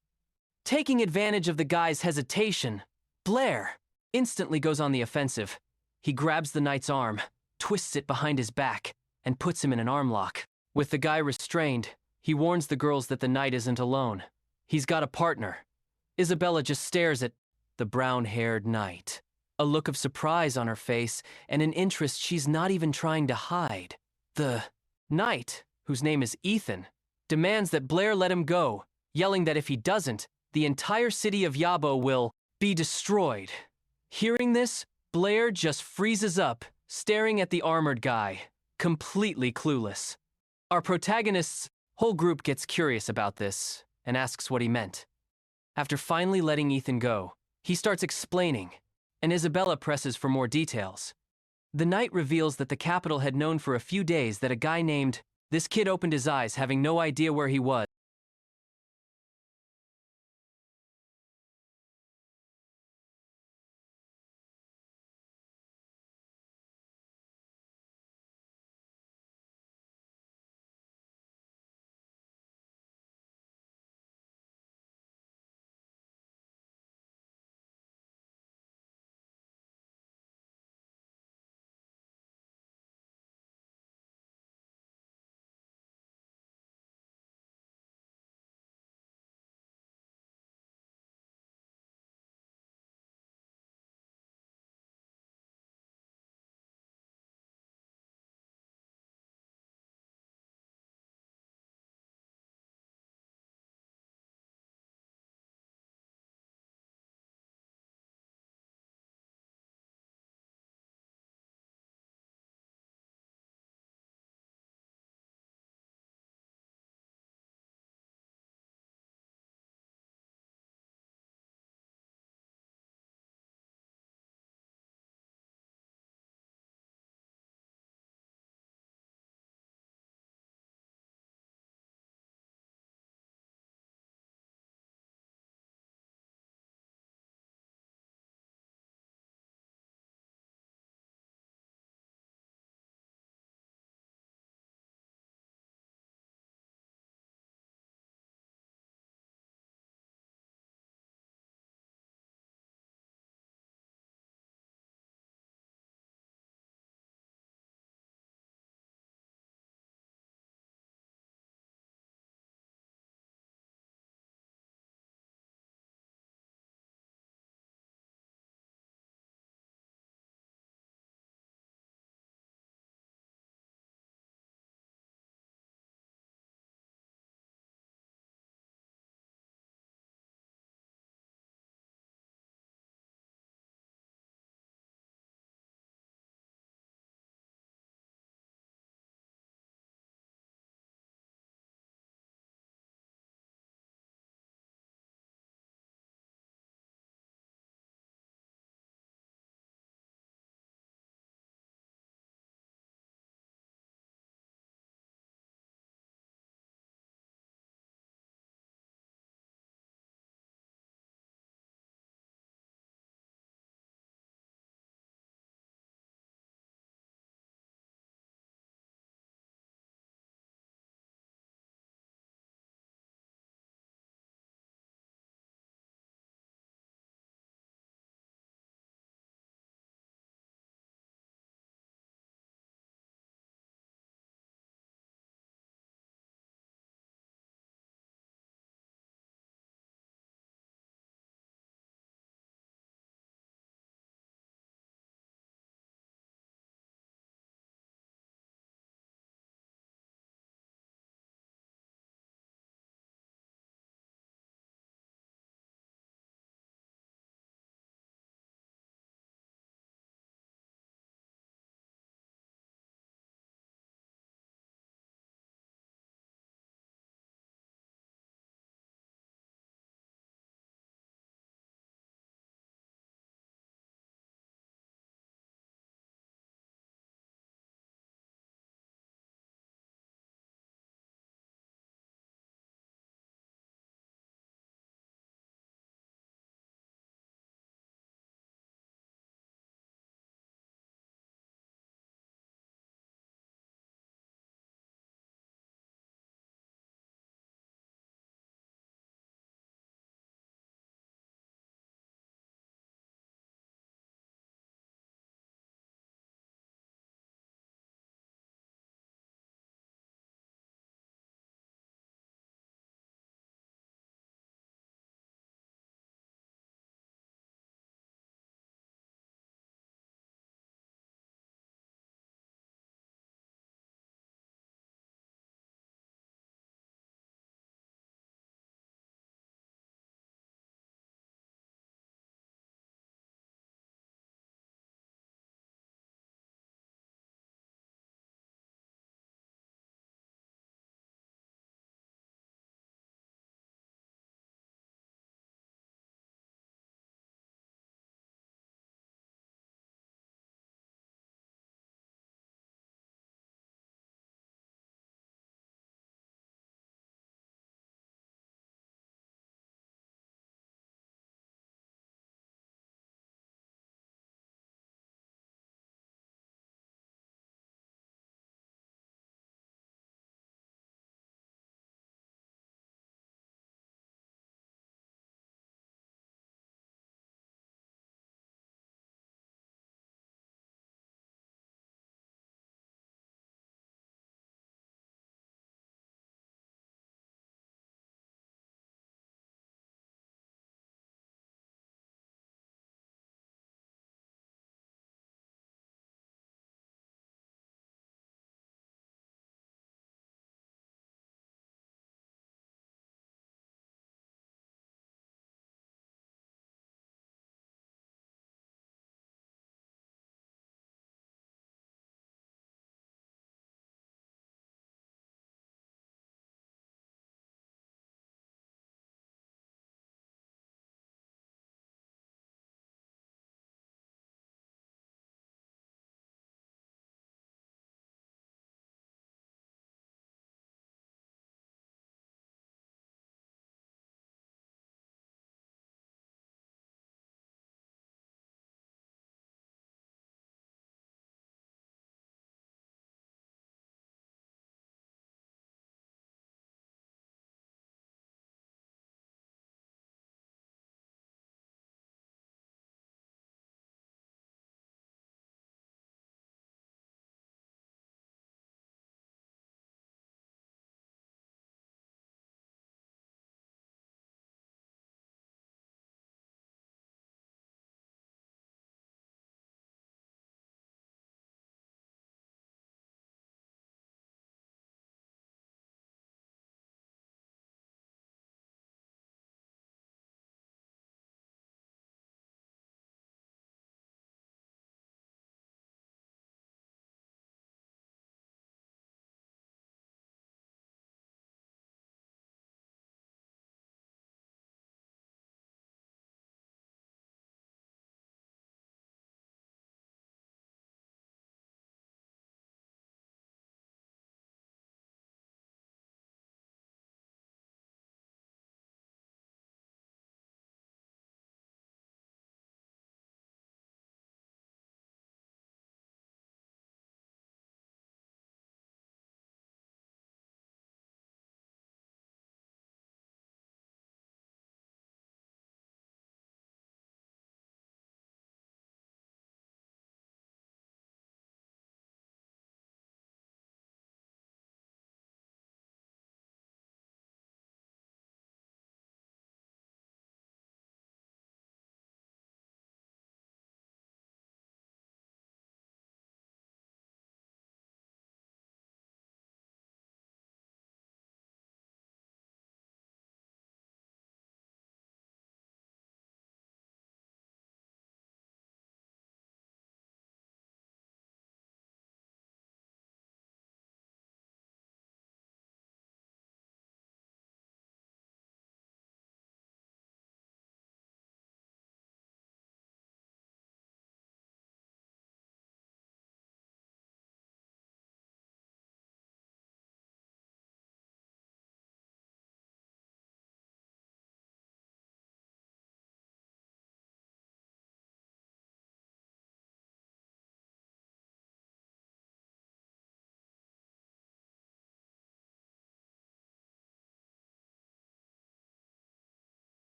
Taking advantage of the guy's hesitation, Blair instantly goes on the offensive. He grabs the knight's arm, twists it behind his back, and puts him in an arm lock. With the guy restrained, he warns the girls that the knight isn't alone. He's got a partner. Isabella just stares at the brown-haired knight, a look of surprise on her face and an interest she's not even trying to hide. The knight, whose name is Ethan, demands that Blair let him go, yelling that if he doesn't, the entire city of Yabo will be destroyed. Hearing this, Blair just freezes up, staring at the armored guy, completely clueless. Our protagonist's whole group gets curious about this and asks what he meant. After finally letting Ethan go, he starts explaining, and Isabella presses for more details. The knight reveals that the capital had known for a few days that a guy named... This kid opened his eyes, having no idea where he was.